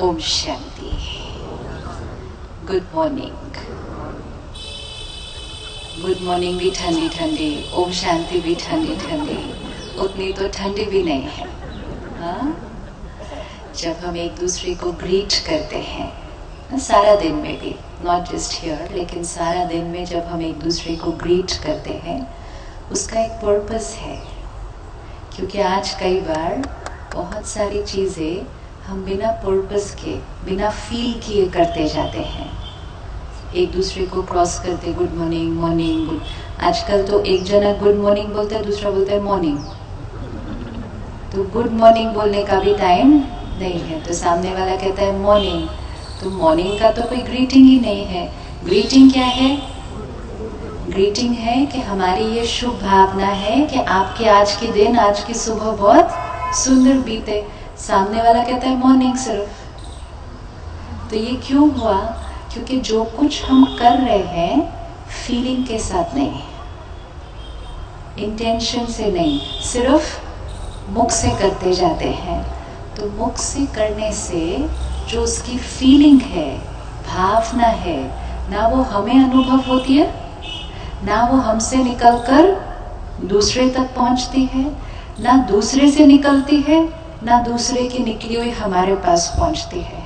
ओम शांति। Good morning. Good morning भी ठंडी ठंडी, ओम शांति भी ठंडी ठंडी, उतनी तो ठंडी भी नहीं है। हाँ, जब हम एक दूसरे को ग्रीट करते हैं सारा दिन में भी, नॉट जस्ट हियर, लेकिन सारा दिन में जब हम एक दूसरे को ग्रीट करते हैं उसका एक पर्पस है। क्योंकि आज कई बार बहुत सारी चीज़ें हम बिना पर्पस के, बिना फील किए करते जाते हैं। एक दूसरे को क्रॉस करते, गुड मॉर्निंग मॉर्निंग गुड। आजकल तो एक जना गुड मॉर्निंग बोलता है, दूसरा बोलता है मॉर्निंग। तो गुड मॉर्निंग बोलने का भी टाइम नहीं है, तो सामने वाला कहता है मॉर्निंग। तो मॉर्निंग का तो कोई ग्रीटिंग ही नहीं है। ग्रीटिंग क्या है? ग्रीटिंग है कि हमारी ये शुभ भावना है कि आपके आज के दिन, आज की सुबह बहुत सुंदर बीते। सामने वाला कहता है मॉर्निंग सिर्फ। तो ये क्यों हुआ? क्योंकि जो कुछ हम कर रहे हैं फीलिंग के साथ नहीं, इंटेंशन से नहीं, सिर्फ मुख से करते जाते हैं। तो मुख से करने से जो उसकी फीलिंग है, भावना है, ना वो हमें अनुभव होती है, ना वो हमसे निकलकर दूसरे तक पहुंचती है, ना दूसरे से निकलती है, ना दूसरे की निकली हुई हमारे पास पहुंचती है।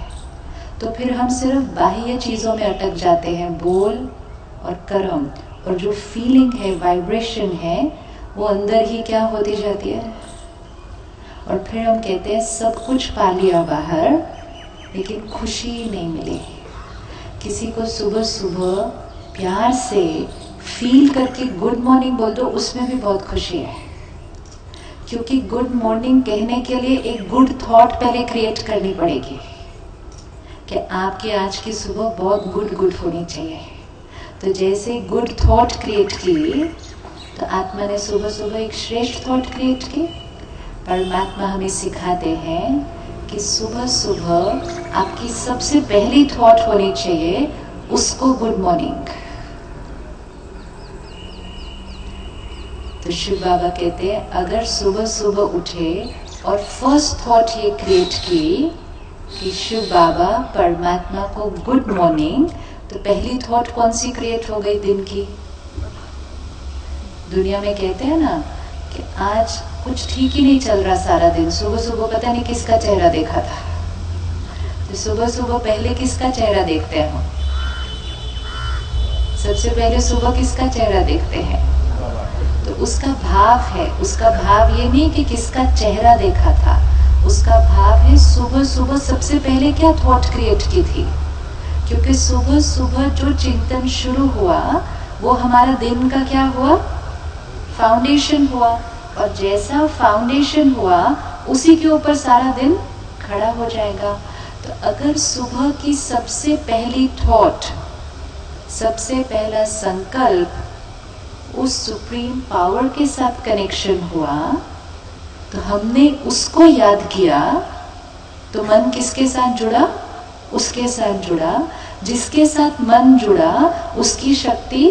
तो फिर हम सिर्फ बाह्य चीज़ों में अटक जाते हैं, बोल और कर्म, और जो फीलिंग है, वाइब्रेशन है, वो अंदर ही क्या होती जाती है। और फिर हम कहते हैं सब कुछ पा लिया बाहर, लेकिन खुशी नहीं मिली। किसी को सुबह सुबह प्यार से फील करके गुड मॉर्निंग बोल दो, उसमें भी बहुत खुशी है। क्योंकि गुड मॉर्निंग कहने के लिए एक गुड थॉट पहले क्रिएट करनी पड़ेगी कि आपकी आज की सुबह बहुत गुड होनी चाहिए। तो जैसे गुड थॉट क्रिएट की, तो आत्मा ने सुबह सुबह एक श्रेष्ठ थॉट क्रिएट की। परमात्मा हमें सिखाते हैं कि सुबह सुबह आपकी सबसे पहली थॉट होनी चाहिए, उसको गुड मॉर्निंग। तो शिव बाबा कहते हैं अगर सुबह सुबह उठे और फर्स्ट थॉट ये क्रिएट की कि शिव बाबा परमात्मा को गुड मॉर्निंग, तो पहली थॉट कौन सी क्रिएट हो गई दिन की? दुनिया में कहते हैं ना कि आज कुछ ठीक ही नहीं चल रहा सारा दिन। सुबह सुबह पता नहीं किसका चेहरा देखा था। तो सुबह सुबह पहले किसका चेहरा देखते हैं हम? सबसे पहले सुबह किसका चेहरा देखते हैं? तो उसका भाव है, उसका भाव ये नहीं कि किसका चेहरा देखा था, उसका भाव है सुबह सुबह सबसे पहले क्या थॉट क्रिएट की थी। क्योंकि सुबह सुबह जो चिंतन शुरू हुआ वो हमारा दिन का क्या हुआ? फाउंडेशन हुआ। और जैसा फाउंडेशन हुआ उसी के ऊपर सारा दिन खड़ा हो जाएगा। तो अगर सुबह की सबसे पहली थॉट, सबसे पहला संकल्प उस सुप्रीम पावर के साथ कनेक्शन हुआ, तो हमने उसको याद किया, तो मन किसके साथ जुड़ा? उसके साथ जुड़ा। जिसके साथ मन जुड़ा उसकी शक्ति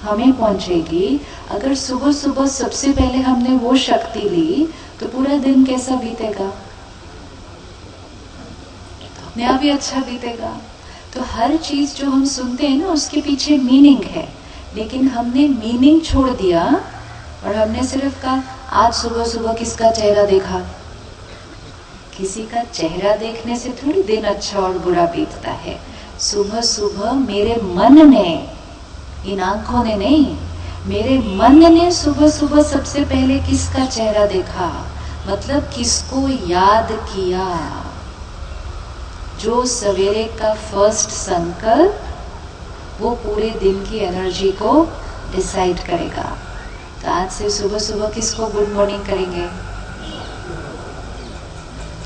हमें पहुंचेगी। अगर सुबह सुबह सबसे पहले हमने वो शक्ति ली तो पूरा दिन कैसा बीतेगा? अपने आप ही अच्छा बीतेगा। तो हर चीज जो हम सुनते हैं ना, उसके पीछे मीनिंग है, लेकिन हमने मीनिंग छोड़ दिया और हमने सिर्फ कहा आज सुबह सुबह किसका चेहरा देखा। किसी का चेहरा देखने से थोड़ी दिन अच्छा और बुरा बीतता है। सुबह सुबह मेरे मन ने, इन आंखों ने नहीं, मेरे मन ने सुबह सुबह सबसे पहले किसका चेहरा देखा, मतलब किसको याद किया। जो सवेरे का फर्स्ट संकल्प वो पूरे दिन की एनर्जी को डिसाइड करेगा। तो आज से सुबह सुबह किसको गुड मॉर्निंग करेंगे?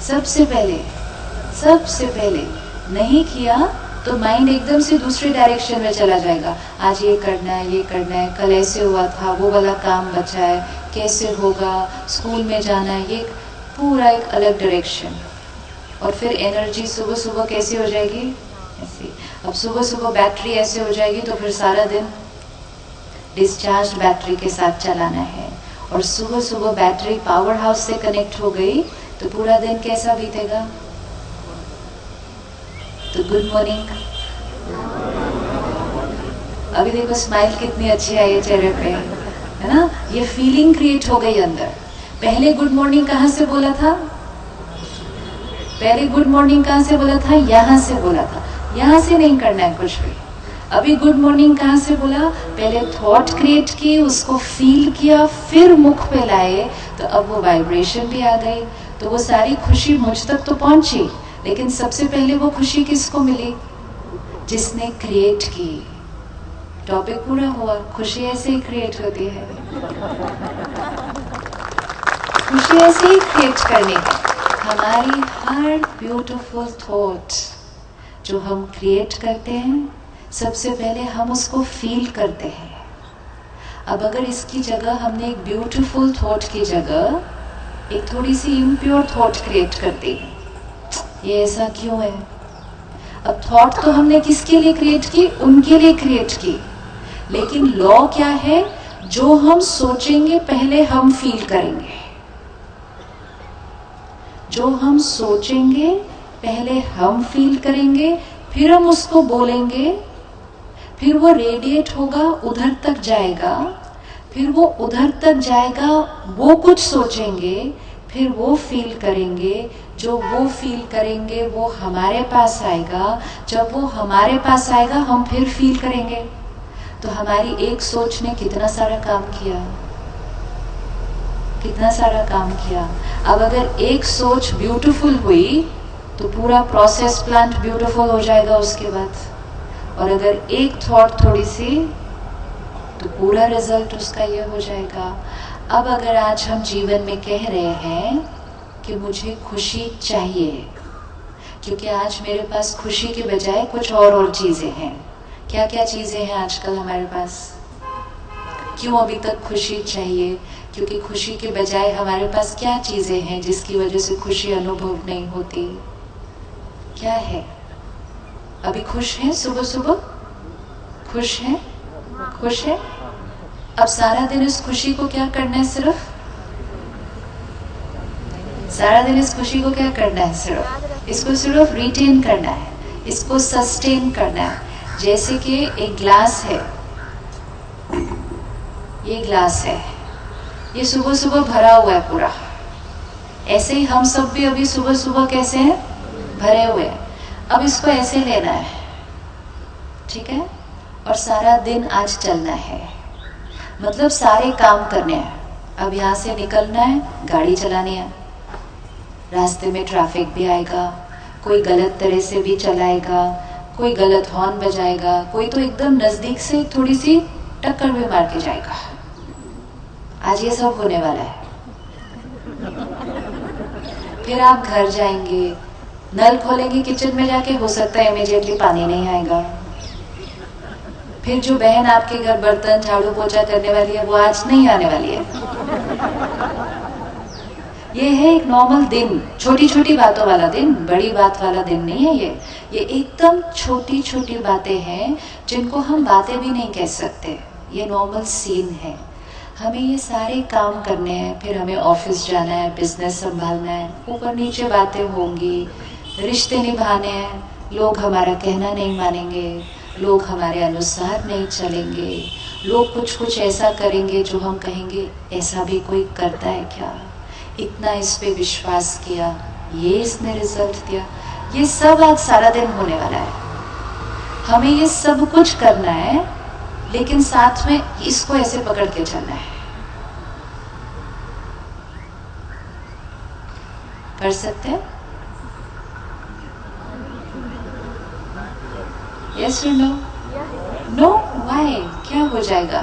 सबसे पहले नहीं किया तो माइंड एकदम से दूसरे डायरेक्शन में चला जाएगा। आज ये करना है, कल ऐसे हुआ था, वो वाला काम बचा है, कैसे होगा, स्कूल में जाना है, ये पूरा एक अलग डायरेक्शन। और फिर एनर्जी सुबह सुबह कैसी हो जाएगी? ऐसी। अब सुबह सुबह बैटरी ऐसे हो जाएगी तो फिर सारा दिन डिस्चार्ज बैटरी के साथ चलाना है। और सुबह सुबह बैटरी पावर हाउस से कनेक्ट हो गई तो पूरा दिन कैसा बीतेगा? तो गुड मॉर्निंग। अभी देखो स्माइल कितनी अच्छी आई है चेहरे पे, है ना? ये फीलिंग क्रिएट हो गई अंदर। पहले गुड मॉर्निंग कहाँ से बोला था? पहले गुड मॉर्निंग कहाँ से बोला था? यहाँ से बोला था। यहाँ से नहीं करना है कुछ भी। अभी गुड मॉर्निंग कहाँ से बोला? पहले थॉट क्रिएट की, उसको फील किया, फिर मुख पे लाए, तो अब वो वाइब्रेशन भी आ गई। तो वो सारी खुशी मुझ तक तो पहुंची, लेकिन सबसे पहले वो खुशी किसको मिली? जिसने क्रिएट की। टॉपिक पूरा हुआ। खुशी ऐसे ही क्रिएट होती है। खुशी ऐसे ही क्रिएट करनी है। हमारी हर ब्यूटीफुल थॉट जो हम क्रिएट करते हैं, सबसे पहले हम उसको फील करते हैं। अब अगर इसकी जगह हमने एक ब्यूटीफुल थॉट की जगह एक थोड़ी सी इम्प्योर थॉट क्रिएट कर दी, ये ऐसा क्यों है? अब थॉट तो हमने किसके लिए क्रिएट की? उनके लिए क्रिएट की। लेकिन लॉ क्या है? जो हम सोचेंगे पहले हम फील करेंगे। जो हम सोचेंगे पहले हम फील करेंगे, फिर हम उसको बोलेंगे, फिर वो रेडिएट होगा, उधर तक जाएगा, फिर वो उधर तक जाएगा, वो कुछ सोचेंगे, फिर वो फील करेंगे, जो वो फील करेंगे वो हमारे पास आएगा, जब वो हमारे पास आएगा हम फिर फील करेंगे। तो हमारी एक सोच ने कितना सारा काम किया, कितना सारा काम किया। अब अगर एक सोच ब्यूटीफुल हुई तो पूरा प्रोसेस प्लांट ब्यूटीफुल हो जाएगा उसके बाद, और अगर एक थॉट थोड़ी सी, तो पूरा रिजल्ट उसका ये हो जाएगा। अब अगर आज हम जीवन में कह रहे हैं कि मुझे खुशी चाहिए, क्योंकि आज मेरे पास खुशी के बजाय कुछ और चीजें हैं। क्या क्या चीजें हैं आजकल हमारे पास? क्यों अभी तक खुशी चाहिए? क्योंकि खुशी के बजाय हमारे पास क्या चीजें हैं जिसकी वजह से खुशी अनुभव नहीं होती? क्या है? अभी खुश हैं? सुबह सुबह खुश हैं? खुश है? अब सारा दिन इस खुशी को क्या करना है? सिर्फ सारा दिन इस खुशी को क्या करना है? सिर्फ इसको सिर्फ रिटेन करना है, इसको सस्टेन करना है। जैसे कि एक ग्लास है, ये ग्लास है, ये सुबह सुबह भरा हुआ है पूरा। ऐसे ही हम सब भी अभी सुबह सुबह कैसे हैं? भरे हुए हैं। अब इसको ऐसे लेना है, ठीक है? और सारा दिन आज चलना है, मतलब सारे काम करने हैं। अब यहाँ से निकलना है, गाड़ी चलानी है, रास्ते में ट्रैफिक भी आएगा, कोई गलत तरह से भी चलाएगा, कोई गलत हॉर्न बजाएगा, कोई तो एकदम नजदीक से थोड़ी सी टक्कर भी मार के जाएगा। आज ये सब होने वाला है। फिर आप घर जाएंगे, नल खोलेंगे किचन में जाके, हो सकता है इमीडिएटली पानी नहीं आएगा। फिर जो बहन आपके घर बर्तन झाड़ू पोछा करने वाली है वो आज नहीं आने वाली है। ये है एक नॉर्मल दिन, छोटी छोटी बातों वाला दिन, बड़ी बात वाला दिन नहीं है ये एकदम छोटी छोटी बातें हैं जिनको हम बातें भी नहीं कह सकते। ये नॉर्मल सीन है। हमें ये सारे काम करने हैं, फिर हमें ऑफिस जाना है, बिजनेस संभालना है, ऊपर नीचे बातें होंगी, रिश्ते निभाने हैं, लोग हमारा कहना नहीं मानेंगे, लोग हमारे अनुसार नहीं चलेंगे, लोग कुछ कुछ ऐसा करेंगे जो हम कहेंगे ऐसा भी कोई करता है क्या? इतना इस पे विश्वास किया, ये इसने रिजल्ट दिया। ये सब आज सारा दिन होने वाला है। हमें ये सब कुछ करना है, लेकिन साथ में इसको ऐसे पकड़ के चलना है। कर सकते हैं? यस और नो? नो? व्हाई? क्या हो जाएगा?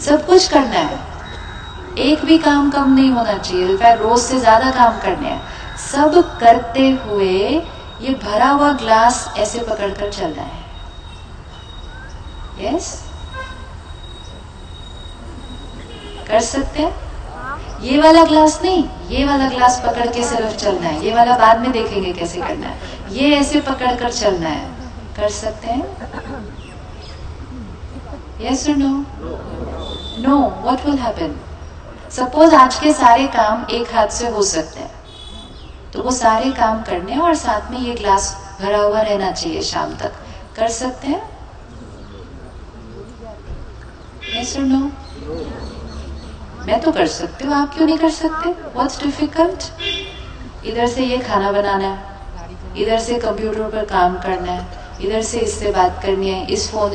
सब कुछ करना है, एक भी काम कम नहीं होना चाहिए, इनफैक्ट रोज से ज्यादा काम करने हैं। सब करते हुए ये भरा हुआ ग्लास ऐसे पकड़कर चलना है। यस? कर सकते हैं? ये वाला ग्लास नहीं, ये वाला ग्लास पकड़ के सिर्फ चलना है। ये वाला बाद में देखेंगे कैसे करना है। ये ऐसे पकड़कर चलना है। कर सकते हैं? यस और no? No? What will happen? Suppose आज के सारे काम एक हाथ से हो सकते हैं, तो वो सारे काम करने और साथ में ये ग्लास भरा हुआ रहना चाहिए शाम तक। कर सकते हैं? Yes or no? मैं तो कर सकती हूँ, आप क्यों नहीं कर सकते? What's difficult? इधर से ये खाना बनाना है, इधर से कंप्यूटर पर काम करना है, इधर से इससे बात करनी है,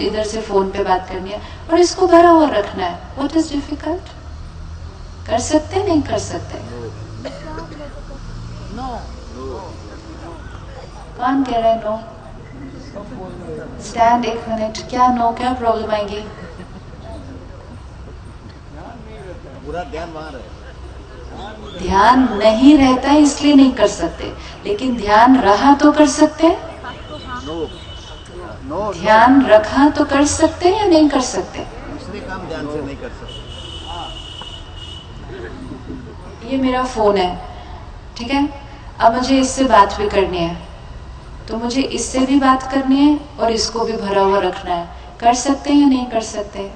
इधर से फोन पे बात करनी है, और इसको भरा हुआ रखना है। What is difficult? कर सकते हैं? नहीं कर सकते? कौन कह रहा है नो? स्टैंड, एक मिनट, क्या नो? क्या प्रॉब्लम आएगी? पूरा ध्यान वहाँ रहे। ध्यान नहीं रहता है इसलिए नहीं कर सकते, लेकिन ध्यान रहा तो कर सकते हैं। ध्यान रखा तो कर सकते हैं या नहीं कर सकते? दूसरे काम ध्यान से नहीं कर सकते। ये मेरा फोन है, ठीक है, अब मुझे इससे बात भी करनी है, तो मुझे इससे भी बात करनी है और इसको भी भरा हुआ रखना है। कर सकते हैं या नहीं कर सकते?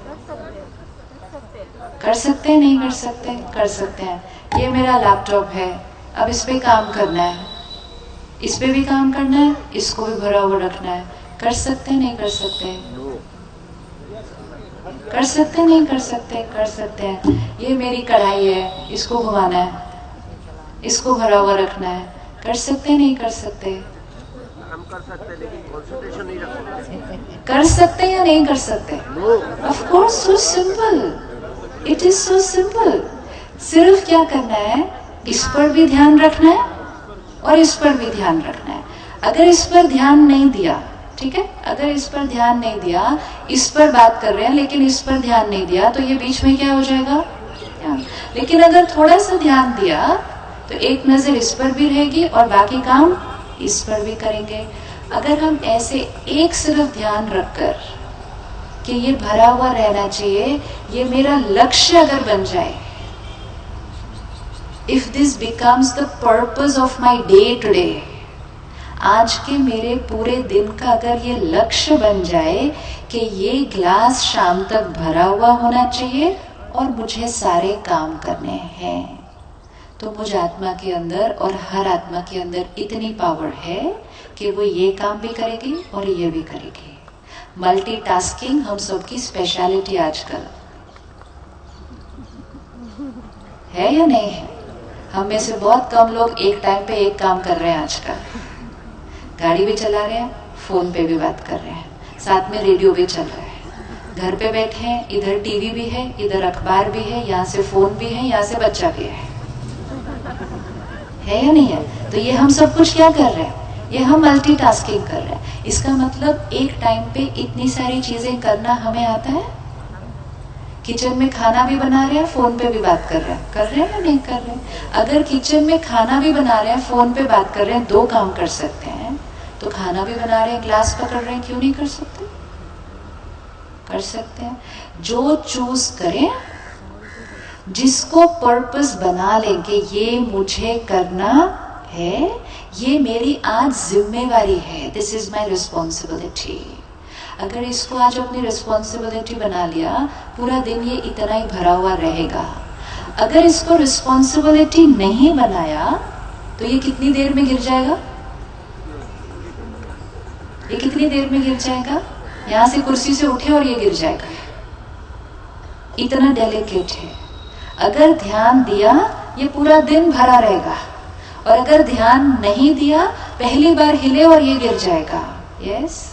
कर सकते हैं? नहीं कर सकते? कर सकते हैं। ये मेरा लैपटॉप है, अब इस पे काम करना है, इस पे भी काम करना है, इसको भी भरा हुआ रखना है। कर सकते हैं? नहीं कर सकते? कर सकते हैं? नहीं कर सकते? कर सकते हैं। ये मेरी कढ़ाई है, इसको घुमाना है, इसको भरा हुआ रखना है। कर सकते हैं? नहीं कर सकते? हम कर सकते हैं, लेकिन कंसंट्रेशन नहीं रख सकते। कर सकते हैं या नहीं कर सकते? Of course, so simple, it is so simple. सिर्फ क्या करना है, इस पर भी ध्यान रखना है और इस पर भी ध्यान रखना है। अगर इस पर ध्यान नहीं दिया, ठीक है, अगर इस पर ध्यान नहीं दिया, इस पर बात कर रहे हैं लेकिन इस पर ध्यान नहीं दिया, तो ये बीच में क्या हो जाएगा? ध्यान। लेकिन अगर थोड़ा सा ध्यान दिया तो एक नजर इस पर भी रहेगी और बाकी काम इस पर भी करेंगे। अगर हम ऐसे एक सिर्फ ध्यान रखकर कि ये भरा हुआ रहना चाहिए, ये मेरा लक्ष्य अगर बन जाए, if this becomes the purpose of my day today, आज के मेरे पूरे दिन का अगर ये लक्ष्य बन जाए कि ये ग्लास शाम तक भरा हुआ होना चाहिए और मुझे सारे काम करने हैं, तो मुझ आत्मा के अंदर और हर आत्मा के अंदर इतनी पावर है कि वो ये काम भी करेगी और ये भी करेगी। मल्टीटास्किंग हम सबकी स्पेशलिटी आजकल है या नहीं है? हम में से बहुत कम लोग एक टाइम पे एक काम कर रहे हैं आजकल। गाड़ी भी चला रहे हैं, फोन पे भी बात कर रहे हैं, साथ में रेडियो भी चल रहा है, घर पे बैठे हैं, इधर टीवी भी है, इधर अखबार भी है, यहाँ से फोन भी है, यहाँ से बच्चा भी है या नहीं है? तो ये हम सब कुछ क्या कर रहे हैं? ये हम मल्टीटास्किंग कर रहे हैं। इसका मतलब एक टाइम पे इतनी सारी चीजें करना हमें आता है। किचन में खाना भी बना रहे हैं, फोन पे भी बात कर रहे हैं या नहीं कर रहे हैं? अगर किचन में खाना भी बना रहे हैं, फोन पे बात कर रहे हैं, दो काम कर सकते हैं, तो खाना भी बना रहे हैं, ग्लास पकड़ रहे हैं, क्यों नहीं कर सकते? कर सकते हैं। जो चूज करें, जिसको पर्पस बना लें कि ये मुझे करना है, ये मेरी आज जिम्मेवारी है, दिस इज माई रिस्पॉन्सिबिलिटी। अगर इसको आज अपनी रिस्पॉन्सिबिलिटी बना लिया, पूरा दिन ये इतना ही भरा हुआ रहेगा। अगर इसको रिस्पॉन्सिबिलिटी नहीं बनाया तो ये कितनी देर में गिर जाएगा? ये कितनी देर में गिर जाएगा? यहाँ से कुर्सी से उठे और ये गिर जाएगा, इतना डेलिकेट है। अगर ध्यान दिया, ये पूरा दिन भरा रहेगा, और अगर ध्यान नहीं दिया, पहली बार हिले और ये गिर जाएगा। Yes,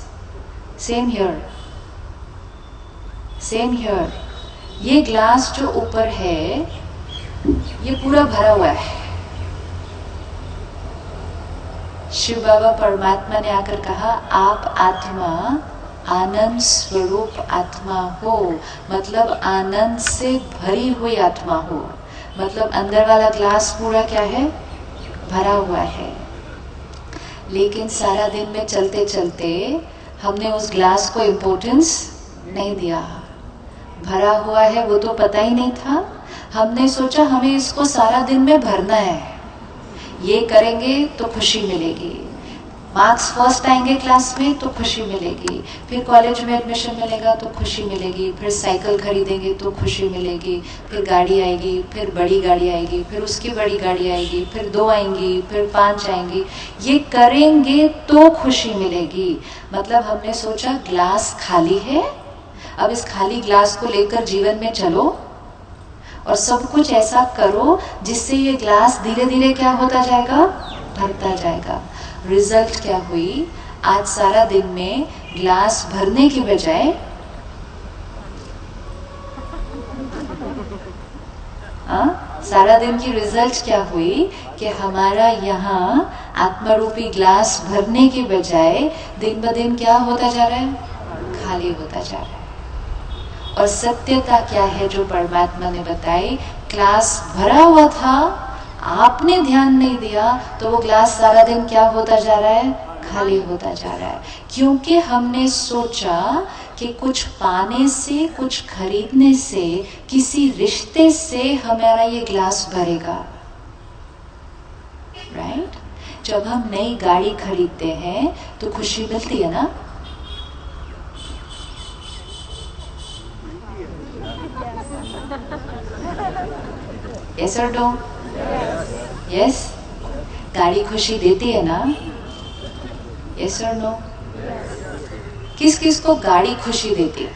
same here, same here. ये ग्लास जो ऊपर है, ये पूरा भरा हुआ है। शिव बाबा परमात्मा ने आकर कहा, आप आत्मा आनंद स्वरूप आत्मा हो, मतलब आनंद से भरी हुई आत्मा हो। मतलब अंदर वाला ग्लास पूरा क्या है? भरा हुआ है। लेकिन सारा दिन में चलते चलते हमने उस ग्लास को इम्पोर्टेंस नहीं दिया। भरा हुआ है वो तो पता ही नहीं था। हमने सोचा हमें इसको सारा दिन में भरना है, ये करेंगे तो खुशी मिलेगी। मार्क्स फर्स्ट आएंगे क्लास में तो खुशी मिलेगी, फिर कॉलेज में एडमिशन मिलेगा तो खुशी मिलेगी, फिर साइकिल खरीदेंगे तो खुशी मिलेगी, फिर गाड़ी आएगी, फिर बड़ी गाड़ी आएगी, फिर उसकी बड़ी गाड़ी आएगी, फिर 2 आएंगी, फिर 5 आएंगी। ये करेंगे तो खुशी मिलेगी। मतलब हमने सोचा ग्लास खाली है, अब इस खाली ग्लास को लेकर जीवन में चलो और सब कुछ ऐसा करो जिससे ये ग्लास धीरे धीरे क्या होता जाएगा, भरता जाएगा। रिजल्ट क्या हुई, आज सारा दिन में ग्लास भरने की बजाय सारा दिन की रिजल्ट क्या हुई कि हमारा यहाँ आत्मरूपी ग्लास भरने की बजाय दिन ब दिन क्या होता जा रहा है, खाली होता जा रहा है। और सत्यता क्या है जो परमात्मा ने बताई, ग्लास भरा हुआ था, आपने ध्यान नहीं दिया तो वो ग्लास सारा दिन क्या होता जा रहा है, खाली होता जा रहा है। क्योंकि हमने सोचा कि कुछ पाने से, कुछ खरीदने से, किसी रिश्ते से हमारा ये ग्लास भरेगा। राइट? जब हम नई गाड़ी खरीदते हैं तो खुशी मिलती है ना? Yes or no? Yes? गाड़ी खुशी देती है ना? Yes or no? किस किस को गाड़ी खुशी देती है?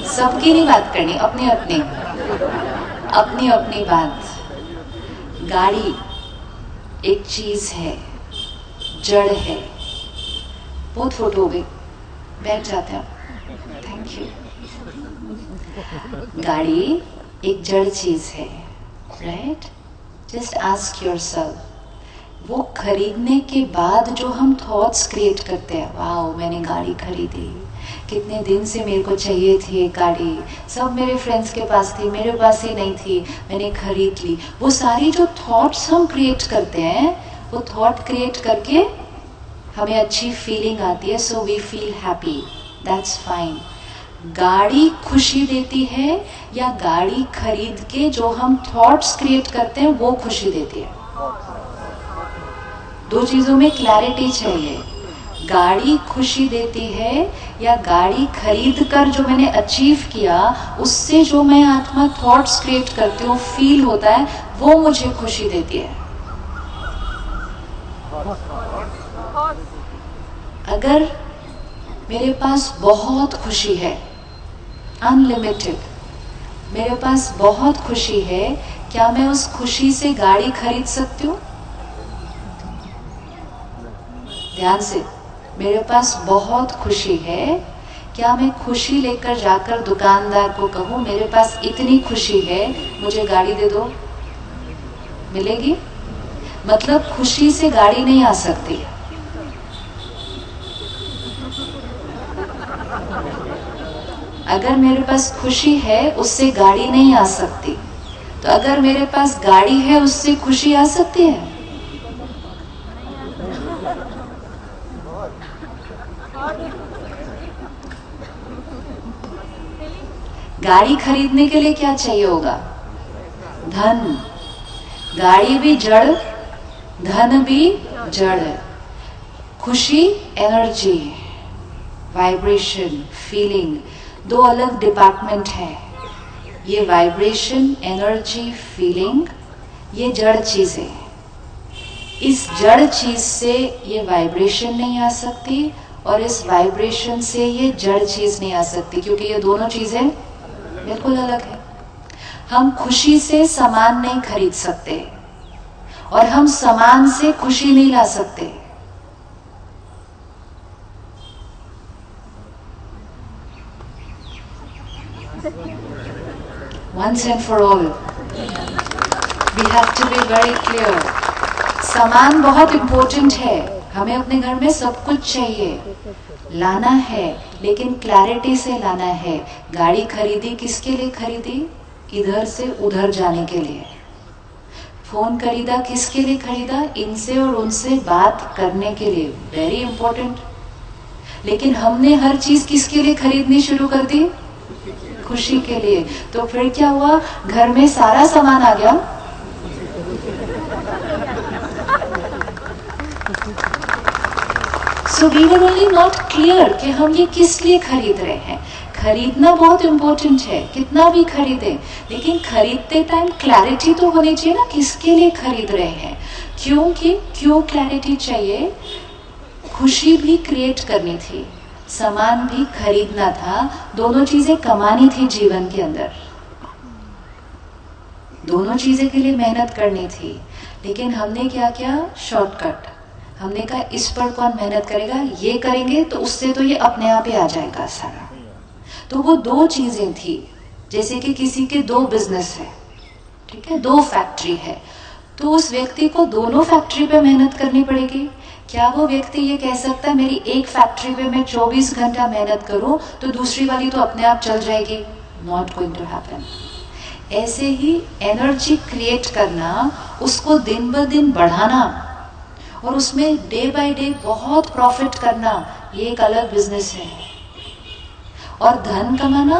सबकी नहीं बात करनी, अपनी अपनी अपनी अपनी बात। गाड़ी एक चीज है, जड़ है। बहुत फोटो हो गई, बैठ जाते हैं। Thank you. गाड़ी एक जड़ चीज है, राइट? जस्ट आस्क योरसेल्फ, वो खरीदने के बाद जो हम थॉट्स क्रिएट करते हैं, वाओ मैंने गाड़ी खरीदी, कितने दिन से मेरे को चाहिए थी एक गाड़ी, सब मेरे फ्रेंड्स के पास थी, मेरे पास ही नहीं थी, मैंने खरीद ली। वो सारी जो थॉट्स हम क्रिएट करते हैं, वो थॉट क्रिएट करके हमें अच्छी फीलिंग आती है, so we feel happy, that's fine. गाड़ी खुशी देती है या गाड़ी खरीद के जो हम थॉट्स क्रिएट करते हैं वो खुशी देती है? दो चीजों में क्लैरिटी चाहिए। गाड़ी खुशी देती है या गाड़ी खरीद कर जो मैंने अचीव किया उससे जो मैं आत्मा थॉट्स क्रिएट करती हूँ, फील होता है, वो मुझे खुशी देती है? अगर मेरे पास बहुत खुशी है, अनलिमिटेड, मेरे पास बहुत खुशी है, क्या मैं उस खुशी से गाड़ी खरीद सकती हूँ? ध्यान से, मेरे पास बहुत खुशी है, क्या मैं खुशी लेकर जाकर दुकानदार को कहूँ मेरे पास इतनी खुशी है, मुझे गाड़ी दे दो? मिलेगी? मतलब खुशी से गाड़ी नहीं आ सकती। अगर मेरे पास खुशी है उससे गाड़ी नहीं आ सकती, तो अगर मेरे पास गाड़ी है उससे खुशी आ सकती है? गाड़ी खरीदने के लिए क्या चाहिए होगा? धन। गाड़ी भी जड़, धन भी जड़। खुशी एनर्जी, वाइब्रेशन, फीलिंग, दो अलग डिपार्टमेंट है। ये वाइब्रेशन, एनर्जी, फीलिंग, ये जड़ चीज है। इस जड़ चीज से ये वाइब्रेशन नहीं आ सकती और इस वाइब्रेशन से ये जड़ चीज नहीं आ सकती, क्योंकि ये दोनों चीजें बिल्कुल अलग है। हम खुशी से सामान नहीं खरीद सकते और हम सामान से खुशी नहीं ला सकते। Once and for all, we have to be very clear. सामान बहुत इम्पोर्टेंट है, हमें अपने घर में सब कुछ चाहिए, लाना है, लेकिन क्लैरिटी से लाना है। गाड़ी खरीदी किसके लिए खरीदी? इधर से उधर जाने के लिए। फोन खरीदा किसके लिए खरीदा? इनसे और उनसे बात करने के लिए, वेरी इंपॉर्टेंट। लेकिन हमने हर चीज किसके लिए खरीदनी शुरू कर दी? खुशी के लिए। तो फिर क्या हुआ? घर में सारा सामान आ गया so we were only not clear कि हम ये किस लिए खरीद रहे हैं। खरीदना बहुत इम्पोर्टेंट है, कितना भी खरीदें, लेकिन खरीदते टाइम क्लैरिटी तो होनी चाहिए ना, किसके लिए खरीद रहे हैं, क्यों क्लैरिटी चाहिए। खुशी भी क्रिएट करनी थी, सामान भी खरीदना था, दोनों चीजें कमानी थी जीवन के अंदर, दोनों चीजें के लिए मेहनत करनी थी। लेकिन हमने क्या किया, शॉर्टकट। हमने कहा इस पर कौन मेहनत करेगा, ये करेंगे तो उससे तो ये अपने आप ही आ जाएगा सारा। तो वो दो चीजें थी, जैसे कि किसी के दो बिजनेस है, ठीक है, दो फैक्ट्री है, तो उस व्यक्ति को दोनों फैक्ट्री पे मेहनत करनी पड़ेगी। क्या वो व्यक्ति ये कह सकता है मेरी एक फैक्ट्री पे मैं 24 घंटा मेहनत करूं तो दूसरी वाली तो अपने आप चल जाएगी? Not going to happen. ऐसे ही एनर्जी क्रिएट करना, उसको दिन ब दिन बढ़ाना और उसमें डे बाय डे बहुत प्रॉफिट करना, ये एक अलग बिजनेस है। और धन कमाना,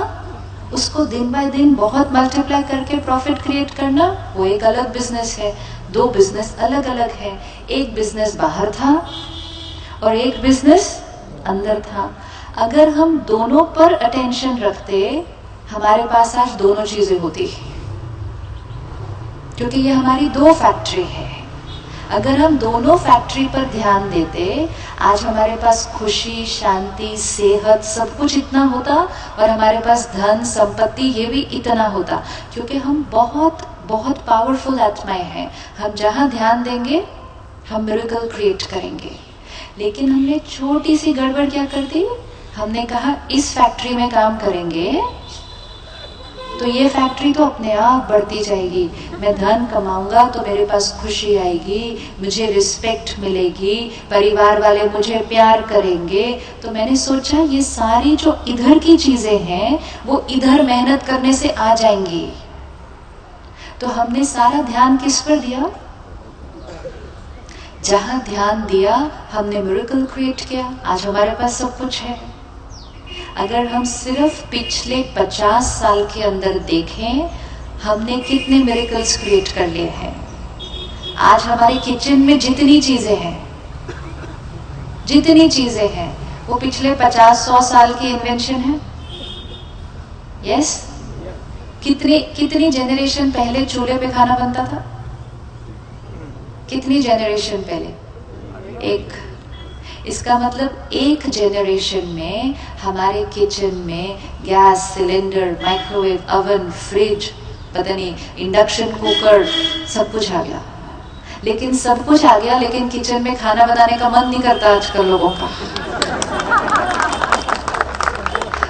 उसको दिन बाय दिन बहुत मल्टीप्लाई करके प्रॉफिट क्रिएट करना, वो एक अलग बिजनेस है। दो बिजनेस अलग अलग है। एक बिजनेस बाहर था और एक बिजनेस अंदर था। अगर हम दोनों पर अटेंशन रखते, हमारे पास आज दोनों चीजें होती, क्योंकि ये हमारी दो फैक्ट्री है। अगर हम दोनों फैक्ट्री पर ध्यान देते, आज हमारे पास खुशी, शांति, सेहत सब कुछ इतना होता और हमारे पास धन, संपत्ति ये भी इतना होता, क्योंकि हम बहुत बहुत पावरफुल आत्माएं हैं। हम जहां ध्यान देंगे हम मिरेकल क्रिएट करेंगे। लेकिन हमने छोटी सी गड़बड़ क्या कर दी, हमने कहा इस फैक्ट्री में काम करेंगे तो ये फैक्ट्री तो अपने आप बढ़ती जाएगी, मैं धन कमाऊंगा तो मेरे पास खुशी आएगी, मुझे रिस्पेक्ट मिलेगी, परिवार वाले मुझे प्यार करेंगे। तो मैंने सोचा ये सारी जो इधर की चीजें हैं वो इधर मेहनत करने से आ जाएंगी। तो हमने सारा ध्यान किस पर दिया, जहां ध्यान दिया हमने मिरेकल क्रिएट किया। आज हमारे पास सब कुछ है। अगर हम सिर्फ पिछले 50 साल के अंदर देखें, हमने कितने मिरेकल्स क्रिएट कर लिए हैं। आज हमारे किचन में जितनी चीजें हैं वो पिछले 50-100 साल की इन्वेंशन है। यस, कितनी जनरेशन पहले चूल्हे पे खाना बनता था? कितनी जनरेशन पहले? एक। इसका मतलब एक जनरेशन में हमारे किचन में gas cylinder, microwave, oven, fridge, पता नहीं इंडक्शन कुकर, सब कुछ आ गया। लेकिन सब कुछ आ गया, लेकिन किचन में खाना बनाने का मन नहीं करता आजकल लोगों का।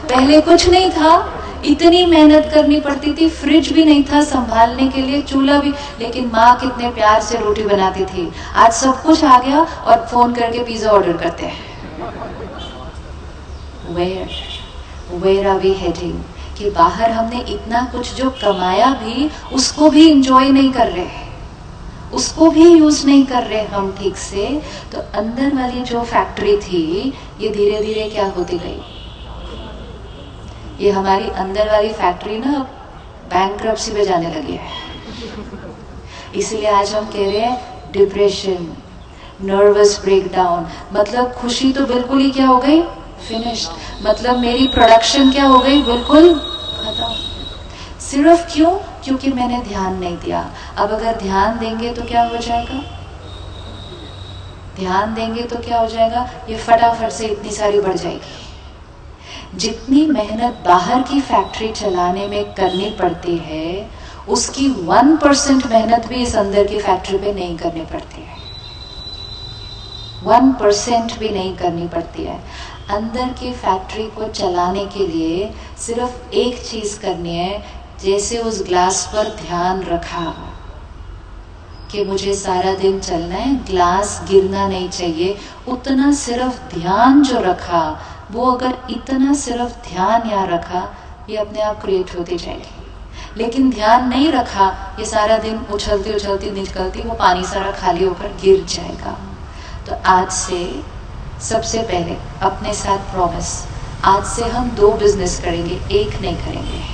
पहले कुछ नहीं था, इतनी मेहनत करनी पड़ती थी, फ्रिज भी नहीं था संभालने के लिए, चूल्हा भी, लेकिन माँ कितने प्यार से रोटी बनाती थी। आज सब कुछ आ गया और फोन करके पिज्जा ऑर्डर करते हैं। Where are we heading? कि बाहर हमने इतना कुछ जो कमाया भी उसको भी इंजॉय नहीं कर रहे, उसको भी यूज नहीं कर रहे हम ठीक से। तो अंदर वाली जो फैक्ट्री थी ये धीरे धीरे क्या होती गई, ये हमारी अंदर वाली फैक्ट्री ना बैंकरप्सी पे जाने लगी है। इसलिए आज हम कह रहे हैं डिप्रेशन, नर्वस ब्रेकडाउन, मतलब खुशी तो बिल्कुल ही क्या हो गई, फिनिश्ड। मतलब मेरी प्रोडक्शन क्या हो गई, बिल्कुल खत्म। सिर्फ क्यों? क्योंकि मैंने ध्यान नहीं दिया। अब अगर ध्यान देंगे तो क्या हो जाएगा, ध्यान देंगे तो क्या हो जाएगा, ये फटाफट से इतनी सारी बढ़ जाएगी। जितनी मेहनत बाहर की फैक्ट्री चलाने में करनी पड़ती है, उसकी 1% मेहनत भी इस अंदर की फैक्ट्री पे नहीं करनी पड़ती है। 1% भी नहीं करनी पड़ती है। अंदर की फैक्ट्री को चलाने के लिए सिर्फ एक चीज करनी है, जैसे उस ग्लास पर ध्यान रखा कि मुझे सारा दिन चलना है, ग्लास गिरना नहीं चाहिए, उतना सिर्फ ध्यान जो रखा, वो अगर इतना सिर्फ ध्यान यहाँ रखा, ये अपने आप क्रिएट होती जाएगी। लेकिन ध्यान नहीं रखा, ये सारा दिन उछलती उछलती निकलती, वो पानी सारा खाली होकर गिर जाएगा। तो आज से सबसे पहले अपने साथ प्रॉमिस, आज से हम 2 बिजनेस करेंगे, एक नहीं करेंगे।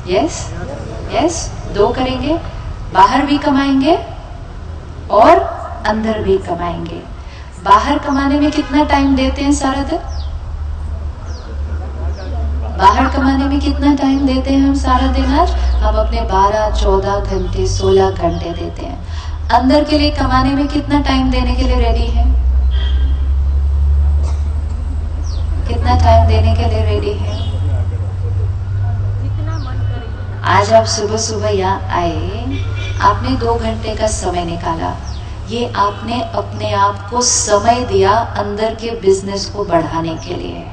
यस, 2 करेंगे, बाहर भी कमाएंगे और अंदर भी कमाएंगे। बाहर कमाने में कितना टाइम देते हैं सारा दिन? बाहर कमाने में कितना टाइम देते हैं हम सारा दिन? आज हम अपने 12, 14 घंटे, 16 घंटे देते हैं। अंदर के लिए कमाने में कितना टाइम देने के लिए रेडी है? कितना टाइम देने के लिए रेडी है? आज आप सुबह सुबह यहाँ आए, आपने 2 घंटे का समय निकाला, ये आपने अपने आप को समय दिया अंदर के बिजनेस को बढ़ाने के लिए।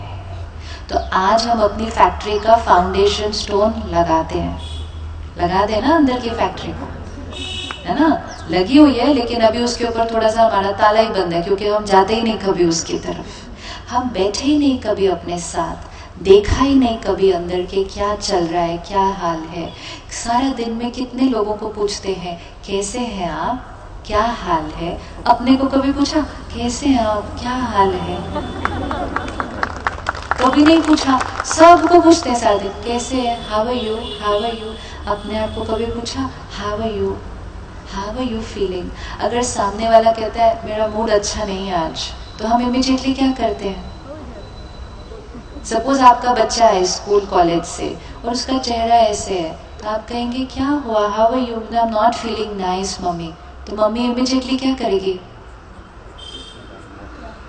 तो आज हम अपनी फैक्ट्री का फाउंडेशन स्टोन लगाते हैं। लगा देना अंदर की फैक्ट्री को, है ना? लगी हुई है, लेकिन अभी उसके ऊपर थोड़ा सा हमारा ताला ही बंद है, क्योंकि हम जाते ही नहीं कभी उसकी तरफ। हम बैठे ही नहीं कभी अपने साथ, देखा ही नहीं कभी अंदर के क्या चल रहा है, क्या हाल है। सारा दिन में कितने लोगों को पूछते हैं कैसे हैं आप, क्या हाल है? अपने को कभी पूछा कैसे हैं आप, क्या हाल है? कभी नहीं पूछा। सबको पूछते हैं सारा दिन कैसे है, how are you, how are you. अपने आप को कभी पूछा how are you, how are you feeling? अगर सामने वाला कहता है मेरा मूड अच्छा नहीं है आज, तो हम इमीडिएटली क्या करते हैं? सपोज आपका बच्चा है स्कूल कॉलेज से और उसका चेहरा ऐसे है, तो आप कहेंगे क्या हुआ, how are you? I am not feeling nice mummy. तो मम्मी इमीडिएटली क्या करेगी?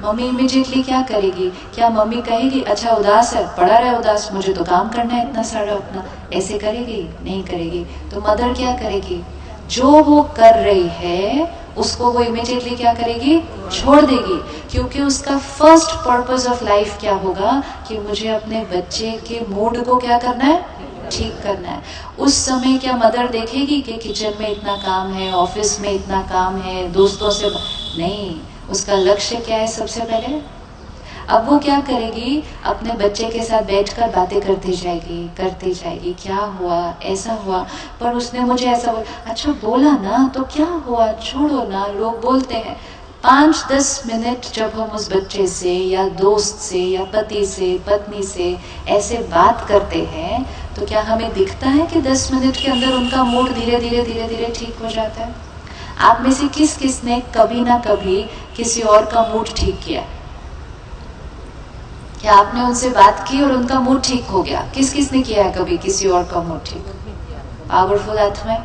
मम्मी इमीडिएटली क्या करेगी? क्या मम्मी कहेगी अच्छा उदास है, पड़ा रहा उदास, मुझे तो काम करना है इतना सारा अपना? ऐसे करेगी? नहीं करेगी। तो मदर क्या करेगी? जो वो कर रही है उसको वो इमीडिएटली क्या करेगी? छोड़ देगी, क्योंकि उसका फर्स्ट पर्पस ऑफ लाइफ क्या होगा कि मुझे अपने बच्चे के मूड को क्या करना है? ठीक करना है। उस समय क्या मदर देखेगी कि किचन में इतना काम है, ऑफिस में इतना काम है, दोस्तों से नहीं, उसका लक्ष्य क्या है सबसे पहले? अब वो क्या करेगी? अपने बच्चे के साथ बैठकर बातें करती जाएगी, क्या हुआ, ऐसा हुआ, पर उसने मुझे ऐसा बोला, अच्छा बोला ना तो क्या हुआ, छोड़ो ना, लोग बोलते हैं। 5-10 मिनट जब हम उस बच्चे से या दोस्त से या पति से पत्नी से ऐसे बात करते हैं, तो क्या हमें दिखता है कि 10 मिनट के अंदर उनका मूड धीरे धीरे ठीक हो जाता है? आप में से किस किस ने कभी ना कभी किसी और का मूड ठीक किया? क्या आपने उनसे बात की और उनका मूड ठीक हो गया? किस किस ने किया है कभी किसी और का मूड ठीक? पावरफुल आत्माएं।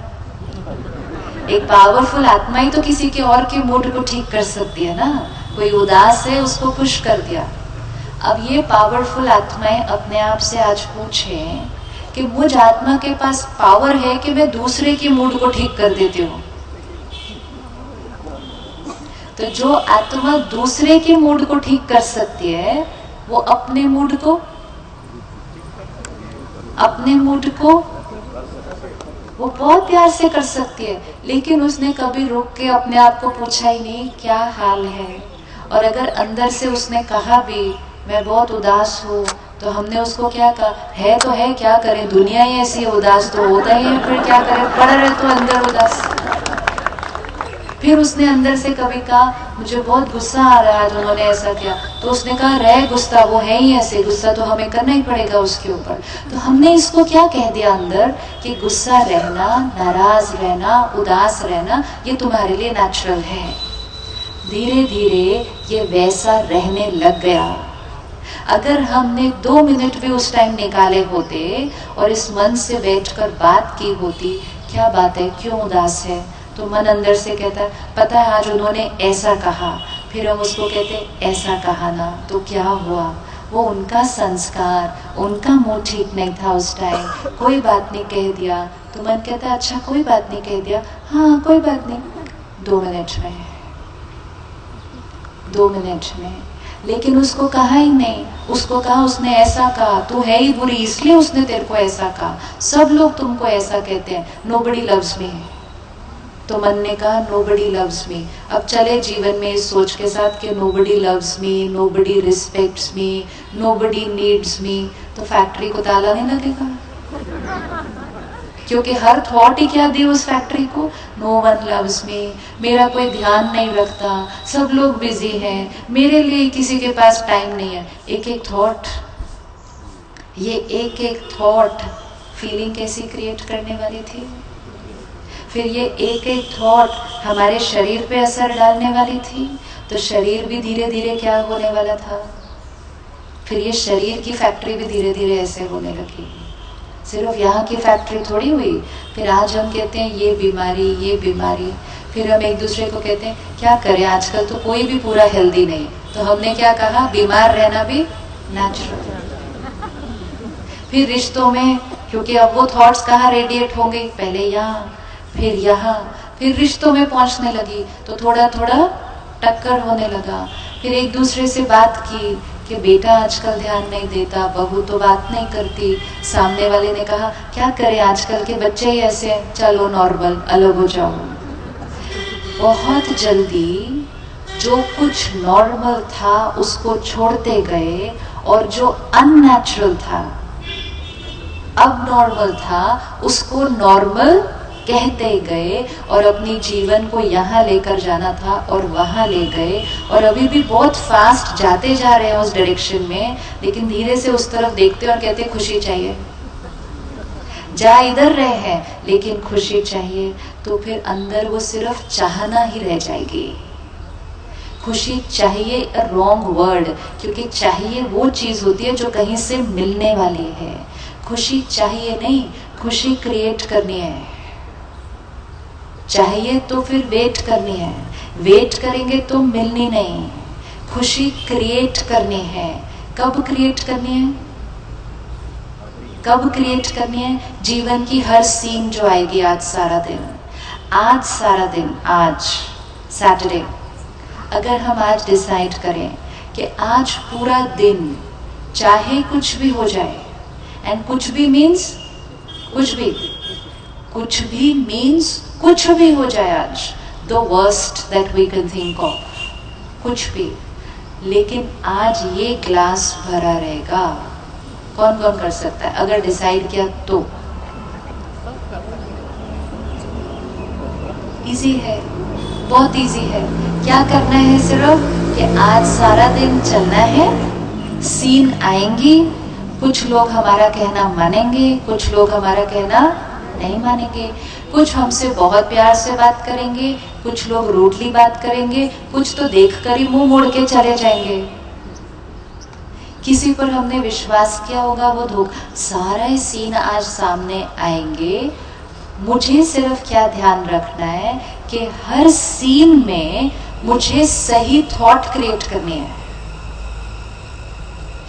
एक पावरफुल आत्मा ही तो किसी के और के मूड को ठीक कर सकती है ना। कोई उदास है, उसको खुश कर दिया। अब ये पावरफुल आत्माएं अपने आप से आज पूछें कि मुझ आत्मा के पास पावर है कि मैं दूसरे के मूड को ठीक कर देती हूँ। तो जो आत्मा दूसरे के मूड को ठीक कर सकती है, वो अपने मूड को वो बहुत प्यार से कर सकती है, लेकिन उसने कभी रुक के अपने आप को पूछा ही नहीं क्या हाल है। और अगर अंदर से उसने कहा भी मैं बहुत उदास हूँ, तो हमने उसको क्या कहा? है तो है, क्या करें, दुनिया ही ऐसी है, उदास तो होता ही है, फिर क्या करें, पड़ा रहे तो अंदर उदास। फिर उसने अंदर से कभी कहा मुझे बहुत गुस्सा आ रहा है आज उन्होंने ऐसा किया, तो उसने कहा रहे गुस्सा, वो है ही ऐसे, गुस्सा तो हमें करना ही पड़ेगा उसके ऊपर। तो हमने इसको क्या कह दिया अंदर कि गुस्सा रहना, नाराज रहना, उदास रहना ये तुम्हारे लिए नेचुरल है। धीरे धीरे ये वैसा रहने लग गया। अगर हमने 2 मिनट भी उस टाइम निकाले होते और इस मन से बैठकर बात की होती, क्या बात है, क्यों उदास है, तो मन अंदर से कहता है पता है आज उन्होंने ऐसा कहा, फिर हम उसको कहते ऐसा कहा ना, तो क्या हुआ, वो उनका संस्कार, उनका मूड ठीक नहीं था उस टाइम, कोई बात नहीं कह दिया। तो मन कहता है अच्छा कोई बात नहीं कह दिया, हाँ कोई बात नहीं, 2 मिनट में, 2 मिनट में। लेकिन उसको कहा ही नहीं, उसको कहा उसने ऐसा कहा, तू है ही बुरी इसलिए उसने तेरे को ऐसा कहा, सब लोग तुमको ऐसा कहते हैं, नोबडी लव्स मी। तो मन ने कहा नोबडी लव्स मी। अब चले जीवन में इस सोच के साथ कि nobody loves me, nobody respects me, nobody needs me, तो फैक्ट्री को ताला नहीं लगेगा, क्योंकि हर थॉट ही क्या दी उस फैक्ट्री को, नो वन लव्स मी, मेरा कोई ध्यान नहीं रखता, सब लोग बिजी हैं, मेरे लिए किसी के पास टाइम नहीं है। एक एक थॉट, ये एक एक थॉट फीलिंग कैसी क्रिएट करने वाली थी? फिर ये एक एक थॉट हमारे शरीर पे असर डालने वाली थी, तो शरीर भी धीरे धीरे क्या होने वाला था, फिर ये शरीर की फैक्ट्री भी धीरे धीरे ऐसे होने लगी। सिर्फ यहाँ की फैक्ट्री थोड़ी हुई। फिर आज हम कहते हैं ये बीमारी, ये बीमारी, फिर हम एक दूसरे को कहते हैं क्या करें, आजकल तो कोई भी पूरा हेल्दी नहीं। तो हमने क्या कहा, बीमार रहना भी नेचुरल। फिर रिश्तों में, क्योंकि अब वो थॉट्स कहाँ रेडिएट होंगे, पहले यहाँ फिर यहाँ, फिर रिश्तों में पहुंचने लगी, तो थोड़ा थोड़ा टक्कर होने लगा। फिर एक दूसरे से बात की कि बेटा आजकल ध्यान नहीं देता, बहू तो बात नहीं करती। सामने वाले ने कहा क्या करें, आजकल के बच्चे ही ऐसे हैं, चलो नॉर्मल, अलग हो जाओ। बहुत जल्दी जो कुछ नॉर्मल था उसको छोड़ते गए, और जो अननेचुरल था, अब नॉर्मल था, उसको नॉर्मल कहते गए, और अपनी जीवन को यहाँ लेकर जाना था और वहाँ ले गए। और अभी भी बहुत फास्ट जाते जा रहे हैं उस डायरेक्शन में, लेकिन धीरे से उस तरफ देखते और कहते खुशी चाहिए। जा इधर रहे हैं लेकिन खुशी चाहिए, तो फिर अंदर वो सिर्फ चाहना ही रह जाएगी। खुशी चाहिए अ रॉन्ग वर्ड, क्योंकि चाहिए वो चीज होती है जो कहीं से मिलने वाली है। खुशी चाहिए नहीं, खुशी क्रिएट करनी है। चाहिए तो फिर वेट करनी है, वेट करेंगे तो मिलनी नहीं। खुशी क्रिएट करनी है। कब क्रिएट करनी है, कब क्रिएट करनी है? जीवन की हर सीन जो आएगी, आज सारा दिन, आज सारा दिन, आज सैटरडे, अगर हम आज डिसाइड करें कि आज पूरा दिन चाहे कुछ भी हो जाए, एंड कुछ भी मीन्स कुछ भी, कुछ भी मीन्स कुछ भी हो जाए, आज the worst that we can think of, कुछ भी, लेकिन आज ये ग्लास भरा रहेगा। कौन कौन कर सकता है अगर डिसाइड किया तो? इजी है, बहुत इजी है। क्या करना है, सिर्फ कि आज सारा दिन चलना है। सीन आएंगी, कुछ लोग हमारा कहना मानेंगे, कुछ लोग हमारा कहना नहीं मानेंगे। कुछ हमसे बहुत प्यार से बात करेंगे, कुछ लोग रूडली बात करेंगे, कुछ तो देखकर ही मुंह मोड़ के चले जाएंगे। किसी पर हमने विश्वास किया होगा, वो धोखा। सारे सीन आज सामने आएंगे। मुझे सिर्फ क्या ध्यान रखना है कि हर सीन में मुझे सही थॉट क्रिएट करनी है।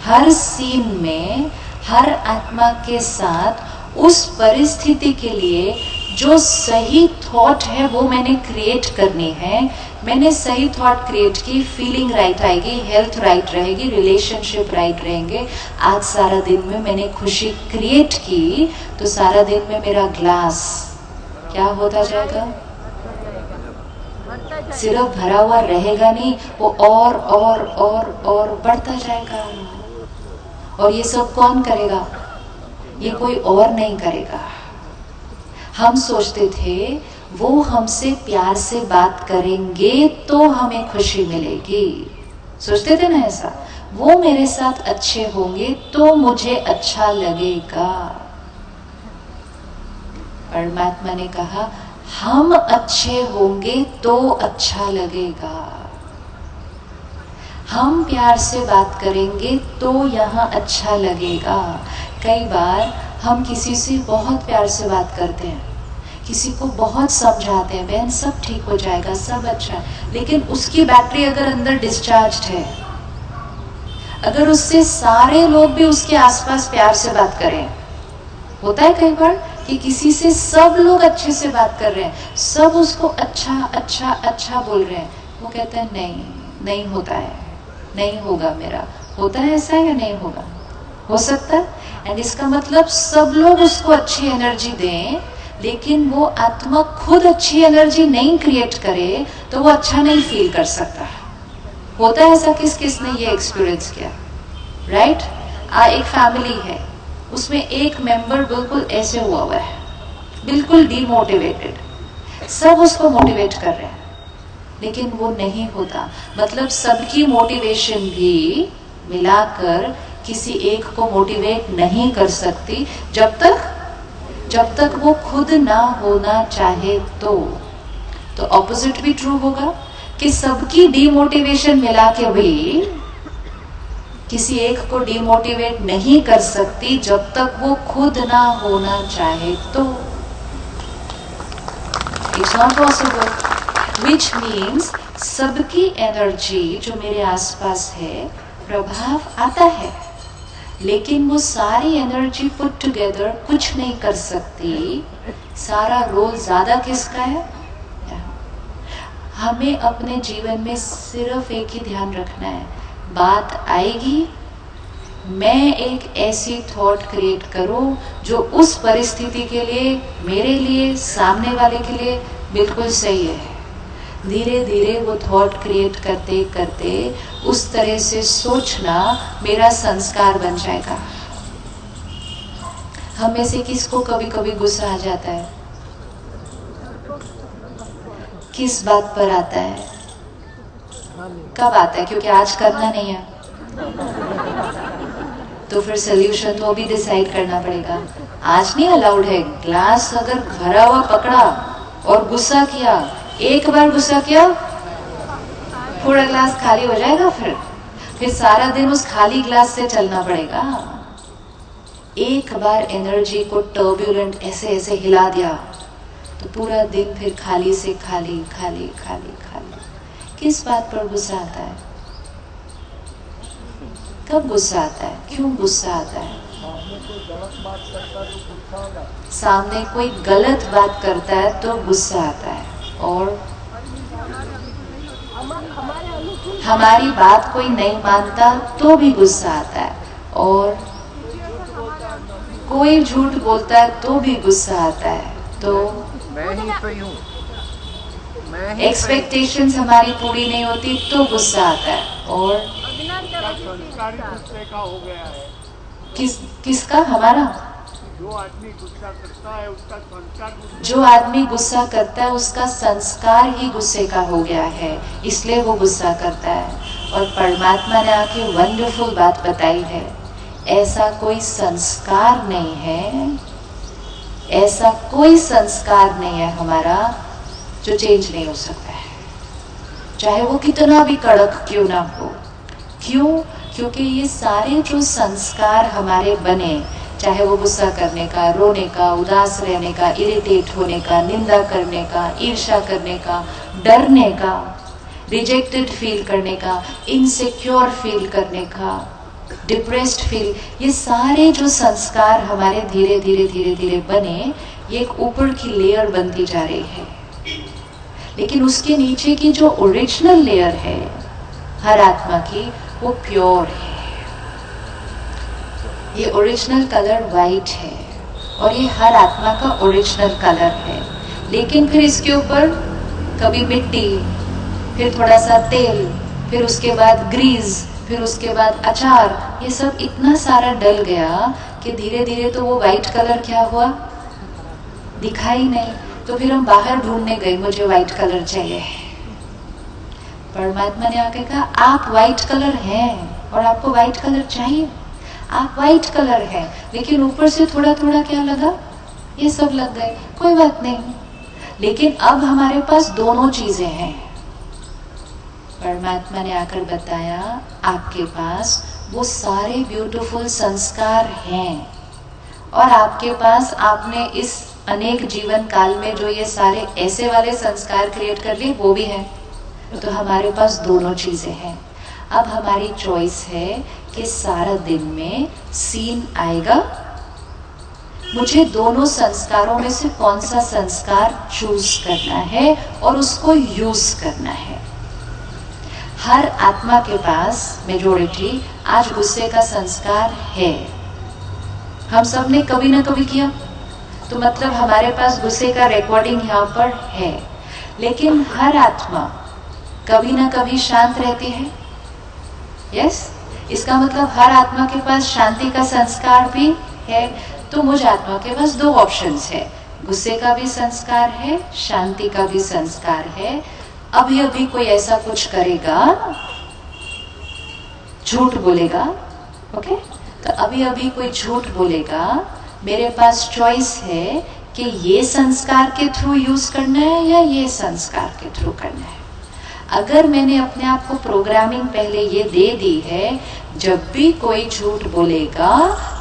हर सीन में, हर आत्मा के साथ उस परिस्थिति के लिए जो सही थॉट है वो मैंने क्रिएट करनी है। मैंने सही थॉट क्रिएट की, फीलिंग राइट आएगी, हेल्थ राइट रहेगी, रिलेशनशिप राइट रहेंगे। आज सारा दिन में मैंने खुशी क्रिएट की, तो सारा दिन में मेरा ग्लास क्या होता जाएगा? सिर्फ भरा हुआ रहेगा नहीं, वो और बढ़ता जाएगा। और ये सब कौन करेगा? ये कोई और नहीं करेगा। हम सोचते थे वो हमसे प्यार से बात करेंगे तो हमें खुशी मिलेगी, सोचते थे ना ऐसा। वो मेरे साथ अच्छे होंगे तो मुझे अच्छा लगेगा। परमात्मा ने कहा हम अच्छे होंगे तो अच्छा लगेगा। हम प्यार से बात करेंगे तो यहाँ अच्छा लगेगा। कई बार हम किसी से बहुत प्यार से बात करते हैं, किसी को बहुत समझाते हैं, बहन सब ठीक हो जाएगा, सब अच्छा है, लेकिन उसकी बैटरी अगर अंदर डिस्चार्ज्ड है, अगर उससे सारे लोग भी उसके आसपास प्यार से बात करें, होता है कई बार कि किसी से सब लोग अच्छे से बात कर रहे हैं, सब उसको अच्छा अच्छा अच्छा बोल रहे हैं, वो कहते हैं नहीं नहीं होता है, नहीं होगा मेरा। होता है ऐसा या नहीं होगा? हो सकता है। एंड इसका मतलब सब लोग उसको अच्छी एनर्जी दें, लेकिन वो आत्मा खुद अच्छी एनर्जी नहीं क्रिएट करे तो वो अच्छा नहीं फील कर सकता। होता है ऐसा? किस किस ने ये एक्सपीरियंस किया? राइट? एक फैमिली है, उसमें एक मेंबर बिल्कुल ऐसे हुआ है, बिल्कुल डीमोटिवेटेड, सब उसको मोटिवेट कर रहे हैं, लेकिन वो नहीं होता। मतलब सबकी मोटिवेशन भी मिलाकर किसी एक को मोटिवेट नहीं कर सकती, जब तक वो खुद ना होना चाहे तो ऑपोजिट भी ट्रू होगा कि सबकी डीमोटिवेशन मिला के भी किसी एक को डीमोटिवेट नहीं कर सकती जब तक वो खुद ना होना चाहे तो। It's not possible, which means सबकी एनर्जी जो मेरे आसपास है प्रभाव आता है, लेकिन वो सारी एनर्जी पुट टुगेदर कुछ नहीं कर सकती। सारा रोल ज्यादा किसका है? हमें अपने जीवन में सिर्फ एक ही ध्यान रखना है, बात आएगी मैं एक ऐसी थॉट क्रिएट करूं जो उस परिस्थिति के लिए, मेरे लिए, सामने वाले के लिए बिल्कुल सही है। धीरे धीरे वो थॉट क्रिएट करते करते उस तरह से सोचना मेरा संस्कार बन जाएगा। हम में से किसको कभी कभी गुस्सा आ जाता है? किस बात पर आता है? कब आता है? क्योंकि आज करना नहीं है तो फिर सोल्यूशन तो अभी डिसाइड करना पड़ेगा। आज नहीं अलाउड है। ग्लास अगर भरा हुआ पकड़ा और गुस्सा किया, एक बार गुस्सा किया, थोड़ा ग्लास खाली हो जाएगा, फिर सारा दिन उस खाली ग्लास से चलना पड़ेगा। एक बार एनर्जी को टर्ब्यूलेंट ऐसे ऐसे हिला दिया तो पूरा दिन फिर खाली से खाली खाली खाली खाली। किस बात पर गुस्सा आता है? कब गुस्सा आता है? क्यों गुस्सा आता है? सामने कोई गलत बात करता है तो गुस्सा आता है, और हमारी बात कोई नहीं मानता तो भी गुस्सा आता है, और कोई झूठ बोलता है तो भी गुस्सा आता है। तो मैं ही सही हूँ, एक्सपेक्टेशंस हमारी पूरी नहीं होती तो गुस्सा आता है। और गुस्से का हो गया है। किसका? हमारा। जो आदमी गुस्सा करता है उसका संस्कार, जो आदमी गुस्सा करता है उसका संस्कार ही गुस्से का हो गया है, इसलिए वो गुस्सा करता है। और परमात्मा ने आके वंडरफुल बात बताई है, ऐसा कोई संस्कार नहीं है, ऐसा कोई संस्कार नहीं है हमारा जो चेंज नहीं हो सकता है, चाहे वो कितना भी कड़क क्यों ना हो। क्यों? क्योंकि ये सारे जो संस्कार हमारे बने, चाहे वो गुस्सा करने का, रोने का, उदास रहने का, इरिटेट होने का, निंदा करने का, ईर्ष्या करने का, डरने का, रिजेक्टेड फील करने का, इनसिक्योर फील करने का, डिप्रेस्ड फील, ये सारे जो संस्कार हमारे धीरे धीरे धीरे धीरे बने, ये एक ऊपर की लेयर बनती जा रही है। लेकिन उसके नीचे की जो ओरिजिनल लेयर है हर आत्मा की, वो प्योर है। ये ओरिजिनल कलर वाइट है और ये हर आत्मा का ओरिजिनल कलर है। लेकिन फिर इसके ऊपर कभी मिट्टी, फिर थोड़ा सा तेल, फिर उसके बाद ग्रीस, फिर उसके बाद अचार, ये सब इतना सारा डल गया कि धीरे धीरे तो वो वाइट कलर क्या हुआ, दिखाई नहीं। तो फिर हम बाहर ढूंढने गए, मुझे व्हाइट कलर चाहिए। परमात्मा ने आके कहा आप व्हाइट कलर हैं और आपको व्हाइट कलर चाहिए, आप व्हाइट कलर हैं, लेकिन ऊपर से थोड़ा थोड़ा क्या लगा, ये सब लग गए, कोई बात नहीं। लेकिन अब हमारे पास दोनों चीजें हैं। परमात्मा ने आकर बताया आपके पास वो सारे ब्यूटीफुल संस्कार हैं, और आपके पास आपने इस अनेक जीवन काल में जो ये सारे ऐसे वाले संस्कार क्रिएट कर लिए वो भी है। तो हमारे पास दोनों चीजें हैं। अब हमारी चॉइस है कि सारा दिन में सीन आएगा, मुझे दोनों संस्कारों में से कौन सा संस्कार चूज करना है और उसको यूज करना है। हर आत्मा के पास मेजॉरिटी आज गुस्से का संस्कार है। हम सब ने कभी ना कभी किया, तो मतलब हमारे पास गुस्से का रिकॉर्डिंग यहाँ पर है। लेकिन हर आत्मा कभी ना कभी शांत रहती है। यस, इसका मतलब हर आत्मा के पास शांति का संस्कार भी है। तो मुझ आत्मा के पास दो ऑप्शंस है, गुस्से का भी संस्कार है, शांति का भी संस्कार है। अभी अभी कोई ऐसा कुछ करेगा, झूठ बोलेगा, ओके, तो अभी अभी कोई झूठ बोलेगा मेरे पास चॉइस है कि ये संस्कार के थ्रू यूज करना है या ये संस्कार के थ्रू करना है। अगर मैंने अपने आप को प्रोग्रामिंग पहले ये दे दी है, जब भी कोई झूठ बोलेगा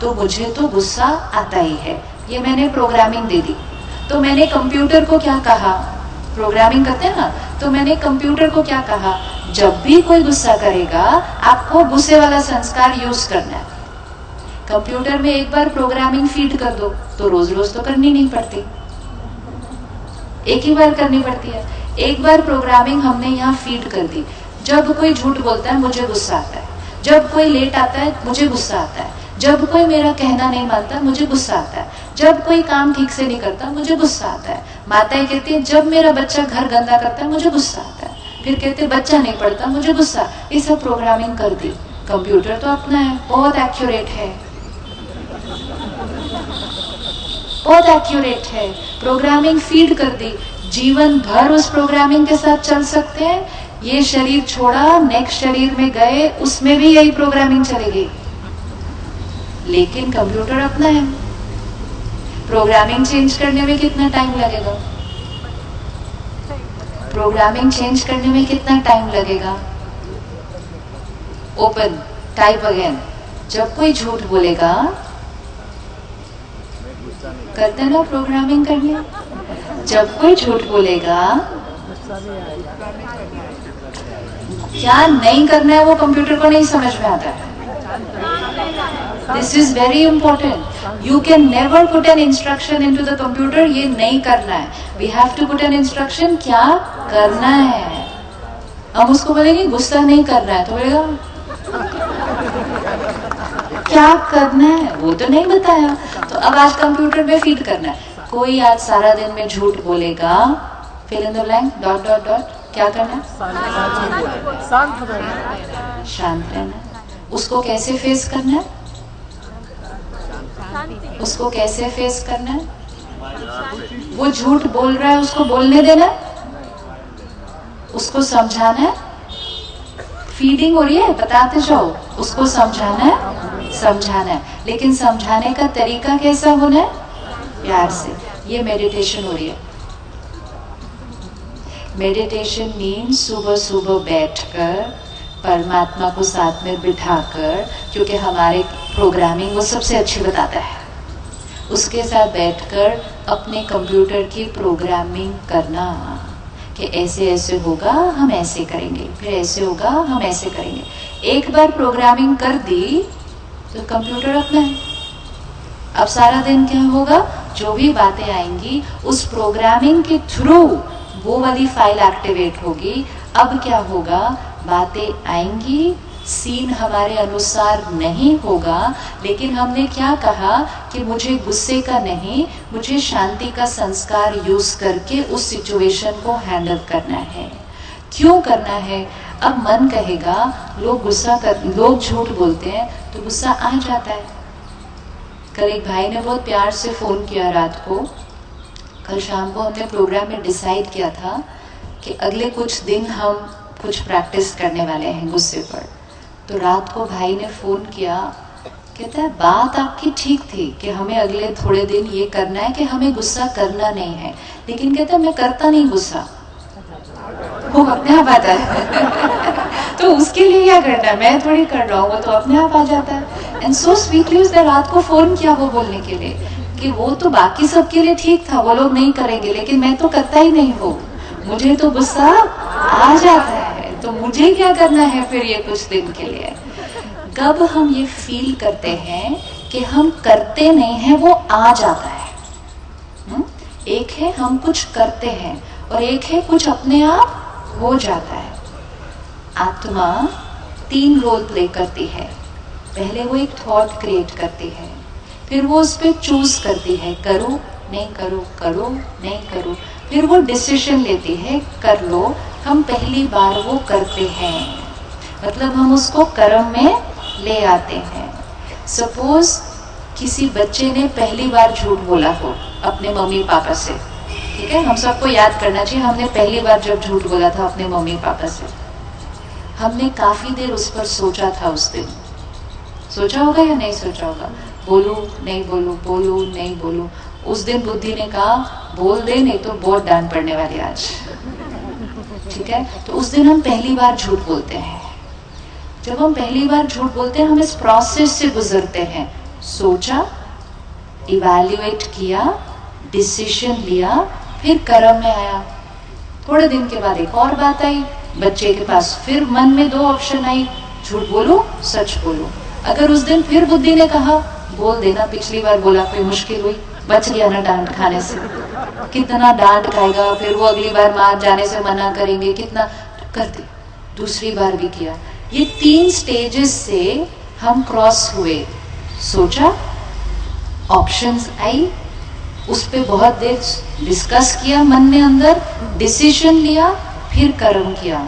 तो मुझे तो गुस्सा आता ही है, ये मैंने प्रोग्रामिंग दे दी। तो मैंने कंप्यूटर को क्या कहा, प्रोग्रामिंग करते हैं ना, तो मैंने कंप्यूटर को क्या कहा, जब भी कोई गुस्सा करेगा आपको गुस्से वाला संस्कार यूज करना है। कंप्यूटर में एक बार प्रोग्रामिंग फीड कर दो तो रोज रोज तो करनी नहीं पड़ती, एक ही बार करनी पड़ती है। एक बार प्रोग्रामिंग हमने यहाँ फीड कर दी, जब कोई झूठ बोलता है मुझे गुस्सा आता है, जब कोई लेट आता है मुझे गुस्सा आता है, जब कोई मेरा कहना नहीं मानता मुझे गुस्सा आता है, जब कोई काम ठीक से नहीं करता मुझे गुस्सा आता है। माताएं कहती है जब मेरा बच्चा घर गंदा करता है मुझे गुस्सा आता है, फिर कहते बच्चा नहीं पढ़ता मुझे गुस्सा। ये सब प्रोग्रामिंग कर दी। कंप्यूटर तो अपना है, बहुत एक्यूरेट है, बहुत एक्यूरेट है। प्रोग्रामिंग फीड कर दी, जीवन भर उस प्रोग्रामिंग के साथ चल सकते हैं। ये शरीर छोड़ा, नेक्स्ट शरीर में गए, उसमें भी यही प्रोग्रामिंग चलेगी। लेकिन कंप्यूटर अपना है, प्रोग्रामिंग चेंज करने में कितना टाइम लगेगा, प्रोग्रामिंग चेंज करने में कितना टाइम लगेगा। ओपन टाइप अगेन, जब कोई झूठ बोलेगा करते ना प्रोग्रामिंग करने, जब कोई झूठ बोलेगा क्या नहीं करना है वो कंप्यूटर को नहीं समझ में आता है। This is very important. You can never put an instruction into the computer ये नहीं करना है। We have to put an instruction क्या करना है। हम उसको बोलेंगे गुस्सा नहीं करना है तो बोलेगा क्या करना है वो तो नहीं बताया। तो अब आज कंप्यूटर में फीड करना है। कोई आज सारा दिन में झूठ बोलेगा, fill in the blank, dot dot dot, क्या करना है, शांत रहना। उसको कैसे फेस करना है, उसको कैसे फेस करना है। वो झूठ बोल रहा है उसको बोलने देना, उसको समझाना है। फीडिंग हो रही है बताते जाओ, उसको समझाना है, समझाना है। लेकिन समझाने का तरीका कैसा होना है, प्यार से। ये मेडिटेशन हो रही है। मेडिटेशन मीन्स सुबह सुबह बैठकर परमात्मा को साथ में बिठाकर, क्योंकि हमारे प्रोग्रामिंग वो सबसे अच्छी बताता है, उसके साथ बैठकर अपने कंप्यूटर की प्रोग्रामिंग करना कि ऐसे ऐसे होगा हम ऐसे करेंगे, फिर ऐसे होगा हम ऐसे करेंगे। एक बार प्रोग्रामिंग कर दी तो कंप्यूटर अपना है। अब सारा दिन क्या होगा, जो भी बातें आएंगी उस प्रोग्रामिंग के थ्रू वो वाली फाइल एक्टिवेट होगी। अब क्या होगा, बातें आएंगी, सीन हमारे अनुसार नहीं होगा, लेकिन हमने क्या कहा कि मुझे गुस्से का नहीं, मुझे शांति का संस्कार यूज करके उस सिचुएशन को हैंडल करना है। क्यों करना है, अब मन कहेगा लोग झूठ बोलते हैं तो गुस्सा आ जाता है। कल एक भाई ने बहुत प्यार से फोन किया रात को, कल शाम को हमने प्रोग्राम में डिसाइड किया था कि अगले कुछ दिन हम कुछ प्रैक्टिस करने वाले हैं गुस्से पर। तो रात को भाई ने फोन किया, कहता है बात आपकी ठीक थी कि हमें अगले थोड़े दिन ये करना है कि हमें गुस्सा करना नहीं है, लेकिन कहता मैं करता नहीं गुस्सा, वो अपने आप आता है तो उसके लिए क्या करना है, मैं थोड़ी कर रहा हूँ, वो तो अपने आप आ जाता है। एंड सो स्वीटली उसने रात को फोन किया वो बोलने के लिए कि वो तो बाकी सबके लिए ठीक था, वो लोग नहीं करेंगे, लेकिन मैं तो करता ही नहीं हूँ, मुझे तो गुस्सा आ जाता है, तो मुझे क्या करना है फिर ये कुछ दिन के लिए। कब हम ये फील करते हैं कि हम करते नहीं हैं, वो आ जाता है। एक है हम कुछ करते हैं और एक है कुछ अपने आप हो जाता है। आत्मा 3 रोल प्ले करती है। पहले वो एक थॉट क्रिएट करती है, फिर वो उस पर चूज करती है, करो नहीं करो, करो नहीं करो, फिर वो डिसीजन लेती है, कर लो। हम पहली बार वो करते हैं, मतलब हम उसको कर्म में ले आते हैं। सपोज किसी बच्चे ने पहली बार झूठ बोला हो अपने मम्मी पापा से, ठीक है, हम सबको याद करना चाहिए हमने पहली बार जब झूठ बोला था अपने मम्मी पापा से। हमने काफी देर उस पर सोचा था, उस दिन सोचा होगा या नहीं सोचा होगा, बोलूं नहीं बोलूं, बोलूं नहीं बोलूं। उस दिन बुद्धि ने कहा बोल दे, नहीं तो बहुत डांट पड़ने वाली आज। ठीक है, तो उस दिन हम पहली बार झूठ बोलते हैं। जब हम पहली बार झूठ बोलते हैं, हम इस प्रोसेस से गुजरते हैं। सोचा, इवैल्यूएट किया, डिसीजन लिया, फिर कर्म में आया। थोड़े दिन के बाद एक और बात आई, बच्चे के पास फिर मन में दो ऑप्शन आई, झूठ बोलूं सच बोलूं। अगर उस दिन फिर बुद्धि ने कहा बोल देना, पिछली बार बोला कोई मुश्किल हुई, बच गया ना डांट खाने से। कितना डांट खाएगा, फिर वो अगली बार मार जाने से मना करेंगे, कितना कर दिया। दूसरी बार भी किया। ये 3 स्टेजेस से हम क्रॉस हुए। सोचा, ऑप्शंस आई, उस पे बहुत देर डिस्कस किया मन में अंदर, डिसीजन लिया, फिर कर्म किया।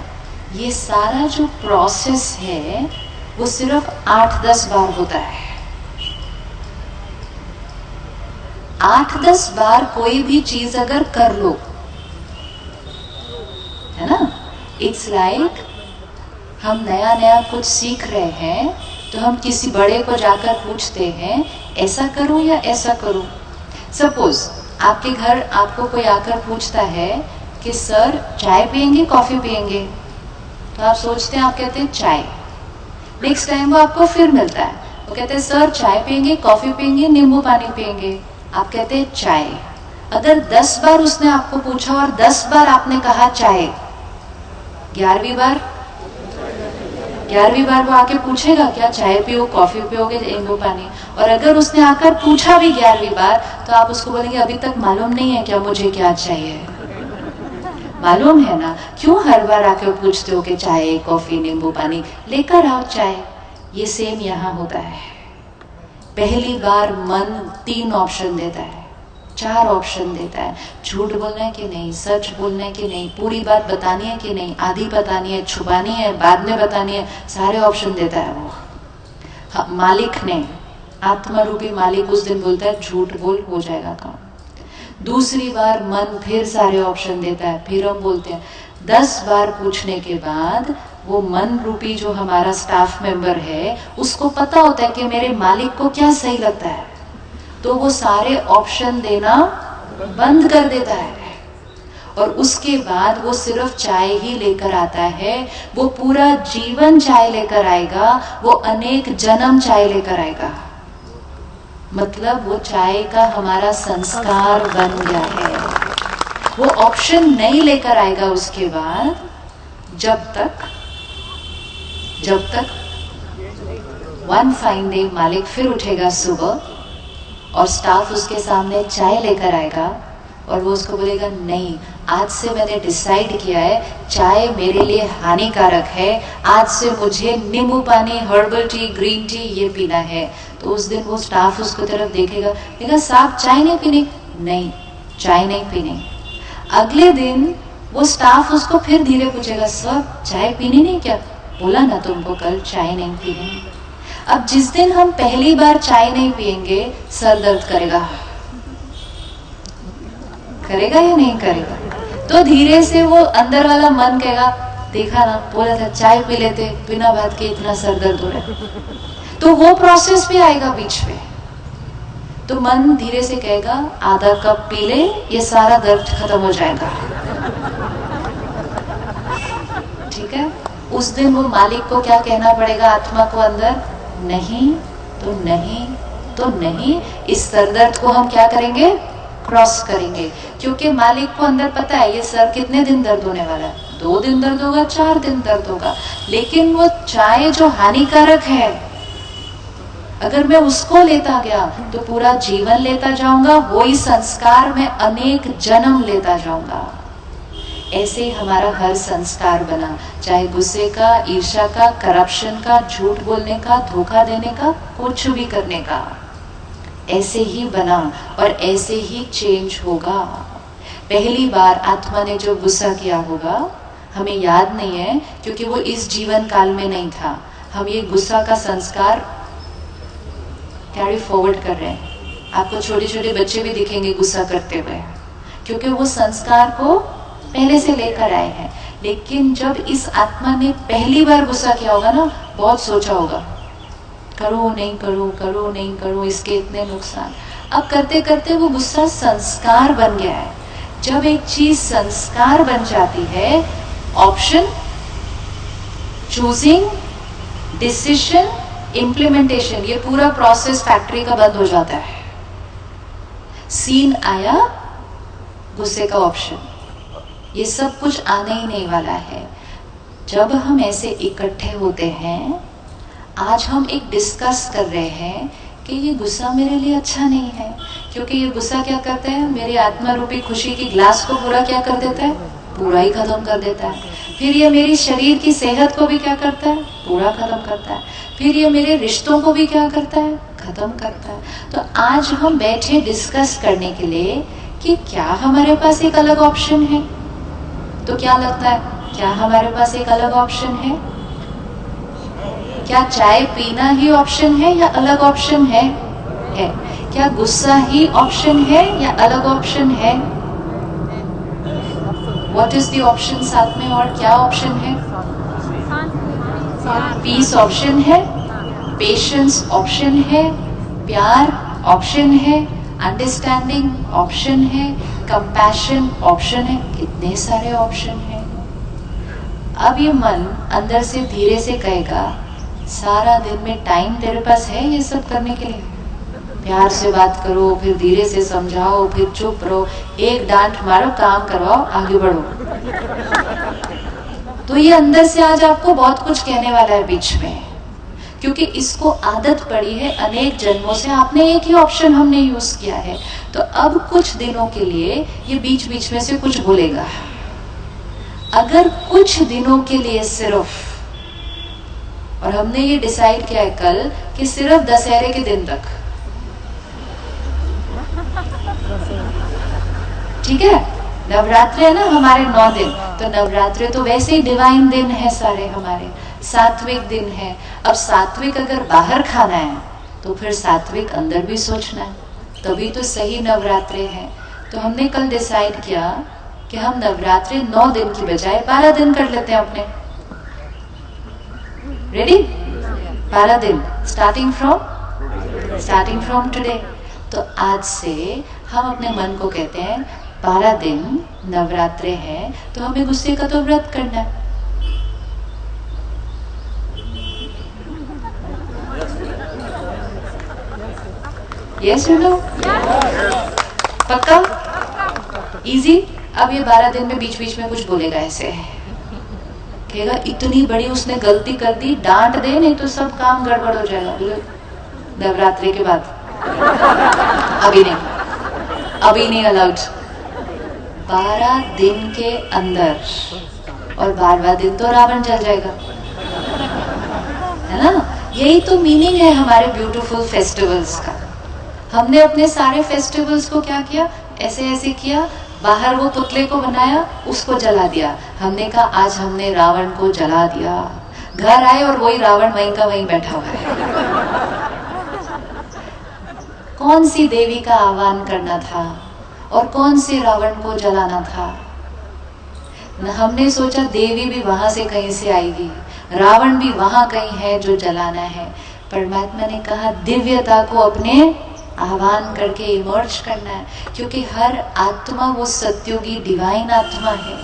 ये सारा जो प्रोसेस है वो सिर्फ 8-10 बार होता है। 8-10 बार कोई भी चीज अगर कर लो, है ना, इट्स लाइक हम नया नया कुछ सीख रहे हैं, तो हम किसी बड़े को जाकर पूछते हैं ऐसा करूं या ऐसा करूं। सपोज आपके घर आपको कोई आकर पूछता है कि सर चाय पियेंगे कॉफी पियेंगे, तो आप सोचते हैं, आप कहते हैं चाय। नेक्स्ट टाइम वो आपको फिर मिलता है, वो कहते हैं सर चाय पियेंगे कॉफी पियेंगे नींबू पानी पियेंगे, आप कहते हैं चाय। अगर 10 बार उसने आपको पूछा और 10 बार आपने कहा चाय, 11वीं बार वो आके पूछेगा क्या चाय पियो कॉफी पियोगे नींबू पानी। और अगर उसने आकर पूछा भी 11वीं बार, तो आप उसको बोलेंगे अभी तक मालूम नहीं है क्या मुझे क्या चाहिए। मालूम है ना, क्यों हर बार आके पूछते हो कि चाय कॉफी नींबू पानी, लेकर आओ चाय। ये सेम यहाँ होता है। पहली बार मन 3 ऑप्शन देता है, 4 ऑप्शन देता है। झूठ बोलना है कि नहीं, सच बोलना है कि नहीं, पूरी बात बतानी है कि नहीं, आधी बतानी है, छुपानी है, बाद में बतानी है, सारे ऑप्शन देता है वो। हाँ, मालिक ने, आत्मा रूपी मालिक उस दिन बोलता है झूठ बोल, हो जाएगा काम। दूसरी बार मन फिर सारे ऑप्शन देता है, फिर हम बोलते हैं। 10 बार पूछने के बाद वो मन रूपी जो हमारा स्टाफ मेंबर है, उसको पता होता है कि मेरे मालिक को क्या सही लगता है, तो वो सारे ऑप्शन देना बंद कर देता है। और उसके बाद वो सिर्फ चाय ही लेकर आता है। वो पूरा जीवन चाय लेकर आएगा, वो अनेक जन्म चाय लेकर आएगा। मतलब वो चाय का हमारा संस्कार बन गया है। वो ऑप्शन नहीं लेकर आएगा उसके बाद, जब तक वन फाइन डे मालिक फिर उठेगा सुबह और स्टाफ उसके सामने चाय लेकर आएगा और वो उसको बोलेगा नहीं, आज से मैंने डिसाइड किया है चाय मेरे लिए हानिकारक है, आज से मुझे नींबू पानी, हर्बल टी, ग्रीन टी ये पीना है। तो उस दिन वो स्टाफ उसको तरफ देखेगा साहब चाय नहीं पीनी, नहीं चाय नहीं पीनी। अगले दिन वो स्टाफ उसको फिर धीरे पूछेगा सर चाय पीनी नहीं क्या, बोला ना तुमको कल चाय नहीं पीनी। अब जिस दिन हम पहली बार चाय नहीं पिएंगे, सर दर्द करेगा या नहीं करेगा? तो धीरे से वो अंदर वाला मन कहेगा देखा ना, बोला था चाय पी लेते, बिना बात के इतना सर दर्द हो रहा है। तो वो प्रोसेस भी आएगा बीच में। तो मन धीरे से कहेगा आधा कप पी ले, ये सारा दर्द खत्म हो जाएगा। ठीक है, उस दिन वो मालिक को क्या कहना पड़ेगा, आत्मा को अंदर, नहीं तो नहीं तो नहीं। इस सरदर्द को हम क्या करेंगे, क्रॉस करेंगे। क्योंकि मालिक को अंदर पता है ये सर कितने दिन दर्द होने वाला है, 2 दिन दर्द होगा, 4 दिन दर्द होगा। लेकिन वो चाय जो हानिकारक है, अगर मैं उसको लेता गया तो पूरा जीवन लेता जाऊंगा, वही संस्कार में अनेक जन्म लेता जाऊंगा। ऐसे ही हमारा हर संस्कार बना, चाहे गुस्से का, ईर्ष्या का, करप्शन का, झूठ बोलने का, धोखा देने का, कुछ भी करने का, ऐसे ही बना और ऐसे ही चेंज होगा। पहली बार आत्मा ने जो गुस्सा किया होगा हमें याद नहीं है, क्योंकि वो इस जीवन काल में नहीं था। हम ये गुस्सा का संस्कार कैरी फॉरवर्ड कर रहे हैं। आपको छोटे छोटे बच्चे भी दिखेंगे गुस्सा करते हुए, क्योंकि वो संस्कार को पहले से लेकर आए हैं। लेकिन जब इस आत्मा ने पहली बार गुस्सा किया होगा ना, बहुत सोचा होगा करो नहीं करो, करो नहीं करो, इसके इतने नुकसान। अब करते करते वो गुस्सा संस्कार बन गया है। जब एक चीज संस्कार बन जाती है, ऑप्शन, चूजिंग, डिसीजन, इम्प्लीमेंटेशन, ये पूरा प्रोसेस फैक्ट्री का बंद हो जाता है। सीन आया, गुस्से का ऑप्शन, ये सब कुछ आने ही नहीं वाला है। जब हम ऐसे इकट्ठे होते हैं, आज हम एक डिस्कस कर रहे हैं कि ये गुस्सा मेरे लिए अच्छा नहीं है, क्योंकि ये गुस्सा क्या करता है, मेरी आत्मा रूपी खुशी की ग्लास को पूरा क्या कर देता है, पूरा ही खत्म कर देता है। फिर ये मेरी शरीर की सेहत को भी क्या करता है, पूरा खत्म करता है। फिर ये मेरे रिश्तों को भी क्या करता है, खत्म करता है। तो आज हम बैठे डिस्कस करने के लिए कि क्या हमारे पास एक अलग ऑप्शन है। तो क्या लगता है, क्या हमारे पास एक अलग ऑप्शन है? क्या चाय पीना ही ऑप्शन है या अलग ऑप्शन है? क्या गुस्सा ही ऑप्शन है या अलग ऑप्शन है? व्हाट इज द ऑप्शन साथ में, और क्या ऑप्शन है? पीस ऑप्शन है, पेशेंस ऑप्शन है, प्यार ऑप्शन है, अंडरस्टैंडिंग ऑप्शन है, कंपैशन ऑप्शन है। कितने सारे ऑप्शन हैं। अब ये मन अंदर से धीरे से कहेगा, सारा दिन में टाइम तेरे पास है ये सब करने के लिए? प्यार से बात करो, फिर धीरे से समझाओ, फिर चुप रहो, एक डांट मारो, काम करवाओ, आगे बढ़ो। तो ये अंदर से आज आपको बहुत कुछ कहने वाला है बीच में, क्योंकि इसको आदत पड़ी है अनेक जन्मों से। आपने एक ही ऑप्शन हमने यूज किया है, तो अब कुछ दिनों के लिए ये बीच बीच में से कुछ बोलेगा। अगर कुछ दिनों के लिए सिर्फ, और हमने ये डिसाइड किया है कल कि सिर्फ दशहरे के दिन तक, ठीक है? नवरात्रि है ना हमारे 9 दिन, तो नवरात्रि तो वैसे ही डिवाइन दिन है सारे हमारे, सात्विक दिन है। अब सात्विक अगर बाहर खाना है तो फिर सात्विक अंदर भी सोचना है, तभी तो सही नवरात्रि है। तो हमने कल डिसाइड किया कि हम नवरात्रि 9 दिन की बजाय 12 दिन कर लेते हैं अपने। रेडी? 12 दिन स्टार्टिंग फ्रॉम टुडे। तो आज से हम अपने मन को कहते हैं 12 दिन नवरात्रि है, तो हमें गुस्से का तो व्रत करना है। Yes you know? पक्का? इजी? अब ये 12 दिन में बीच बीच में कुछ बोलेगा, ऐसे कहेगा इतनी बड़ी उसने गलती कर दी, डांट दे, नहीं तो सब काम गड़बड़ हो जाएगा। नवरात्रि के बाद अभी नहीं अलाउड। 12 दिन के अंदर, और 12वां दिन तो रावण जल जाएगा, है ना? यही तो मीनिंग है हमारे ब्यूटीफुल फेस्टिवल्स का। हमने अपने सारे फेस्टिवल्स को क्या किया, ऐसे ऐसे किया, बाहर वो पुतले को बनाया, उसको जला दिया। हमने कहा आज हमने रावण को जला दिया। घर आए और वही रावण वहीं का वहीं बैठा हुआ है। कौन सी देवी का आह्वान करना था और कौन से रावण को जलाना था? हमने सोचा देवी भी वहां से कहीं से आएगी, रावण भी वहां कहीं है जो जलाना है। परमात्मा ने कहा दिव्यता को अपने आह्वान करके इमर्ज करना है, क्योंकि हर आत्मा वो सत्युगी डिवाइन आत्मा है।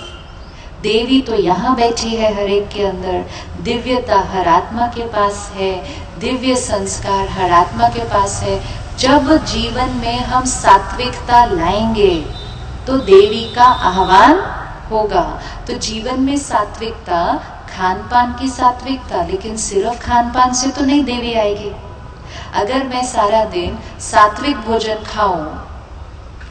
देवी तो यहाँ बैठी है हर एक के अंदर, दिव्यता हर आत्मा के पास है, दिव्य संस्कार हर आत्मा के पास है। जब जीवन में हम सात्विकता लाएंगे तो देवी का आह्वान होगा। तो जीवन में सात्विकता, खान पान की सात्विकता, लेकिन सिर्फ खान पान से तो नहीं देवी आएगी। अगर मैं सारा दिन सात्विक भोजन खाऊं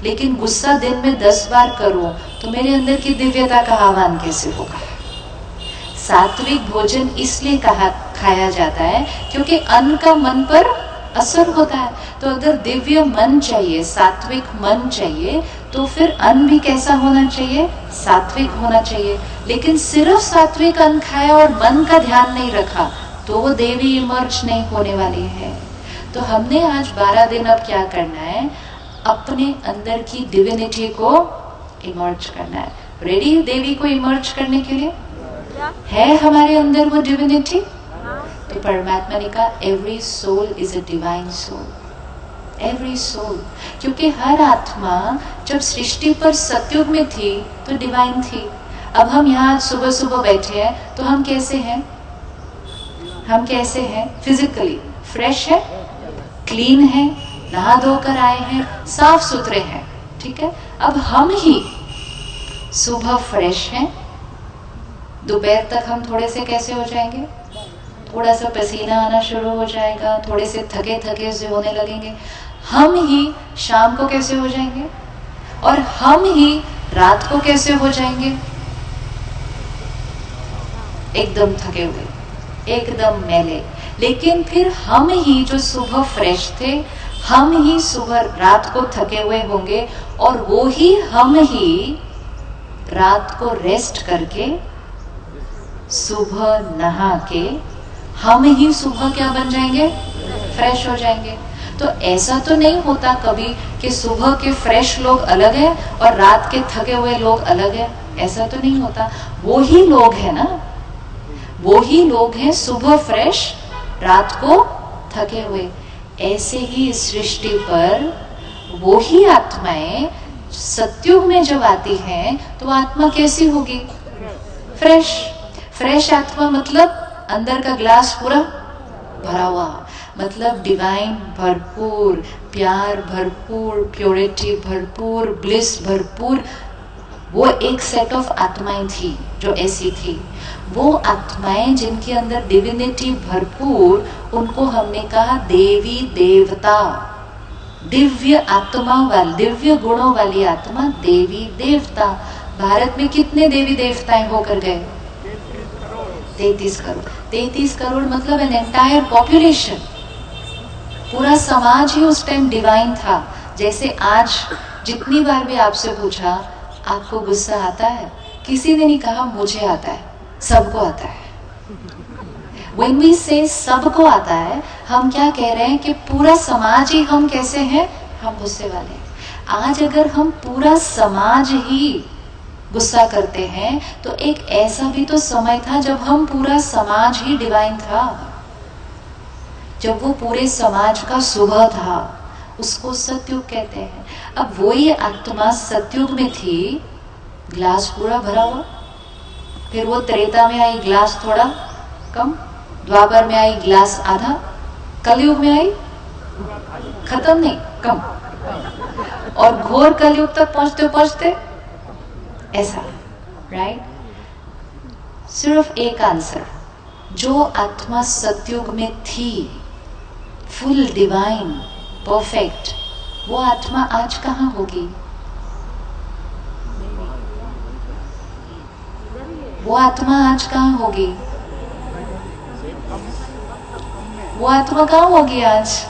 लेकिन गुस्सा दिन में 10 बार करूं, तो मेरे अंदर की दिव्यता का आह्वान कैसे होगा? सात्विक भोजन इसलिए खाया जाता है क्योंकि अन्न का मन पर असर होता है। तो अगर दिव्य मन चाहिए, सात्विक मन चाहिए, तो फिर अन्न भी कैसा होना चाहिए? सात्विक होना चाहिए। लेकिन सिर्फ सात्विक अन्न खाया और मन का ध्यान नहीं रखा तो वो देवी इमर्ज नहीं होने वाली है। तो हमने आज 12 दिन अब क्या करना है, अपने अंदर की डिविनिटी को इमर्ज करना है। रेडी देवी को इमर्ज करने के लिए? है हमारे अंदर वो डिविनिटी? तो परमात्मा ने कहा every soul is a divine soul, every soul. क्योंकि हर आत्मा जब सृष्टि पर सतयुग में थी तो डिवाइन थी। अब हम यहाँ सुबह सुबह बैठे हैं तो हम कैसे हैं? हम कैसे हैं? फिजिकली फ्रेश है, क्लीन है, नहा धोकर आए हैं, साफ सुथरे हैं, ठीक है। अब हम ही सुबह फ्रेश हैं, दोपहर तक हम थोड़े से कैसे हो जाएंगे? थोड़ा सा पसीना आना शुरू हो जाएगा, थोड़े से थके थके से होने लगेंगे। हम ही शाम को कैसे हो जाएंगे? और हम ही रात को कैसे हो जाएंगे? एकदम थके हुए, एकदम मैले। लेकिन फिर हम ही जो सुबह फ्रेश थे, हम ही सुबह रात को थके हुए होंगे, और वो ही हम ही रात को रेस्ट करके सुबह नहा के हम ही सुबह क्या बन जाएंगे? फ्रेश हो जाएंगे। तो ऐसा तो नहीं होता कभी कि सुबह के फ्रेश लोग अलग हैं और रात के थके हुए लोग अलग हैं, ऐसा तो नहीं होता। वो ही लोग हैं ना, वो ही लोग हैं सुबह फ्रेश, रात को थके हुए। ऐसे ही इस सृष्टि पर वो ही आत्माएं सतयुग में जब आती हैं तो आत्मा कैसी होगी? फ्रेश। फ्रेश आत्मा मतलब अंदर का ग्लास पूरा भरा हुआ, मतलब डिवाइन भरपूर, प्यार भरपूर, प्योरिटी भरपूर, ब्लिस भरपूर। वो एक सेट ऑफ आत्माएं थी जो ऐसी थी। वो आत्माएं जिनके अंदर डिविनिटी भरपूर, उनको हमने कहा देवी देवता, दिव्य आत्मा वाली, दिव्य गुणों वाली आत्मा, देवी देवता। भारत में कितने देवी देवताएं होकर गए? 33 करोड़। 33 करोड़ मतलब एन एंटायर पॉपुलेशन। पूरा समाज ही उस टाइम डिवाइन था। जैसे आज जितनी बार भी आपसे पूछा आपको गुस्सा आता है, किसी ने नहीं कहा मुझे आता है, सबको आता है। When we say सबको आता है, हम क्या कह रहे हैं कि पूरा समाज ही हम कैसे हैं? हम गुस्से वाले हैं। आज अगर हम पूरा समाज ही गुस्सा करते हैं तो एक ऐसा भी तो समय था जब हम पूरा समाज ही डिवाइन था, जब वो पूरे समाज का सुबह था, उसको सतयुग कहते हैं। अब वही आत्मा सतयुग में थी, ग्लास पूरा भरा हुआ, फिर वो त्रेता में आई ग्लास थोड़ा कम, द्वापर में आई ग्लास आधा, कलयुग में आई खत्म नहीं कम, और घोर कलयुग तक पहुंचते पहुंचते ऐसा, राइट। सिर्फ एक आंसर, जो आत्मा सतयुग में थी, फुल डिवाइन परफेक्ट, वो आत्मा आज कहाँ होगी? वो आत्मा आज कहाँ होगी? वो आत्मा कहाँ होगी आज?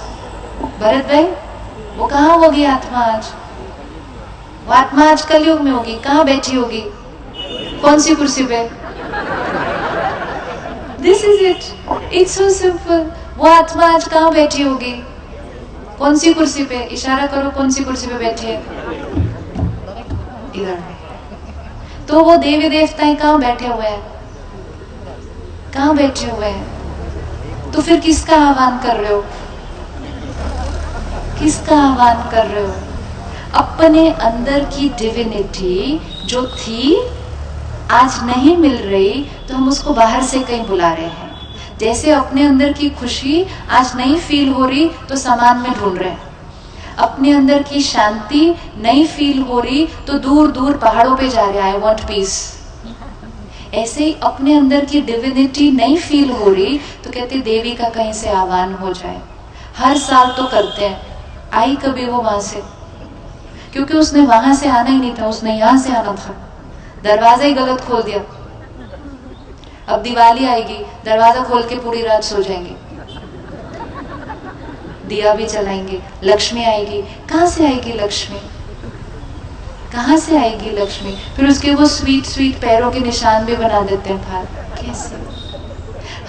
भरत भाई, वो कहाँ होगी आत्मा आज? वो आत्मा आज कलयुग में होगी। कहाँ बैठी होगी? कौन सी कुर्सी पे? This is it, it's so simple. वो आत्मा आज कहाँ बैठी होगी? कौन सी कुर्सी पे? इशारा करो, कौन सी कुर्सी पे बैठी है? इधर। तो वो देवी देवताएं कहाँ बैठे हुए हैं? कहाँ बैठे हुए हैं? तो फिर किसका आह्वान कर रहे हो? किसका आह्वान कर रहे हो? अपने अंदर की डिविनिटी जो थी आज नहीं मिल रही, तो हम उसको बाहर से कहीं बुला रहे हैं। जैसे अपने अंदर की खुशी आज नहीं फील हो रही तो सामान में ढूंढ रहे हैं, अपने अंदर की शांति नहीं फील हो रही तो दूर दूर पहाड़ों पे जा रहे हैं, आई वांट पीस। ऐसे ही अपने अंदर की डिविनिटी नहीं फील हो रही तो कहते देवी का कहीं से आह्वान हो जाए। हर साल तो करते हैं, आई कभी वो वहां से, क्योंकि उसने वहां से आना ही नहीं था, उसने यहां से आना था, दरवाजा ही गलत खोल दिया। अब दिवाली आएगी, दरवाजा खोल के पूरी रात सो जाएंगे, दिया भी जलाएंगे, लक्ष्मी आएगी। कहाँ से आएगी लक्ष्मी? कहाँ से आएगी लक्ष्मी? फिर उसके वो स्वीट स्वीट पैरों के निशान भी बना देते हैं बाहर। कैसे?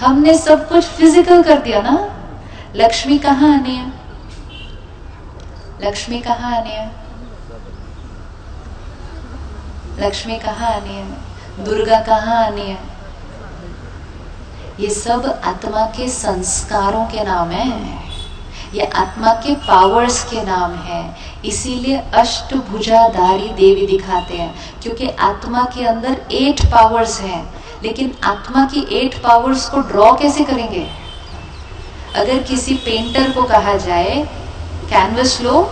हमने सब कुछ फिजिकल कर दिया ना। लक्ष्मी कहाँ आनी है? लक्ष्मी कहाँ आनी है? लक्ष्मी कहाँ आनी है? दुर्गा कहाँ आनी है? ये सब आत्मा के संस्कारों के नाम है, ये आत्मा के पावर्स के नाम है। इसीलिए अष्टभुजाधारी देवी दिखाते हैं, क्योंकि आत्मा के अंदर 8 पावर्स हैं। लेकिन आत्मा की 8 पावर्स को ड्रॉ कैसे करेंगे? अगर किसी पेंटर को कहा जाए कैनवस लो,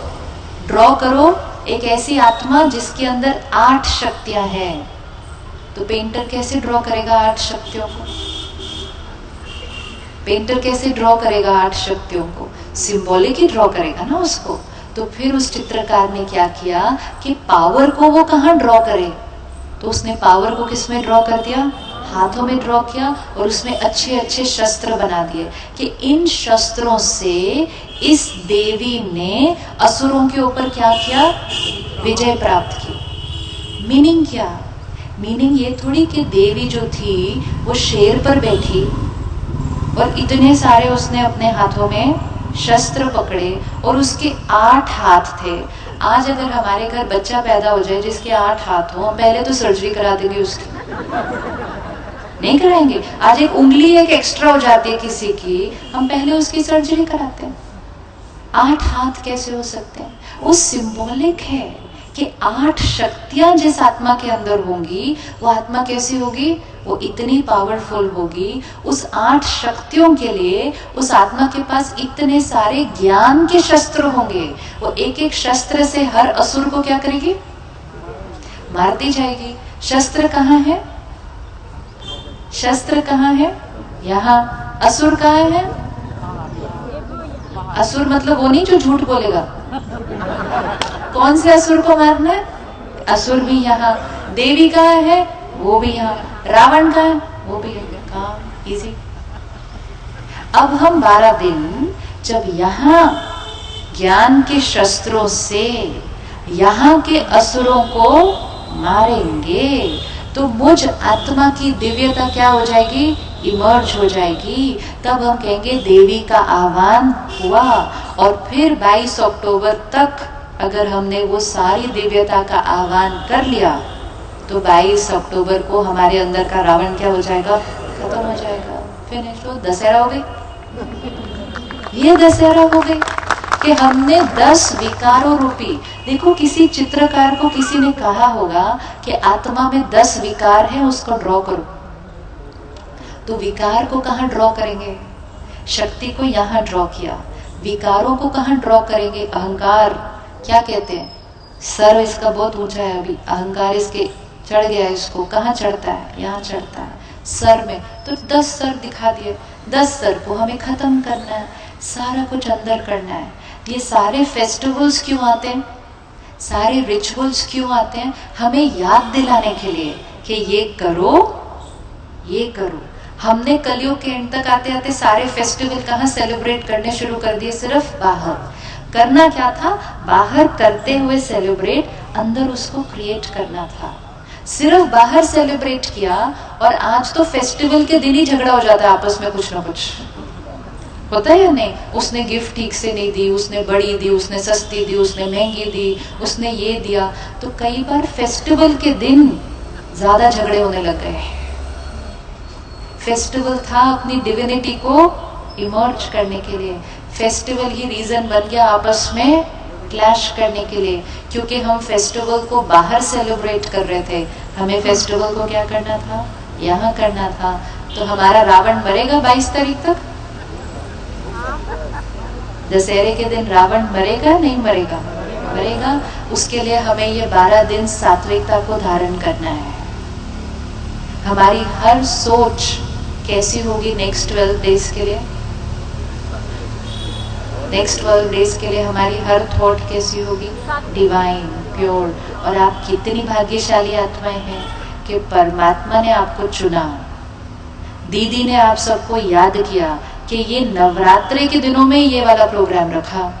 ड्रॉ करो एक ऐसी आत्मा जिसके अंदर 8 शक्तियां हैं, तो पेंटर कैसे ड्रॉ करेगा 8 शक्तियों को? पेंटर कैसे ड्रॉ करेगा 8 शक्तियों को? सिंबॉलिक ही ड्रॉ करेगा ना उसको। तो फिर उस चित्रकार ने क्या किया कि पावर को वो कहाँ ड्रॉ करे, तो उसने पावर को किस में ड्रॉ कर दिया? हाथों में ड्रॉ किया, और उसमें अच्छे अच्छे शस्त्र बना दिए कि इन शस्त्रों से इस देवी ने असुरों के ऊपर क्या किया? विजय प्राप्त की। मीनिंग क्या? मीनिंग ये थोड़ी कि देवी जो थी वो शेर पर बैठी और इतने सारे उसने अपने हाथों में शस्त्र पकड़े और उसके 8 हाथ थे। आज अगर हमारे घर बच्चा पैदा हो जाए जिसके 8 हाथ हो, पहले तो सर्जरी करा देंगे उसकी, नहीं कराएंगे। आज एक उंगली एक एक्स्ट्रा हो जाती है किसी की, हम पहले उसकी सर्जरी कराते हैं। 8 हाथ कैसे हो सकते हैं? वो सिंबॉलिक है कि 8 शक्तियां जिस आत्मा के अंदर होंगी वो आत्मा कैसी होगी? वो इतनी पावरफुल होगी। उस 8 शक्तियों के लिए उस आत्मा के पास इतने सारे ज्ञान के शस्त्र होंगे। वो एक एक शस्त्र से हर असुर को क्या करेगी? मारती जाएगी। शस्त्र कहाँ है? शस्त्र कहाँ है? यहाँ। असुर कहाँ है? असुर मतलब वो नहीं जो झूठ बोलेगा। कौन से असुर को मारना है? असुर भी यहाँ। देवी कहाँ है? वो भी यहाँ। रावण कहाँ है? वो भी यहाँ। काम इजी। अब हम 12 दिन जब यहाँ ज्ञान के शस्त्रों से यहाँ के असुरों को मारेंगे तो मुझ आत्मा की दिव्यता क्या हो जाएगी? इमर्ज हो जाएगी। तब हम कहेंगे देवी का आह्वान हुआ। और फिर 22 अक्टूबर तक अगर हमने वो सारी दिव्यता का आह्वान कर लिया तो 22 अक्टूबर को हमारे अंदर का रावण क्या हो जाएगा? खत्म हो जाएगा। फिनिश हो। दशहरा हो गई। ये दशहरा हो गई कि हमने 10 विकारों रूपी, देखो किसी चित्रकार को किसी ने कहा होगा कि आत्मा में 10 विकार है, उसको ड्रॉ करो। तो विकार को कहाँ ड्रॉ करेंगे? शक्ति को यहाँ ड्रॉ किया। विकारों को कहाँ ड्रॉ करेंगे? अहंकार क्या कहते हैं? सर इसका बहुत ऊंचा है, अभी अहंकार इसके चढ़ गया है। इसको कहाँ चढ़ता है? यहाँ चढ़ता है सर में। तो 10 सर दिखा दिए। 10 सर को हमें खत्म करना है, सारा कुछ अंदर करना है। ये सारे फेस्टिवल्स क्यों आते हैं? सारे रिचुअल्स क्यों आते हैं? हमें याद दिलाने के लिए कि ये करो, ये करो। हमने कलयुग के एंड तक आते आते सारे फेस्टिवल कहाँ सेलिब्रेट करने शुरू कर दिए? सिर्फ बाहर। करना क्या था? बाहर करते हुए सेलिब्रेट, अंदर उसको क्रिएट करना था। सिर्फ बाहर सेलिब्रेट किया और आज तो फेस्टिवल के दिन ही झगड़ा हो जाता है आपस में, कुछ ना कुछ होता है या नहीं? उसने गिफ्ट ठीक से नहीं दी, उसने बड़ी दी, उसने सस्ती दी, उसने महंगी दी, उसने ये दिया। तो कई बार फेस्टिवल के दिन ज्यादा झगड़े होने लग गए। फेस्टिवल था अपनी डिविनिटी को इमर्ज करने के लिए। फेस्टिवल ही रीजन बन गया आपस में क्लैश करने के लिए, क्योंकि हम फेस्टिवल को बाहर सेलिब्रेट कर रहे थे। हमें फेस्टिवल को क्या करना था? यहाँ करना था। तो हमारा रावण मरेगा 22 तारीख तक। दशहरे के दिन रावण मरेगा नहीं मरेगा? मरेगा। उसके लिए हमें ये 12 दिन सात्विकता को धारण करना है। हमारी हर सोच कैसी होगी नेक्स्ट 12 डेज के लिए? नेक्स्ट 12 डेज के लिए हमारी हर थॉट कैसी होगी? Divine, pure. और आप कितनी भाग्यशाली आत्माएं हैं कि परमात्मा ने आपको चुना। दीदी ने आप सबको याद किया कि ये नवरात्रि के दिनों में ये वाला प्रोग्राम रखा,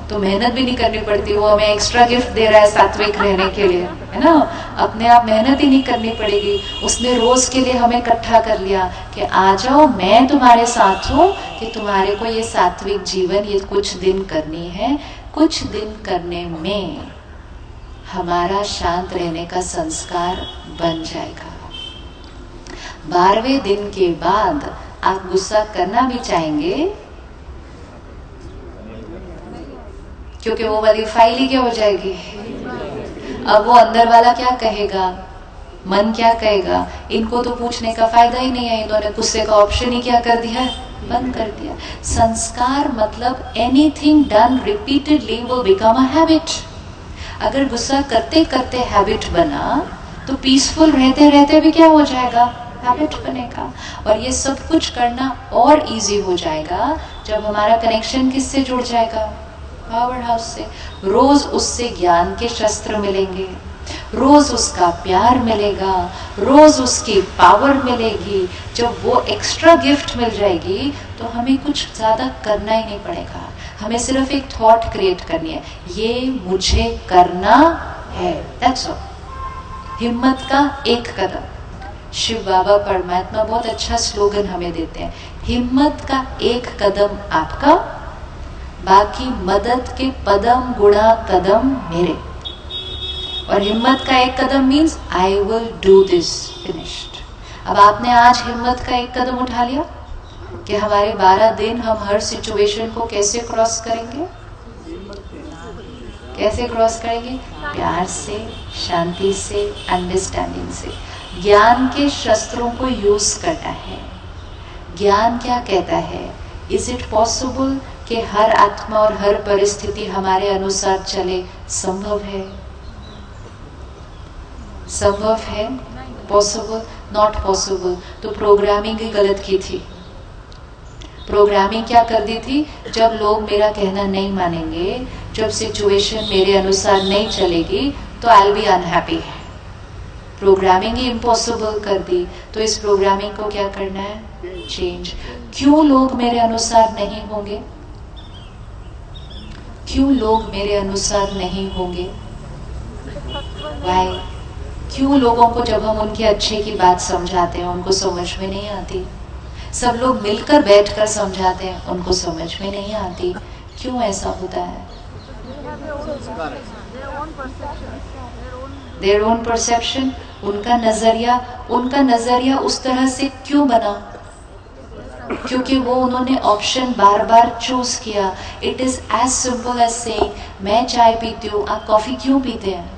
तो मेहनत भी नहीं करनी पड़ती। वो हमें एक्स्ट्रा गिफ्ट दे रहा है सात्विक रहने के लिए, है ना? अपने आप मेहनत ही नहीं करनी पड़ेगी। उसने रोज के लिए हमें इकट्ठा कर लिया कि आ जाओ, मैं तुम्हारे साथ हूँ, कि तुम्हारे को ये सात्विक जीवन ये कुछ दिन करनी है। कुछ दिन करने में हमारा शांत रहने का संस्कार बन जाएगा। 12वें दिन के बाद आप गुस्सा करना भी चाहेंगे क्योंकि वो वाली फाइल ही क्या हो जाएगी। अब वो अंदर वाला क्या कहेगा, मन क्या कहेगा, इनको तो पूछने का फायदा ही नहीं है। इन्होंने गुस्से का ऑप्शन ही क्या कर दिया, बंद कर दिया। संस्कार मतलब anything done repeatedly will become a habit. अगर गुस्सा करते करते हैबिट बना तो पीसफुल रहते रहते भी क्या हो जाएगा, हैबिट बनेगा। और ये सब कुछ करना और इजी हो जाएगा जब हमारा कनेक्शन किससे जुड़ जाएगा, पावर हाउस से। रोज उससे ज्ञान के शस्त्र मिलेंगे, रोज उसका प्यार मिलेगा, रोज उसकी पावर मिलेगी। जब वो एक्स्ट्रा गिफ्ट मिल जाएगी तो हमें कुछ ज्यादा करना ही नहीं पड़ेगा। हमें सिर्फ एक थॉट क्रिएट करनी है, ये मुझे करना है, दैट्स ऑल। हिम्मत का एक कदम। शिव बाबा परमात्मा बहुत अच्छा स्लोगन हमें देते हैं, हिम्मत का एक कदम आपका, बाकी मदद के पदम गुणा कदम मेरे। और हिम्मत का एक कदम means I will do this, finished. अब आपने आज हिम्मत का एक कदम उठा लिया कि हमारे 12 दिन हम हर सिचुएशन को कैसे क्रॉस करेंगे, कैसे क्रॉस करेंगे, प्यार से, शांति से, अंडरस्टैंडिंग से। ज्ञान के शस्त्रों को यूज करना है। ज्ञान क्या कहता है, इज इट पॉसिबल कि हर आत्मा और हर परिस्थिति हमारे अनुसार चले? संभव है, संभव है, पॉसिबल, नॉट पॉसिबल। तो प्रोग्रामिंग ही गलत की थी। प्रोग्रामिंग क्या कर दी थी, जब लोग मेरा कहना नहीं मानेंगे, जब सिचुएशन मेरे अनुसार नहीं चलेगी तो I will be unhappy. Programming he impossible कर दी। तो इस प्रोग्रामिंग को क्या करना है, चेंज। क्यों लोग मेरे अनुसार नहीं होंगे, क्यों लोग मेरे अनुसार नहीं होंगे, वाई? क्यों लोगों को जब हम उनके अच्छे की बात समझाते हैं उनको समझ में नहीं आती? सब लोग मिलकर बैठकर समझाते हैं, उनको समझ में नहीं आती। क्यों ऐसा होता है? देयर ओन परसेप्शन, उनका नजरिया उस तरह से क्यों बना? क्योंकि वो उन्होंने ऑप्शन बार बार चूज किया। It is as simple as saying मैं चाय पीती हूँ, आप कॉफी क्यों पीते हैं?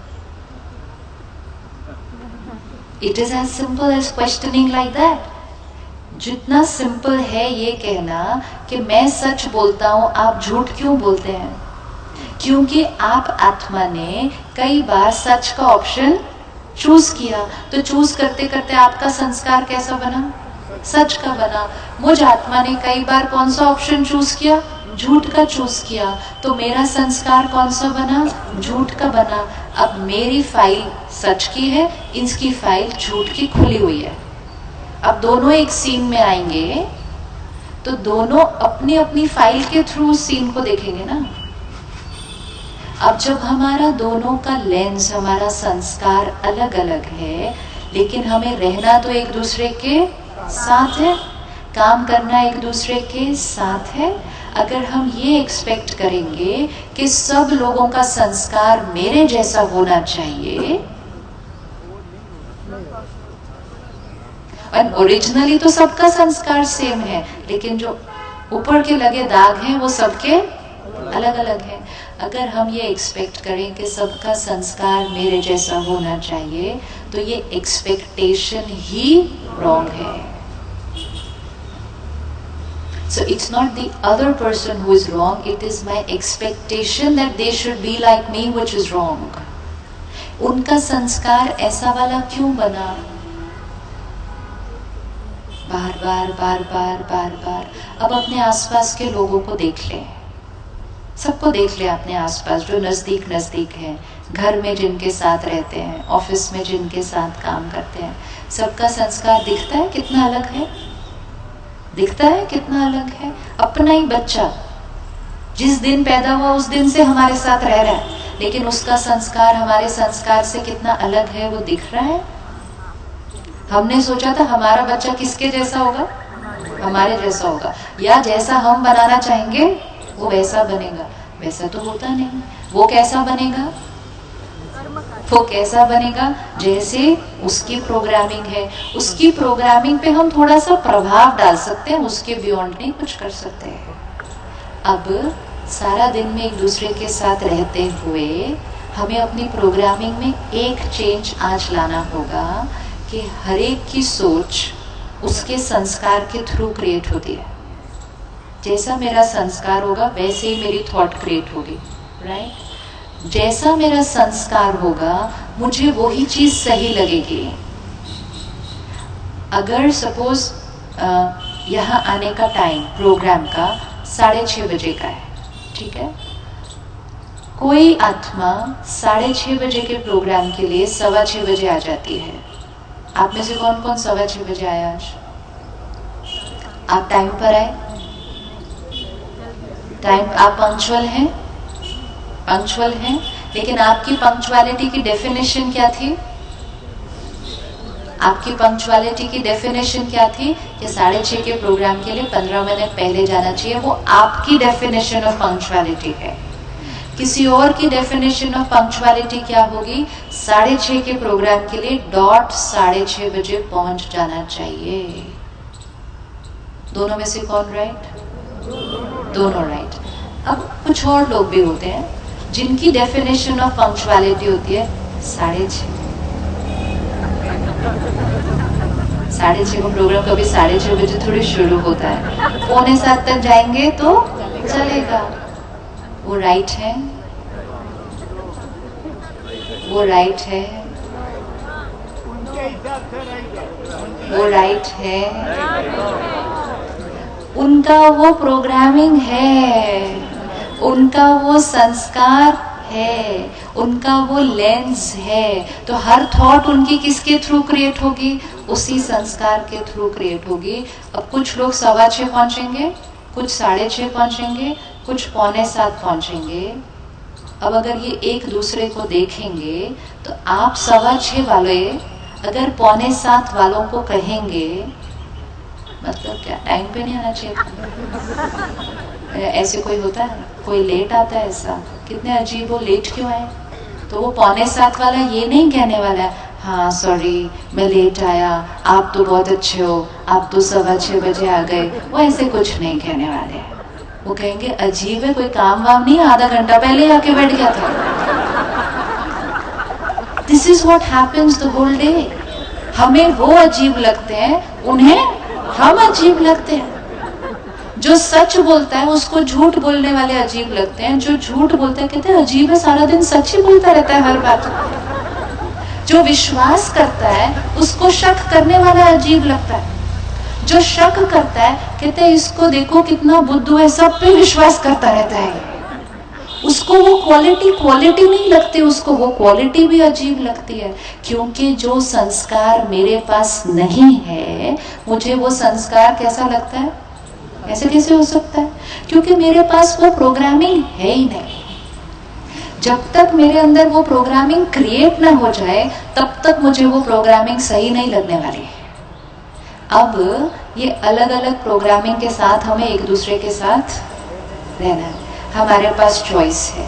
It is as simple as questioning like that. जितना सिंपल है ये कहना कि मैं सच बोलता हूं, आप झूठ क्यों बोलते हैं? क्योंकि आप आत्मा ने कई बार सच का ऑप्शन चूज किया। तो चूज करते करते आपका संस्कार कैसा बना, सच का बना। मुझ आत्मा ने कई बार कौन सा ऑप्शन चूज किया, झूठ का चूज किया। तो मेरा संस्कार कौन सा बना, झूठ का बना। अब मेरी फाइल सच की है, इसकी फाइल झूठ की खुली हुई है। अब दोनों एक सीन में आएंगे तो दोनों अपनी अपनी फाइल के थ्रू सीन को देखेंगे ना। अब जब हमारा दोनों का लेंस, हमारा संस्कार अलग अलग है, लेकिन हमें रहना तो एक दूसरे के साथ है, काम करना एक दूसरे के साथ है। अगर हम ये एक्सपेक्ट करेंगे कि सब लोगों का संस्कार मेरे जैसा होना चाहिए, और ओरिजिनली तो सबका संस्कार सेम है, लेकिन जो ऊपर के लगे दाग हैं वो सबके अलग अलग हैं। अगर हम ये एक्सपेक्ट करें कि सबका संस्कार मेरे जैसा होना चाहिए, तो ये एक्सपेक्टेशन ही रॉन्ग है। So it's not the other person who is wrong, it is my expectation that they should be like me which is wrong. उनका संस्कार ऐसा वाला क्यों बना? बार बार बार बार बार बार। अब अपने आसपास के लोगों को देख ले, सबको देख ले अपने आसपास, जो नजदीक नजदीक है, घर में जिनके साथ रहते हैं, ऑफिस में जिनके साथ काम करते हैं, सबका संस्कार दिखता है कितना अलग है, दिखता है कितना अलग है। अपना ही बच्चा जिस दिन पैदा हुआ उस दिन से हमारे साथ रह रहा है, लेकिन उसका संस्कार हमारे संस्कार से कितना अलग है वो दिख रहा है। हमने सोचा था हमारा बच्चा किसके जैसा होगा, हमारे जैसा होगा, या जैसा हम बनाना चाहेंगे वो वैसा बनेगा। वैसा तो होता नहीं। वो कैसा बनेगा, वो कैसा बनेगा? जैसे उसकी प्रोग्रामिंग है, उसकी प्रोग्रामिंग पे हम थोड़ा सा प्रभाव डाल सकते हैं, उसके बियॉन्ड नहीं कुछ कर सकते हैं। अब सारा दिन में एक दूसरे के साथ रहते हुए हमें अपनी प्रोग्रामिंग में एक चेंज आज लाना होगा कि हर एक की सोच उसके संस्कार के थ्रू क्रिएट होती है। जैसा मेरा संस्कार होगा वैसे ही मेरी थॉट क्रिएट होगी, राइट? जैसा मेरा संस्कार होगा मुझे वही चीज सही लगेगी। अगर सपोज यहाँ आने का टाइम प्रोग्राम का 6:30 बजे का है, ठीक है, कोई आत्मा 6:30 बजे के प्रोग्राम के लिए 6:15 बजे आ जाती है। आप में से कौन कौन 6:15 बजे आया आज? आप टाइम पर आए? टाइम आप पंक्चुअल हैं? पंक्चुअल हैं, लेकिन आपकी पंक्चुअलिटी की डेफिनेशन क्या थी? आपकी पंक्चुअलिटी की डेफिनेशन क्या थी? कि 6:30 के प्रोग्राम के लिए 15 मिनट पहले जाना चाहिए। वो आपकी डेफिनेशन ऑफ पंक्चुअलिटी है। किसी और की डेफिनेशन ऑफ पंक्चुअलिटी क्या होगी? 6:30 के प्रोग्राम के लिए डॉट 6:30 बजे पहुंच जाना चाहिए। दोनों में से कौन राइट? दोनों राइट। अब कुछ और लोग भी होते हैं जिनकी डेफिनेशन ऑफ पंक्चुअलिटी होती है 6:30। 6:30 को प्रोग्राम कभी 6:30 बजे थोड़ी शुरू होता है, 6:45 तक जाएंगे तो चलेगा। वो राइट है? वो राइट है? उनके हिसाब से राइट है। वो राइट है? उनका वो प्रोग्रामिंग है, उनका वो संस्कार है, उनका वो लेंस है। तो हर थॉट उनकी किसके थ्रू क्रिएट होगी? उसी संस्कार के थ्रू क्रिएट होगी। अब कुछ लोग 6:15 पहुंचेंगे, कुछ 6:30 पहुंचेंगे, कुछ 6:45 पहुंचेंगे। अब अगर ये एक दूसरे को देखेंगे तो आप 6:15 वाले अगर 6:45 वालों को कहेंगे, मतलब क्या टाइम पे नहीं आना चाहिए था? ऐसे कोई होता है? कोई लेट आता है? ऐसा कितने अजीब हो, लेट क्यों आए? तो वो 6:45 वाला ये नहीं कहने वाला है हाँ सॉरी मैं लेट आया, आप तो बहुत अच्छे हो, आप तो 6:15 बजे आ गए। वो ऐसे कुछ नहीं कहने वाले। वो कहेंगे अजीब है, कोई काम वाम नहीं, आधा घंटा पहले आके बैठ गया था। This is what happens the whole day. हमें वो अजीब लगते हैं, उन्हें हम अजीब लगते हैं। जो सच बोलता है उसको झूठ बोलने वाले अजीब लगते हैं। जो झूठ बोलते हैं कहते हैं अजीब है, सारा दिन सच ही बोलता रहता है हर बात। जो विश्वास करता है उसको शक करने वाला अजीब लगता है। जो शक करता है कहते हैं इसको देखो कितना बुद्धू है, सब पे विश्वास करता रहता है। उसको वो क्वालिटी नहीं लगती, उसको वो क्वालिटी भी अजीब लगती है। क्योंकि जो संस्कार मेरे पास नहीं है, मुझे वो संस्कार कैसा लगता है? ऐसे कैसे हो सकता है? क्योंकि मेरे पास वो प्रोग्रामिंग है ही नहीं। जब तक मेरे अंदर वो प्रोग्रामिंग क्रिएट ना हो जाए तब तक मुझे वो प्रोग्रामिंग सही नहीं लगने वाली है। अब ये अलग अलग प्रोग्रामिंग के साथ हमें एक दूसरे के साथ रहना है। हमारे पास चॉइस है,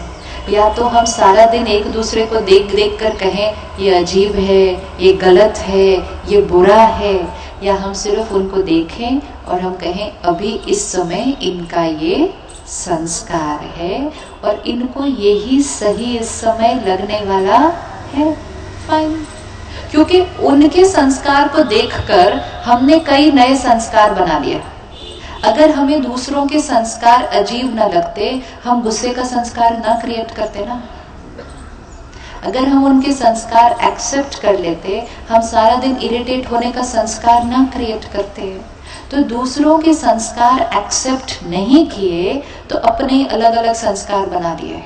या तो हम सारा दिन एक दूसरे को देख देख कर कहें ये अजीब है, ये गलत है, ये बुरा है, या हम सिर्फ उनको देखें और हम कहें अभी इस समय इनका ये संस्कार है और इनको यही सही इस समय लगने वाला है, फाइन। क्योंकि उनके संस्कार को देखकर हमने कई नए संस्कार बना लिए। अगर हमें दूसरों के संस्कार अजीब न लगते, हम गुस्से का संस्कार ना क्रिएट करते ना। अगर हम उनके संस्कार एक्सेप्ट कर लेते, हम सारा दिन इरिटेट होने का संस्कार ना क्रिएट करते। तो दूसरों के संस्कार एक्सेप्ट नहीं किए तो अपने अलग अलग संस्कार बना लिए।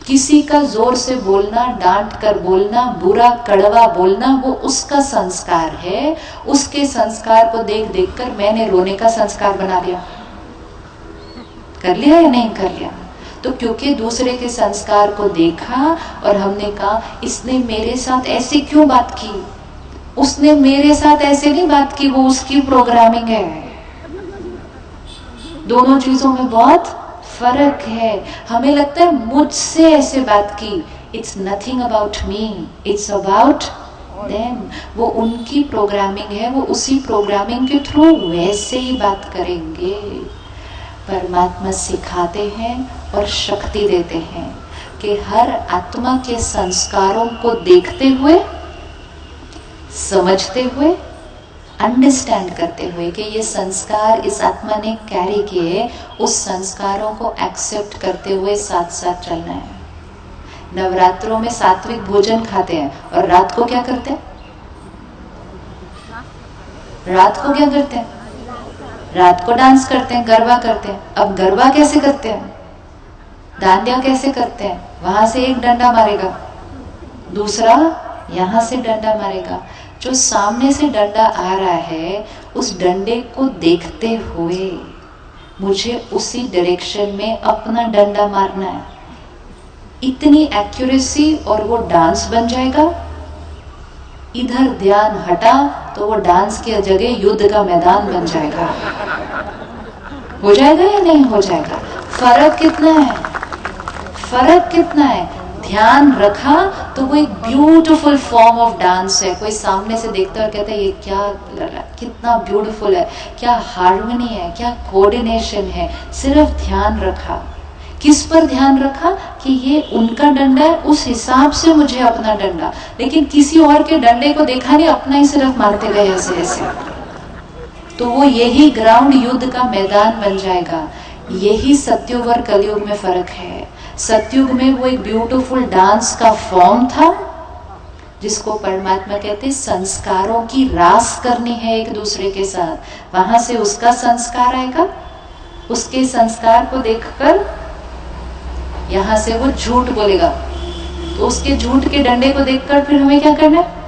किसी का जोर से बोलना, डांट कर बोलना, बुरा कड़वा बोलना, वो उसका संस्कार है। उसके संस्कार को देख देख कर मैंने रोने का संस्कार बना लिया। कर लिया या नहीं कर लिया? तो क्योंकि दूसरे के संस्कार को देखा और हमने कहा इसने मेरे साथ ऐसे क्यों बात की, उसने मेरे साथ ऐसे नहीं बात की, वो उसकी प्रोग्रामिंग है। दोनों चीजों में बहुत फर्क है। हमें लगता है मुझसे ऐसे बात की, it's nothing about me, it's about them. वो उनकी प्रोग्रामिंग है, वो उसी प्रोग्रामिंग के थ्रू वैसे ही बात करेंगे। परमात्मा सिखाते हैं और शक्ति देते हैं कि हर आत्मा के संस्कारों को देखते हुए, समझते हुए, अंडरस्टैंड करते हुए कि ये संस्कार इस आत्मा ने कैरी किए, उस संस्कारों को एक्सेप्ट करते हुए साथ साथ चलना है। नवरात्रों में सात्विक भोजन खाते हैं और रात को क्या करते हैं? रात को क्या करते हैं? रात को डांस करते हैं, गरबा करते हैं। अब गरबा कैसे करते हैं? दांडिया कैसे करते हैं? वहां से एक डंडा मारेगा, दूसरा यहां से डंडा मारेगा। जो सामने से डंडा आ रहा है, उस डंडे को देखते हुए मुझे उसी डायरेक्शन में अपना डंडा मारना है। इतनी एक्यूरेसी और वो डांस बन जाएगा। इधर ध्यान हटा तो वो डांस की जगह युद्ध का मैदान बन जाएगा। हो जाएगा या नहीं हो जाएगा? फर्क कितना है? फर्क कितना है? ध्यान रखा तो वो एक ब्यूटीफुल फॉर्म ऑफ डांस है। कोई सामने से देखता है और कहता है ये क्या कितना ब्यूटीफुल है, क्या हार्मनी है, क्या कोऑर्डिनेशन है। सिर्फ ध्यान रखा। किस पर ध्यान रखा? कि ये उनका डंडा है, उस हिसाब से मुझे अपना डंडा। लेकिन किसी और के डंडे को देखा नहीं, अपना ही सिर्फ मारते गए ऐसे ऐसे। तो वो यही ग्राउंड युद्ध का मैदान बन जाएगा। यही सत्युग और कलयुग में फर्क है। सत्युग में वो एक ब्यूटीफुल डांस का फॉर्म था, जिसको परमात्मा कहते संस्कारों की रास करनी है एक दूसरे के साथ। वहां से उसका संस्कार आएगा, उसके संस्कार को देखकर यहां से वो झूठ बोलेगा, तो उसके झूठ के डंडे को देखकर फिर हमें क्या करना है?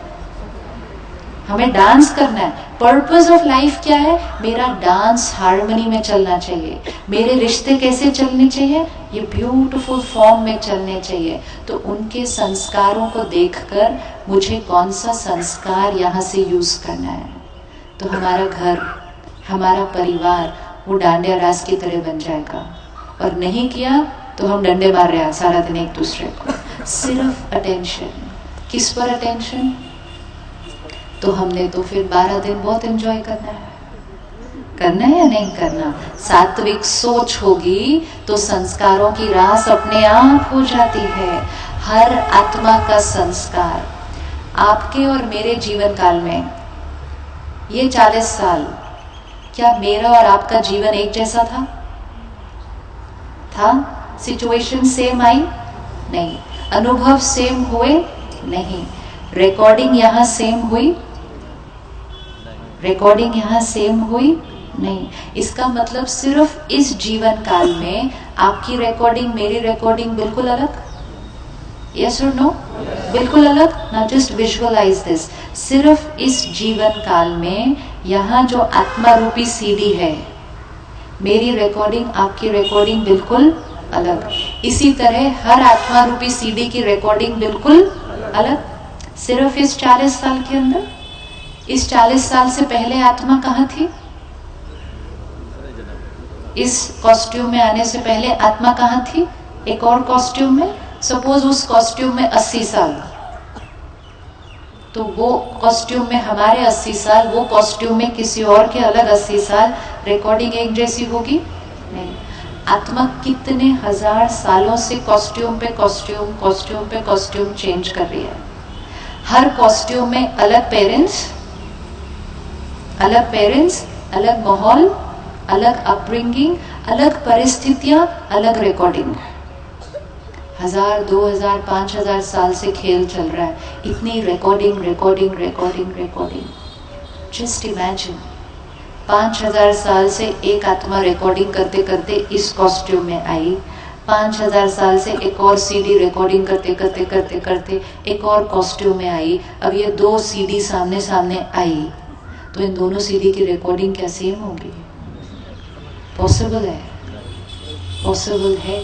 हमें डांस करना है। पर्पस ऑफ लाइफ क्या है? मेरा डांस हार्मनी में चलना चाहिए। मेरे रिश्ते कैसे चलने चाहिए? ये ब्यूटीफुल फॉर्म में चलने चाहिए। तो उनके संस्कारों को देखकर मुझे कौन सा संस्कार यहाँ से यूज करना है। तो हमारा घर, हमारा परिवार वो डांडिया रास की तरह बन जाएगा। और नहीं किया तो हम डंडे मार रहे हैं सारा दिन एक दूसरे को। सिर्फ अटेंशन। किस पर अटेंशन? तो हमने तो फिर 12 दिन बहुत एंजॉय करना है। करना है या नहीं करना? सात्विक सोच होगी तो संस्कारों की रास अपने आप हो जाती है। हर आत्मा का संस्कार आपके और मेरे जीवन काल में, ये 40 साल, क्या मेरा और आपका जीवन एक जैसा था? सिचुएशन सेम आई? नहीं। अनुभव सेम हुए? नहीं। रिकॉर्डिंग यहाँ सेम हुई? रिकॉर्डिंग यहाँ सेम हुई? नहीं। इसका मतलब सिर्फ इस जीवन काल में आपकी रिकॉर्डिंग मेरी रिकॉर्डिंग बिल्कुल अलग? यस और नो? बिल्कुल अलग। Now just visualise this. सिर्फ इस जीवन काल में यहाँ जो आत्मा रूपी सीडी है, मेरी रिकॉर्डिंग आपकी रिकॉर्डिंग बिल्कुल अलग। इसी तरह हर आत्मा रूपी सीडी की रिकॉर्डिंग बिल्कुल अलग। सिर्फ इस 40 साल के अंदर। इस 40 साल से पहले आत्मा कहाँ थी? इस कॉस्ट्यूम में आने से पहले आत्मा कहाँ थी? एक और कॉस्ट्यूम में। सपोज उस कॉस्ट्यूम में 80 साल, तो वो कॉस्ट्यूम में हमारे 80 साल, वो कॉस्ट्यूम में किसी और के अलग 80 साल। रिकॉर्डिंग एक जैसी होगी? नहीं। आत्मा कितने हजार सालों से कॉस्ट्यूम पे कॉस्ट्यूम, कॉस्ट्यूम पे कॉस्ट्यूम चेंज कर रही है। हर कॉस्ट्यूम में अलग पेरेंट्स, अलग पेरेंट्स, अलग माहौल, अलग अपब्रिंगिंग, अलग परिस्थितियां, अलग रिकॉर्डिंग। 1000, 2000, 5000 साल से खेल चल रहा है। इतनी recording recording recording recording. Just imagine 5000 साल से एक आत्मा रिकॉर्डिंग करते करते इस कॉस्ट्यूम में आई। 5000 साल से एक और सीडी रिकॉर्डिंग करते करते करते करते एक और कॉस्ट्यूम में आई। अब ये 2 सीडी सामने सामने आई, तो इन दोनों सीडी की रिकॉर्डिंग क्या सेम होगी? पॉसिबल है, पॉसिबल है।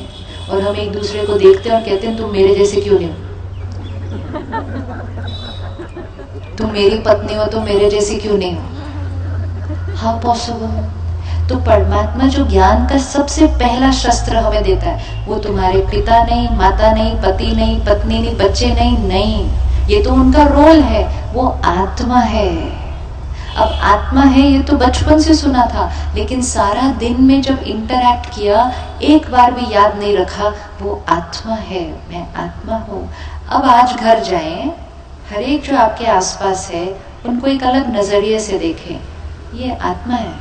और हम एक दूसरे को देखते हैं और कहते हैं तुम मेरे जैसे क्यों नहीं हो? तुम मेरी पत्नी हो तो मेरे जैसे क्यों नहीं हो? हाँ पॉसिबल। तो परमात्मा जो ज्ञान का सबसे पहला शस्त्र हमें देता है, वो तुम्हारे पिता नहीं, माता नहीं, पति नहीं, पत्नी नहीं, बच्चे नहीं, ये तो उनका रोल है, वो आत्मा है। अब आत्मा है ये तो बचपन से सुना था, लेकिन सारा दिन में जब इंटरैक्ट किया, एक बार भी याद नहीं रखा वो आत्मा है, मैं आत्मा हूँ। अब आज घर जाएं, हर एक जो आपके आसपास है उनको एक अलग नजरिए से देखें, ये आत्मा है।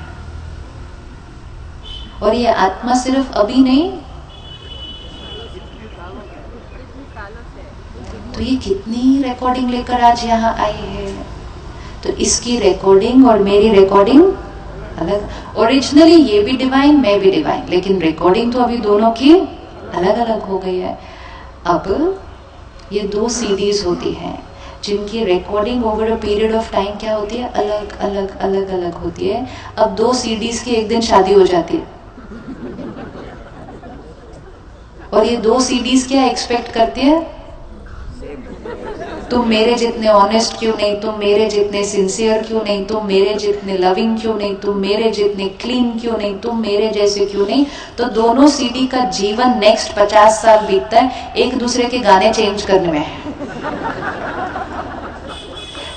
और ये आत्मा सिर्फ अभी नहीं, तो ये कितनी रिकॉर्डिंग लेकर आज यहाँ आई है। तो इसकी रिकॉर्डिंग और मेरी रिकॉर्डिंग अलग। ओरिजिनली ये भी डिवाइन, मैं भी डिवाइन, लेकिन रिकॉर्डिंग तो अभी दोनों की अलग अलग हो गई है। अब ये 2 सीडीज होती हैं जिनकी recording over a period of time क्या होती है, अलग अलग अलग अलग होती है। अब 2 सीडीज की एक दिन शादी हो जाती है, और ये 2 सीडीज क्या एक्सपेक्ट करती है, तुम मेरे जितने ऑनेस्ट क्यों नहीं, तुम मेरे जितने सिंसियर क्यों नहीं, तुम मेरे जितने लविंग क्यों नहीं, तुम मेरे जितने क्लीन क्यों नहीं, तुम मेरे जैसे क्यों नहीं। तो दोनों सीडी का जीवन नेक्स्ट 50 साल बीतता है एक दूसरे के गाने चेंज करने में।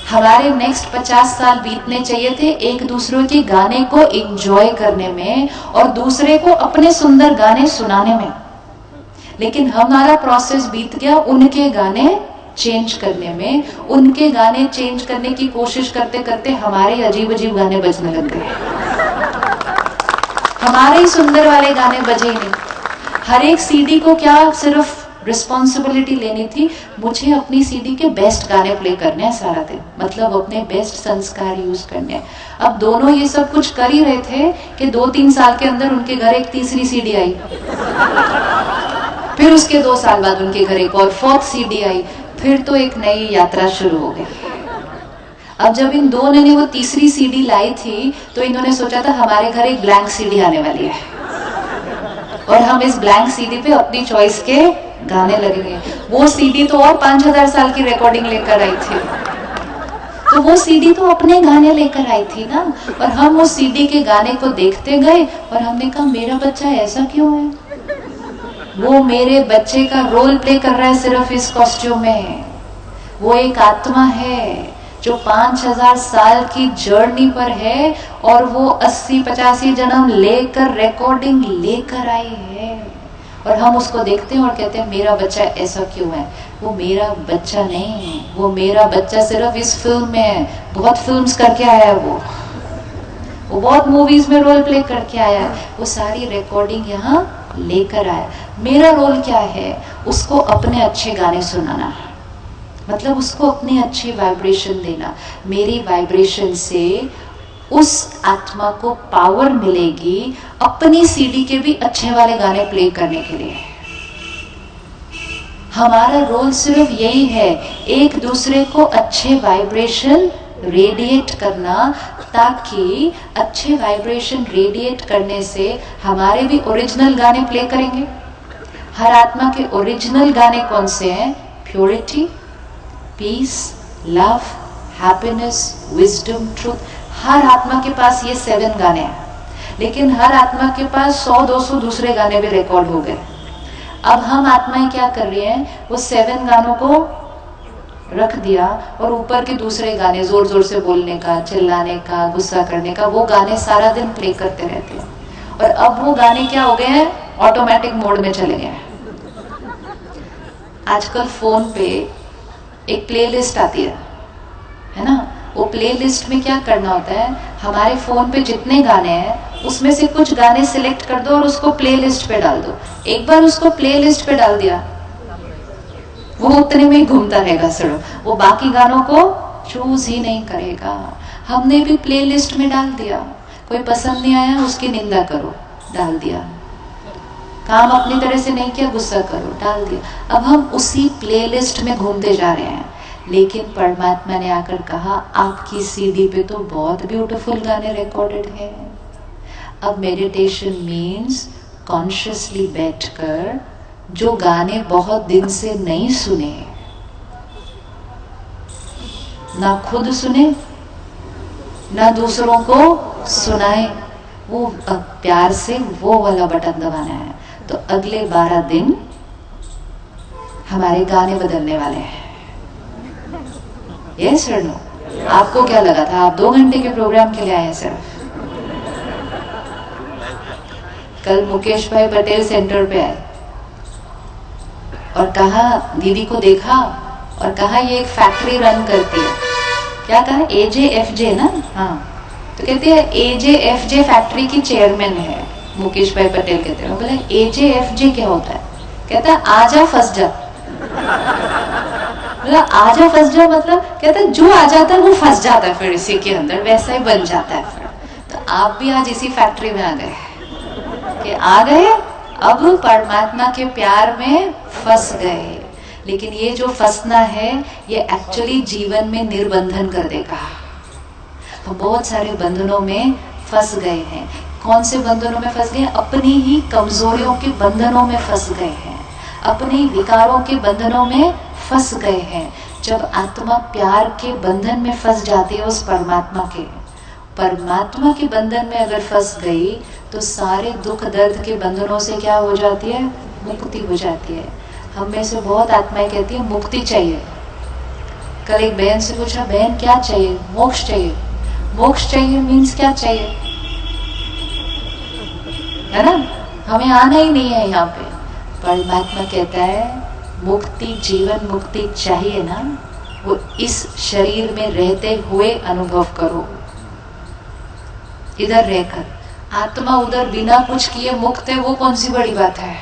हमारे नेक्स्ट 50 साल बीतने चाहिए थे एक दूसरे के गाने को एंजॉय करने में और दूसरे को अपने सुंदर गाने सुनाने में, लेकिन हमारा प्रोसेस बीत गया उनके गाने चेंज करने में। उनके गाने चेंज करने की कोशिश करते करते हमारे अजीब अजीब गाने बजने लग गए, हमारे ही सुंदर वाले गाने बजे ही नहीं। हर एक सीडी को क्या सिर्फ रिस्पॉन्सिबिलिटी लेनी थी, मुझे अपनी सीडी के बेस्ट गाने प्ले करने हैं सारा दिन, मतलब अपने बेस्ट संस्कार यूज करने हैं। अब दोनों ये सब कुछ कर ही रहे थे कि 2-3 साल के अंदर उनके घर एक तीसरी सीडी आई, फिर उसके 2 साल बाद उनके घर एक और 4th सीडी आई, फिर तो एक नई यात्रा शुरू हो गई। अब जब इन दोनों ने वो तीसरी सीडी लाई थी तो इन्होंने सोचा था हमारे घर एक ब्लैंक सीडी आने वाली है और हम इस ब्लैंक सीडी पे अपनी चॉइस के गाने लगेंगे। वो सीडी तो और 5000 साल की रिकॉर्डिंग लेकर आई थी, तो वो सीडी तो अपने गाने लेकर आई थी ना, और हम उस सीडी के गाने को देखते गए और हमने कहा मेरा बच्चा ऐसा क्यों है, वो मेरे बच्चे का रोल प्ले कर रहा है सिर्फ इस कॉस्ट्यूम में। वो एक आत्मा है जो 5000 साल की जर्नी पर है और वो 80-85 जन्म लेकर रिकॉर्डिंग लेकर आई है, और हम उसको देखते हैं और कहते हैं मेरा बच्चा ऐसा क्यों है। वो मेरा बच्चा नहीं, वो मेरा बच्चा सिर्फ इस फिल्म में है, बहुत फिल्म्स करके आया है, वो बहुत मूवीज में रोल प्ले करके आया है, वो सारी रिकॉर्डिंग यहाँ लेकर आया। मेरा रोल क्या है, उसको अपने अच्छे गाने सुनाना, मतलब उसको अपनी अच्छी वाइब्रेशन देना। मेरी वाइब्रेशन से उस आत्मा को पावर मिलेगी अपनी सीडी के भी अच्छे वाले गाने प्ले करने के लिए। हमारा रोल सिर्फ यही है, एक दूसरे को अच्छे वाइब्रेशन रेडिएट करना, ताकि अच्छे वाइब्रेशन रेडिएट करने से हमारे भी ओरिजिनल गाने प्ले करेंगे। हर आत्मा के ओरिजिनल गाने कौन से हैं? Purity, peace, love, happiness, wisdom, truth. हर आत्मा के पास ये 7 गाने हैं, लेकिन हर आत्मा के पास 100-200 दूसरे गाने भी रिकॉर्ड हो गए। अब हम आत्माएं क्या कर रही हैं, वो 7 गानों को रख दिया और ऊपर के दूसरे गाने, जोर जोर से बोलने का, चिल्लाने का, गुस्सा करने का, वो गाने सारा दिन प्ले करते रहते हैं। और अब वो गाने क्या हो गए हैं, ऑटोमेटिक मोड में चले गए हैं। आजकल फोन पे एक प्लेलिस्ट आती है ना, वो प्लेलिस्ट में क्या करना होता है, हमारे फोन पे जितने गाने हैं उसमें से कुछ गाने सिलेक्ट कर दो और उसको प्लेलिस्ट पे डाल दो। एक बार उसको प्लेलिस्ट पे डाल दिया, वो उतने में ही घूमता रहेगा सिर्फ, वो बाकी गानों को चूज ही नहीं करेगा। हमने भी प्लेलिस्ट में डाल दिया, कोई पसंद नहीं आया उसकी निंदा करो, डाल दिया। काम अपनी तरह से नहीं किया, गुस्सा करो, डाल दिया। अब हम उसी प्लेलिस्ट में घूमते जा रहे हैं। लेकिन परमात्मा ने आकर कहा आपकी सीडी पे तो बहुत ब्यूटीफुल गाने रिकॉर्डेड हैं। अब मेडिटेशन मीन्स कॉन्शियसली बैठकर जो गाने बहुत दिन से नहीं सुने, ना खुद सुने ना दूसरों को सुनाए, वो प्यार से वो वाला बटन दबाना है। तो अगले 12 दिन हमारे गाने बदलने वाले हैं। यस और नो? आपको क्या लगा था आप 2 घंटे के प्रोग्राम के लिए आए हैं सिर्फ? कल मुकेश भाई पटेल सेंटर पे आए और कहा, दीदी को देखा और कहा ये एक फैक्ट्री रन करती है। क्या कहा? AJFJ ना? हाँ, तो कहते हैं AJFJ फैक्ट्री की चेयरमैन है मुकेश भाई पटेल। कहते हैं, बोले AJFJ क्या होता है? कहता है आजा फंस जा। मतलब आजा फंस जा मतलब कहता है जो आ जाता है वो फंस जाता है फिर इसी के अंदर, वैसा ही बन जाता है फिर। तो आप भी आज इसी फैक्ट्री में आ गए कि आ गए, अब परमात्मा के प्यार में फंस गए। लेकिन ये जो फंसना है ये एक्चुअली जीवन में निर्बंधन कर देगा। हम बहुत सारे बंधनों में फंस गए हैं। कौन से बंधनों में फंस गए? अपनी ही कमजोरियों के बंधनों में फंस गए हैं, अपने विकारों के बंधनों में फंस गए हैं। जब आत्मा प्यार के बंधन में फंस जाती है, उस परमात्मा के बंधन में अगर फंस गई तो सारे दुख दर्द के बंधनों से क्या हो जाती है? मुक्ति हो जाती है। हम में से बहुत आत्माएं कहती है मुक्ति चाहिए। कल एक बहन से पूछा, बहन क्या चाहिए? मोक्ष चाहिए। मोक्ष चाहिए मीन्स क्या चाहिए? है ना, हमें आना ही नहीं है यहाँ पे। परमात्मा कहता है मुक्ति, जीवन मुक्ति चाहिए ना, वो इस शरीर में रहते हुए अनुभव करो। इधर रहकर आत्मा उधर बिना कुछ किए मुक्त है, वो कौन सी बड़ी बात है?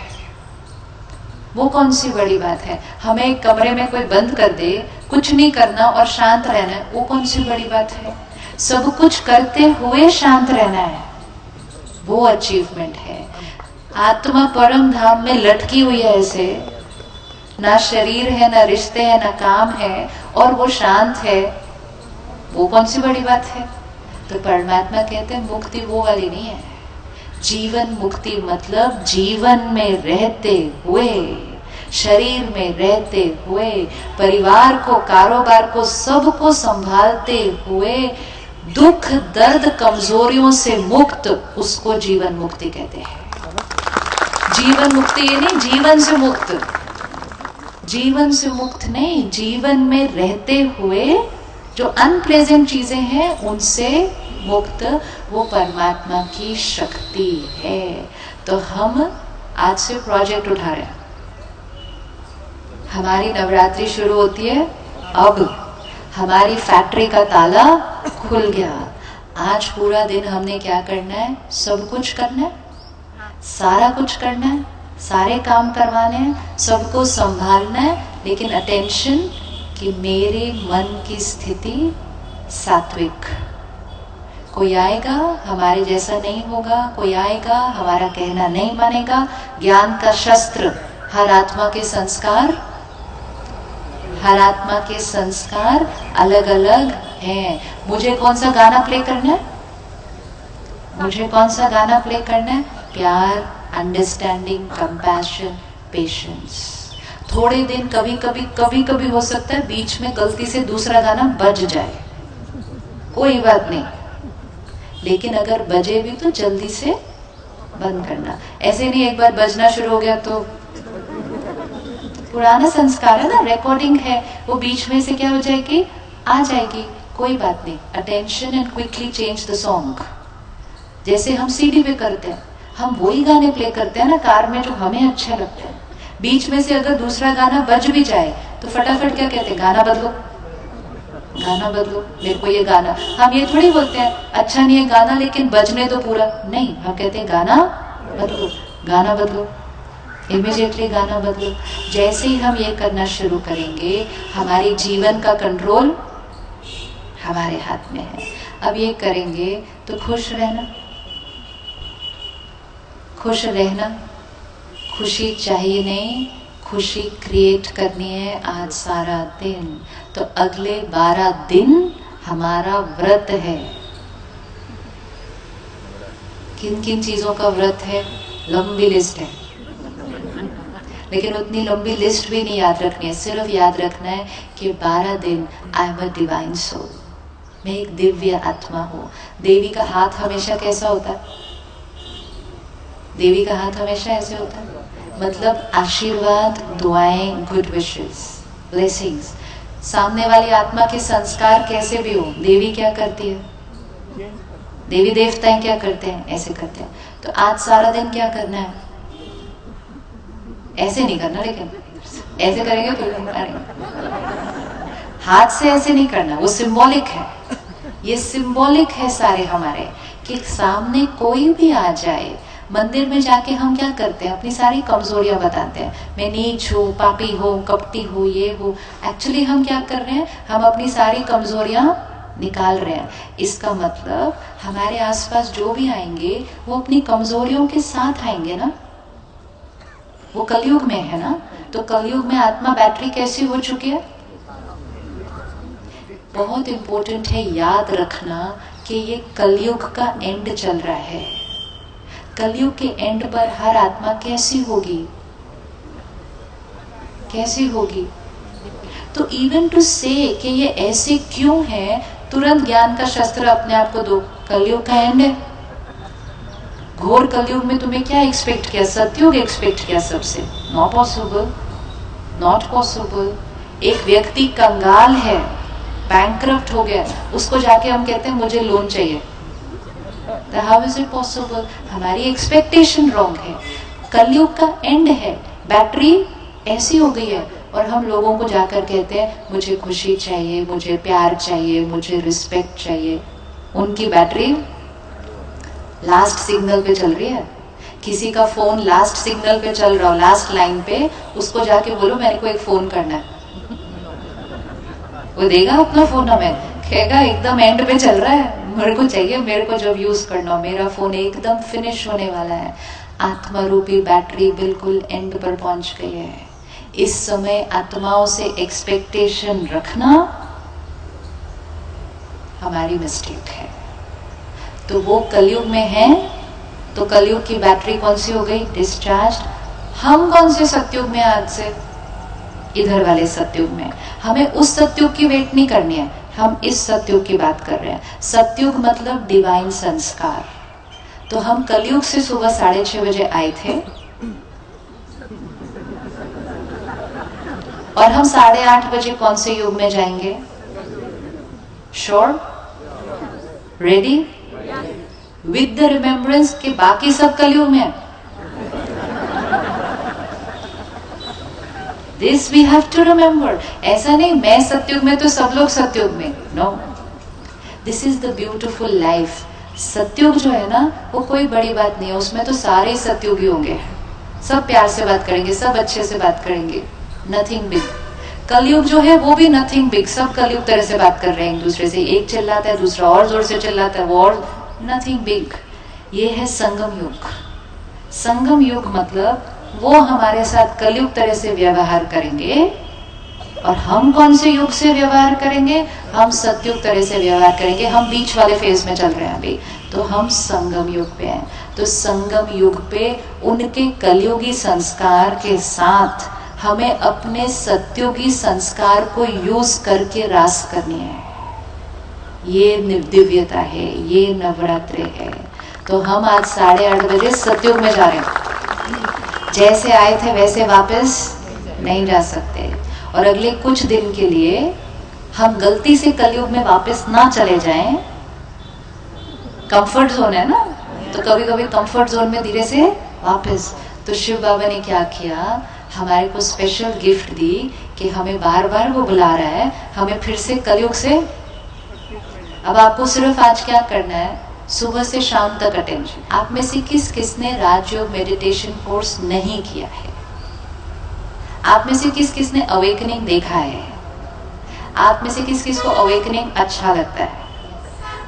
वो कौन सी बड़ी बात है? हमें एक कमरे में कोई बंद कर दे, कुछ नहीं करना और शांत रहना है, वो कौन सी बड़ी बात है? सब कुछ करते हुए शांत रहना है, वो अचीवमेंट है। आत्मा परम धाम में लटकी हुई है ऐसे, ना शरीर है, ना रिश्ते हैं, ना काम है, और वो शांत है, वो कौन सी बड़ी बात है? तो परमात्मा कहते हैं मुक्ति वो वाली नहीं है। जीवन मुक्ति मतलब जीवन में रहते हुए, शरीर में रहते हुए, परिवार को, कारोबार को, सबको संभालते हुए, दुख दर्द कमजोरियों से मुक्त, उसको जीवन मुक्ति कहते हैं। जीवन मुक्ति ये नहीं जीवन से मुक्त, जीवन से मुक्त नहीं, जीवन में रहते हुए जो अनप्लेजेंट चीजें हैं उनसे मुक्त, वो परमात्मा की शक्ति है। तो हम आज से प्रोजेक्ट उठा रहे हैं। हमारी नवरात्रि शुरू होती है अब। हमारी फैक्ट्री का ताला खुल गया। आज पूरा दिन हमने क्या करना है? सब कुछ करना है, सारा कुछ करना है, सारे काम करवाने हैं, सबको संभालना है, लेकिन अटेंशन कि मेरे मन की स्थिति सात्विक। कोई आएगा हमारे जैसा नहीं होगा, कोई आएगा हमारा कहना नहीं मानेगा। ज्ञान का शस्त्र, हर आत्मा के संस्कार, हर आत्मा के संस्कार अलग अलग हैं। मुझे कौन सा गाना प्ले करना है? मुझे कौन सा गाना प्ले करना है? प्यार, अंडरस्टैंडिंग, कंपैशन, पेशेंस। थोड़े दिन कभी कभी हो सकता है बीच में गलती से दूसरा गाना बज जाए, कोई बात नहीं, लेकिन अगर बजे भी तो जल्दी से बंद करना। ऐसे नहीं एक बार बजना शुरू हो गया तो पुराना संस्कार है ना, रिकॉर्डिंग है, वो बीच में से क्या हो जाएगी? आ जाएगी, कोई बात नहीं। Attention and quickly change the song. जैसे हम सीडी पे करते हैं, हम वही गाने प्ले करते हैं ना कार में जो हमें अच्छे लगते हैं। बीच में से अगर दूसरा गाना बज भी जाए तो फटाफट क्या कहते हैं? गाना बदलो, गाना बदलो, मेरे को ये गाना। हम ये थोड़ी बोलते हैं अच्छा नहीं है गाना लेकिन बजने दो पूरा, नहीं, हम कहते हैं गाना बदलो, गाना बदलो, इमीडिएटली गाना बदलो। जैसे ही हम ये करना शुरू करेंगे, हमारे जीवन का कंट्रोल हमारे हाथ में है। अब ये करेंगे तो खुश रहना, खुश रहना, खुशी चाहिए नहीं, खुशी क्रिएट करनी है आज सारा दिन। तो अगले 12 दिन हमारा व्रत है। किन किन चीजों का व्रत है? लंबी लिस्ट है, लेकिन उतनी लंबी लिस्ट भी नहीं याद रखनी है। सिर्फ याद रखना है कि 12 दिन I am a divine soul, मैं एक दिव्य आत्मा हूँ। देवी का हाथ हमेशा कैसा होता है? देवी का हाथ हमेशा ऐसे होता है, मतलब आशीर्वाद, दुआएं, गुड विशेस, ब्लेसिंग्स। सामने वाली आत्मा के संस्कार कैसे भी हो, देवी क्या करती है, देवी देवताएं क्या करते हैं, ऐसे करते हैं। तो आज सारा दिन क्या करना है, ऐसे नहीं करना, लेकिन ऐसे करेंगे तो हाथ से ऐसे नहीं करना, वो सिंबॉलिक है। ये सिंबॉलिक है सारे हमारे, कि सामने कोई भी आ जाए, मंदिर में जाके हम क्या करते हैं, अपनी सारी कमजोरियां बताते हैं, मैं नीच हूँ, पापी हूँ, कपटी हूँ, ये हूँ। एक्चुअली हम क्या कर रहे हैं, हम अपनी सारी कमजोरियां निकाल रहे हैं। इसका मतलब हमारे आसपास जो भी आएंगे वो अपनी कमजोरियों के साथ आएंगे ना। वो कलयुग में है ना, तो कलयुग में आत्मा बैटरी कैसी हो चुकी है। बहुत इंपॉर्टेंट है याद रखना कि ये कलयुग का एंड चल रहा है। कलयुग के एंड पर हर आत्मा कैसी होगी, कैसी होगी। तो इवन टू से कि ये ऐसे क्यों है, तुरंत ज्ञान का शस्त्र अपने आप को दो, कलयुग का एंड है। घोर कलयुग में तुम्हें क्या एक्सपेक्ट किया, सतयुग एक्सपेक्ट किया सबसे, नॉट पॉसिबल, नॉट पॉसिबल। एक व्यक्ति कंगाल है, बैंकक्रप्ट हो गया, उसको जाके हम कहते हैं मुझे लोन चाहिए, तो हाउ इज इट पॉसिबल। हमारी एक्सपेक्टेशन रॉन्ग है। कलयुग का एंड है, बैटरी ऐसी हो गई है, और हम लोगों को जाकर कहते हैं मुझे खुशी चाहिए, मुझे प्यार चाहिए, मुझे रिस्पेक्ट चाहिए। उनकी बैटरी लास्ट सिग्नल पे चल रही है। किसी का फोन लास्ट सिग्नल पे चल रहा हो, लास्ट लाइन पे, उसको जाके बोलो मेरे को एक फोन करना है, वो देगा अपना फोन हमें, कहेगा एकदम एंड पे चल रहा है, मेरे को चाहिए, मेरे को जब यूज करना हो, मेरा फोन एकदम फिनिश होने वाला है। आत्मा रूपी बैटरी बिल्कुल एंड पर पहुंच गई है। इस समय आत्माओं से एक्सपेक्टेशन रखना हमारी मिस्टेक है। तो वो कलयुग में है, तो कलयुग की बैटरी कौन सी हो गई, डिस्चार्ज। हम कौन से सतयुग में आज से, इधर वाले सतयुग में। हमें उस सतयुग की वेट नहीं करनी है, हम इस सतयुग की बात कर रहे हैं। सतयुग मतलब डिवाइन संस्कार। तो हम कलयुग से सुबह 6:30 बजे आए थे, और हम 8:30 बजे कौन से युग में जाएंगे, sure, ready, with the remembrance के बाकी सब कलयुग में। This we have to remember. ऐसा नहीं मैं सतयुग में तो सब लोग सतयुग में, no, this is the beautiful life. Satyug जो है ना, वो कोई बड़ी बात नहीं है, उसमें तो सारे सतयुगी होंगे, सब प्यार से बात करेंगे, सब अच्छे से बात करेंगे, नथिंग बिग। कलयुग जो है वो भी नथिंग बिग, सब कलयुग तरह से बात कर रहे हैं एक दूसरे से, एक चिल्लाता है दूसरा और जोर से चिल्लाता है, वो और, नथिंग बिग। ये है संगम युग। संगम युग मतलब वो हमारे साथ कलयुग तरह से व्यवहार करेंगे, और हम कौन से युग से व्यवहार करेंगे, हम सतयुग तरह से व्यवहार करेंगे। हम बीच वाले फेज में चल रहे हैं अभी, तो हम संगम युग पे हैं। तो संगम युग पे उनके कलयुगी संस्कार के साथ हमें अपने सत्युगी संस्कार को यूज करके रास करनी है। ये दिव्यता है, ये नवरात्रि है। तो हम आज 8:30 बजे सतयुग में जा रहे हैं। जैसे आए थे वैसे वापस नहीं जा सकते, और अगले कुछ दिन के लिए हम गलती से कलयुग में वापस ना चले जाएं। कंफर्ट जोन है ना, तो कभी कभी कंफर्ट जोन में धीरे से वापस। तो शिव बाबा ने क्या किया, हमारे को स्पेशल गिफ्ट दी कि हमें बार बार वो बुला रहा है, हमें फिर से कलयुग से। अब आपको सिर्फ आज क्या करना है, सुबह से शाम तक अटेंशन। आप में से किस किसने राजयोग मेडिटेशन कोर्स नहीं किया है? आप में से किस किसने अवेकनिंग देखा है? आप में से किस किस को अवेकनिंग अच्छा लगता है?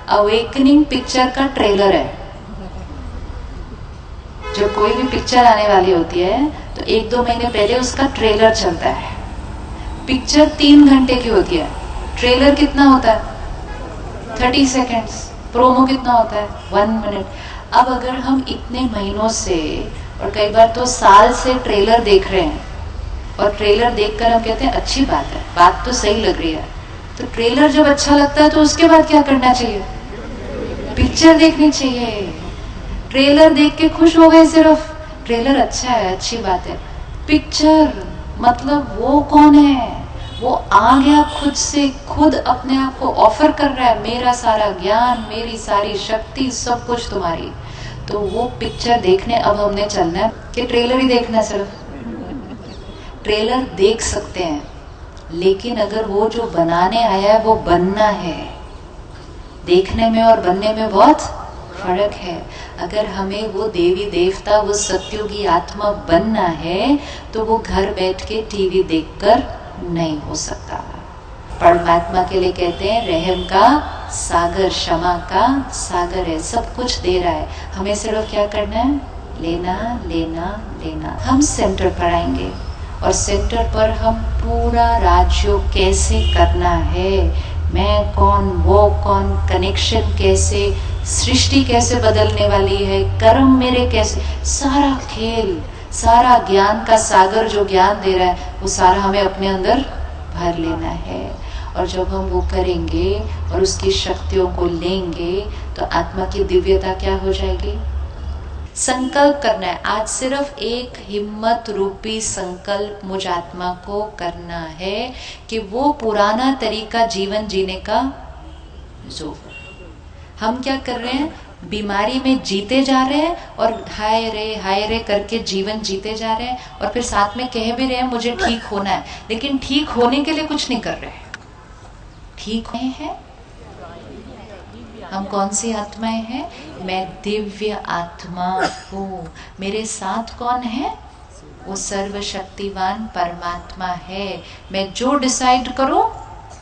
अवेकनिंग पिक्चर का ट्रेलर है। जब कोई भी पिक्चर आने वाली होती है तो 1-2 महीने पहले उसका ट्रेलर चलता है। पिक्चर 3 घंटे की होती है, ट्रेलर कितना होता है? 30 सेकेंड्स। प्रोमो कितना होता है? 1 मिनट। अब अगर हम इतने महीनों से और कई बार तो साल से ट्रेलर देख रहे हैं, और ट्रेलर देखकर हम कहते हैं अच्छी बात है, बात तो सही लग रही है, तो ट्रेलर जब अच्छा लगता है तो उसके बाद क्या करना चाहिए? पिक्चर देखनी चाहिए। ट्रेलर देख के खुश हो गए सिर्फ, ट्रेलर अच्छा है, अच्छी बात है। पिक्चर मतलब वो कौन है? वो आ गया खुद से, खुद अपने आप को ऑफर कर रहा है, मेरा सारा ज्ञान, मेरी सारी शक्ति, सब कुछ तुम्हारी। तो वो पिक्चर देखने अब हमने चलना है कि ट्रेलर ही देखना है सिर्फ? ट्रेलर देख सकते हैं, लेकिन अगर वो जो बनाने आया है वो बनना है। देखने में और बनने में बहुत फर्क है। अगर हमें वो देवी देवता, वो सत्युगी आत्मा बनना है तो वो घर बैठ के टीवी देखकर नहीं हो सकता। परमात्मा के लिए कहते हैं रहम का सागर, क्षमा का सागर है, सब कुछ दे रहा है, हमें सिर्फ क्या करना है? लेना लेना लेना। हम सेंटर पर आएंगे और सेंटर पर हम पूरा राजयोग कैसे करना है, मैं कौन वो कौन, कनेक्शन कैसे, सृष्टि कैसे बदलने वाली है, कर्म मेरे कैसे, सारा खेल, सारा ज्ञान का सागर जो ज्ञान दे रहा है वो सारा हमें अपने अंदर भर लेना है। और जब हम वो करेंगे और उसकी शक्तियों को लेंगे तो आत्मा की दिव्यता क्या हो जाएगी? संकल्प करना है आज, सिर्फ एक हिम्मत रूपी संकल्प मुझ आत्मा को करना है कि वो पुराना तरीका जीवन जीने का जो हम क्या कर रहे हैं, बीमारी में जीते जा रहे हैं और हाय रे करके जीवन जीते जा रहे हैं, और फिर साथ में कह भी रहे हैं मुझे ठीक होना है, लेकिन ठीक होने के लिए कुछ नहीं कर रहे हैं। ठीक हैं हम कौन सी आत्माएं हैं? मैं दिव्य आत्मा हूँ। मेरे साथ कौन है? वो सर्वशक्तिवान परमात्मा है। मैं जो डिसाइड करूं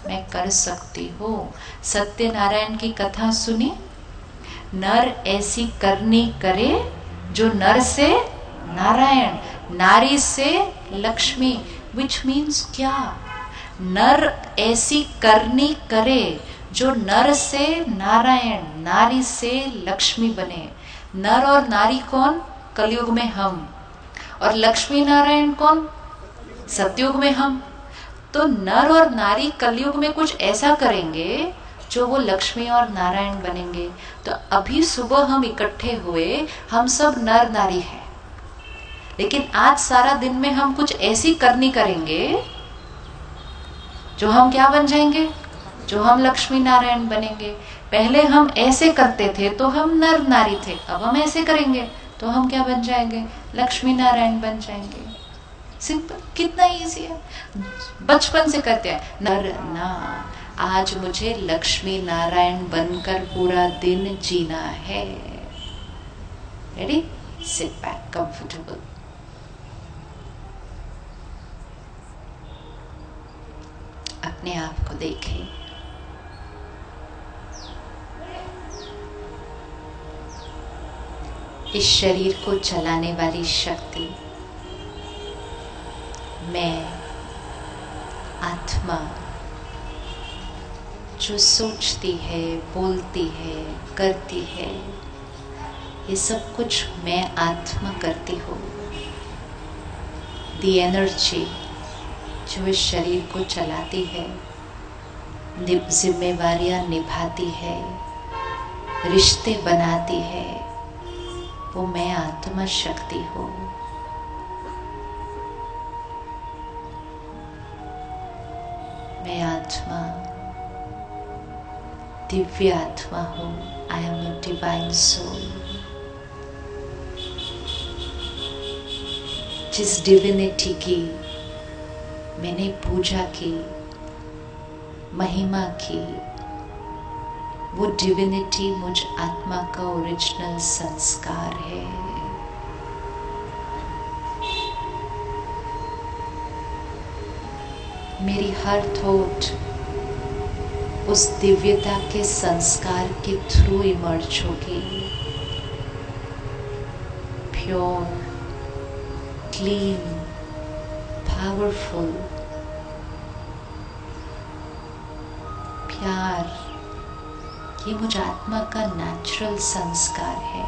मैं कर सकती हूँ। सत्यनारायण की कथा सुनी, नर ऐसी करनी करे जो नर से नारायण, नारी से लक्ष्मी, विच मीन्स क्या? नर ऐसी करनी करे जो नर से नारायण, नारी से लक्ष्मी बने। नर और नारी कौन? कलयुग में हम। और लक्ष्मी नारायण कौन? सतयुग में हम। तो नर और नारी कलयुग में कुछ ऐसा करेंगे जो वो लक्ष्मी और नारायण बनेंगे। तो अभी सुबह हम इकट्ठे हुए, हम सब नर नारी हैं, लेकिन आज सारा दिन में हम कुछ ऐसी करनी करेंगे जो हम क्या बन जाएंगे? जो हम लक्ष्मी नारायण बनेंगे। पहले हम ऐसे करते थे तो हम नर नारी थे, अब हम ऐसे करेंगे तो हम क्या बन जाएंगे? लक्ष्मी नारायण बन जाएंगे। सिंपल, कितना इजी है। बचपन से करते हैं नर ना, आज मुझे लक्ष्मी नारायण बनकर पूरा दिन जीना है। रेडी? Sit back, comfortable. अपने आप को देखें। इस शरीर को चलाने वाली शक्ति मैं, आत्मा, जो सोचती है, बोलती है, करती है, ये सब कुछ मैं आत्मा करती हूँ। दी एनर्जी जो इस शरीर को चलाती है, जिम्मेवारियां निभाती है, रिश्ते बनाती है, वो मैं आत्मा शक्ति हूँ। मैं आत्मा, दिव्य आत्मा हूँ। I am a divine soul. जिस डिविनिटी की मैंने पूजा की, महिमा की, वो डिविनिटी मुझ आत्मा का ओरिजिनल संस्कार है। मेरी हर थॉट उस दिव्यता के संस्कार के थ्रू इमर्ज होगी। प्योर, क्लीन, पावरफुल, प्यार, ये मुझ आत्मा का नेचुरल संस्कार है।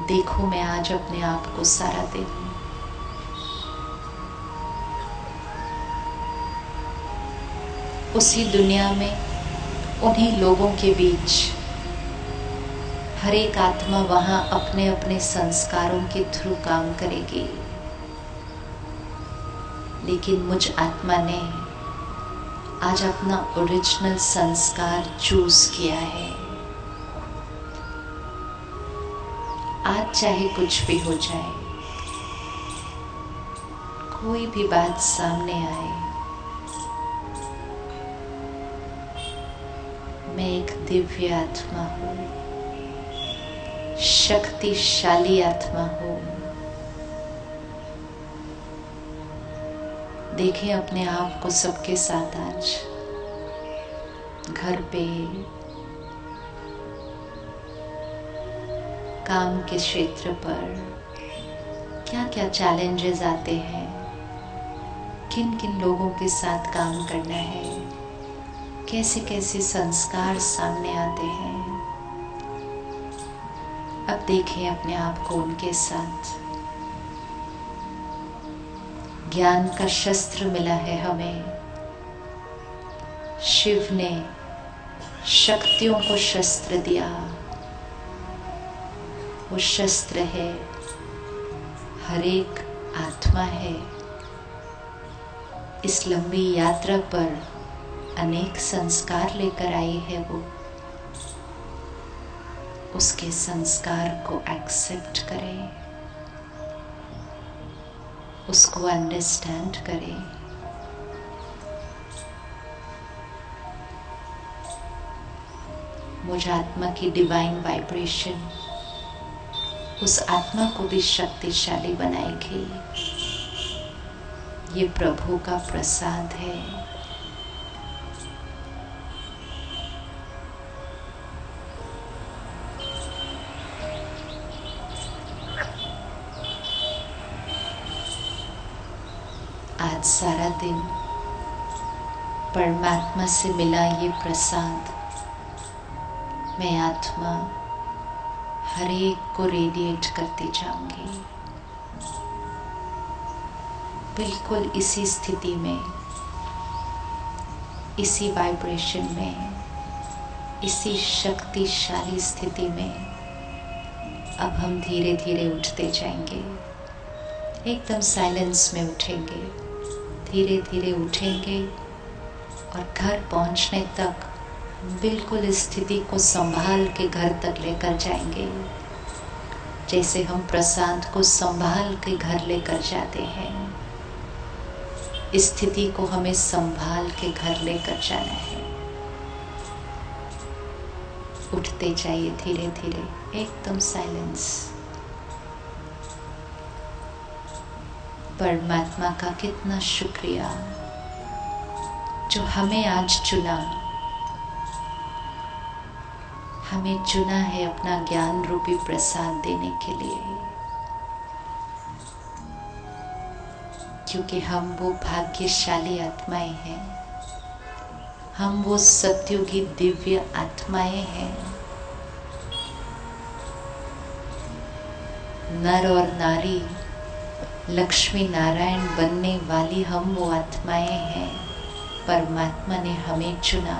देखो मैं आज अपने आप को सारा दिन उसी दुनिया में उन्हीं लोगों के बीच हर एक आत्मा वहां अपने अपने संस्कारों के थ्रू काम करेगी, लेकिन मुझ आत्मा ने आज अपना ओरिजिनल संस्कार चूज किया है। आज चाहे कुछ भी हो जाए, कोई भी बात सामने आए, मैं एक दिव्य आत्मा हूँ, शक्तिशाली आत्मा हूँ। देखें अपने आप को सबके साथ आज घर पे, काम के क्षेत्र पर क्या क्या चैलेंजेस आते हैं, किन किन लोगों के साथ काम करना है, कैसे कैसे संस्कार सामने आते हैं। अब देखें अपने आप को उनके साथ। ज्ञान का शस्त्र मिला है हमें। शिव ने शक्तियों को शस्त्र दिया, वो शस्त्र है, हर एक आत्मा है। इस लंबी यात्रा पर अनेक संस्कार लेकर आई है वो। उसके संस्कार को एक्सेप्ट करें, उसको अंडरस्टैंड करें। मुझ आत्मा की डिवाइन वाइब्रेशन उस आत्मा को भी शक्तिशाली बनाएगी। ये प्रभु का प्रसाद है। आज सारा दिन परमात्मा से मिला ये प्रसाद मैं आत्मा हर एक को रेडिएट करती जाऊंगी। बिल्कुल इसी स्थिति में, इसी वाइब्रेशन में, इसी शक्तिशाली स्थिति में अब हम धीरे धीरे उठते जाएंगे। एकदम साइलेंस में उठेंगे, धीरे धीरे उठेंगे और घर पहुंचने तक बिल्कुल इस स्थिति को संभाल के घर तक लेकर जाएंगे, जैसे हम प्रसाद को संभाल के घर लेकर जाते हैं। इस स्थिति को हमें संभाल के घर लेकर जाना है। उठते जाइए धीरे धीरे, एकदम साइलेंस। परमात्मा का कितना शुक्रिया जो हमें आज चुना, हमें चुना है अपना ज्ञान रूपी प्रसाद देने के लिए, क्योंकि हम वो भाग्यशाली आत्माएं हैं, हम वो सत्युगी दिव्य आत्माएं हैं। नर और नारी, लक्ष्मी नारायण बनने वाली हम वो आत्माएं हैं। परमात्मा ने हमें चुना।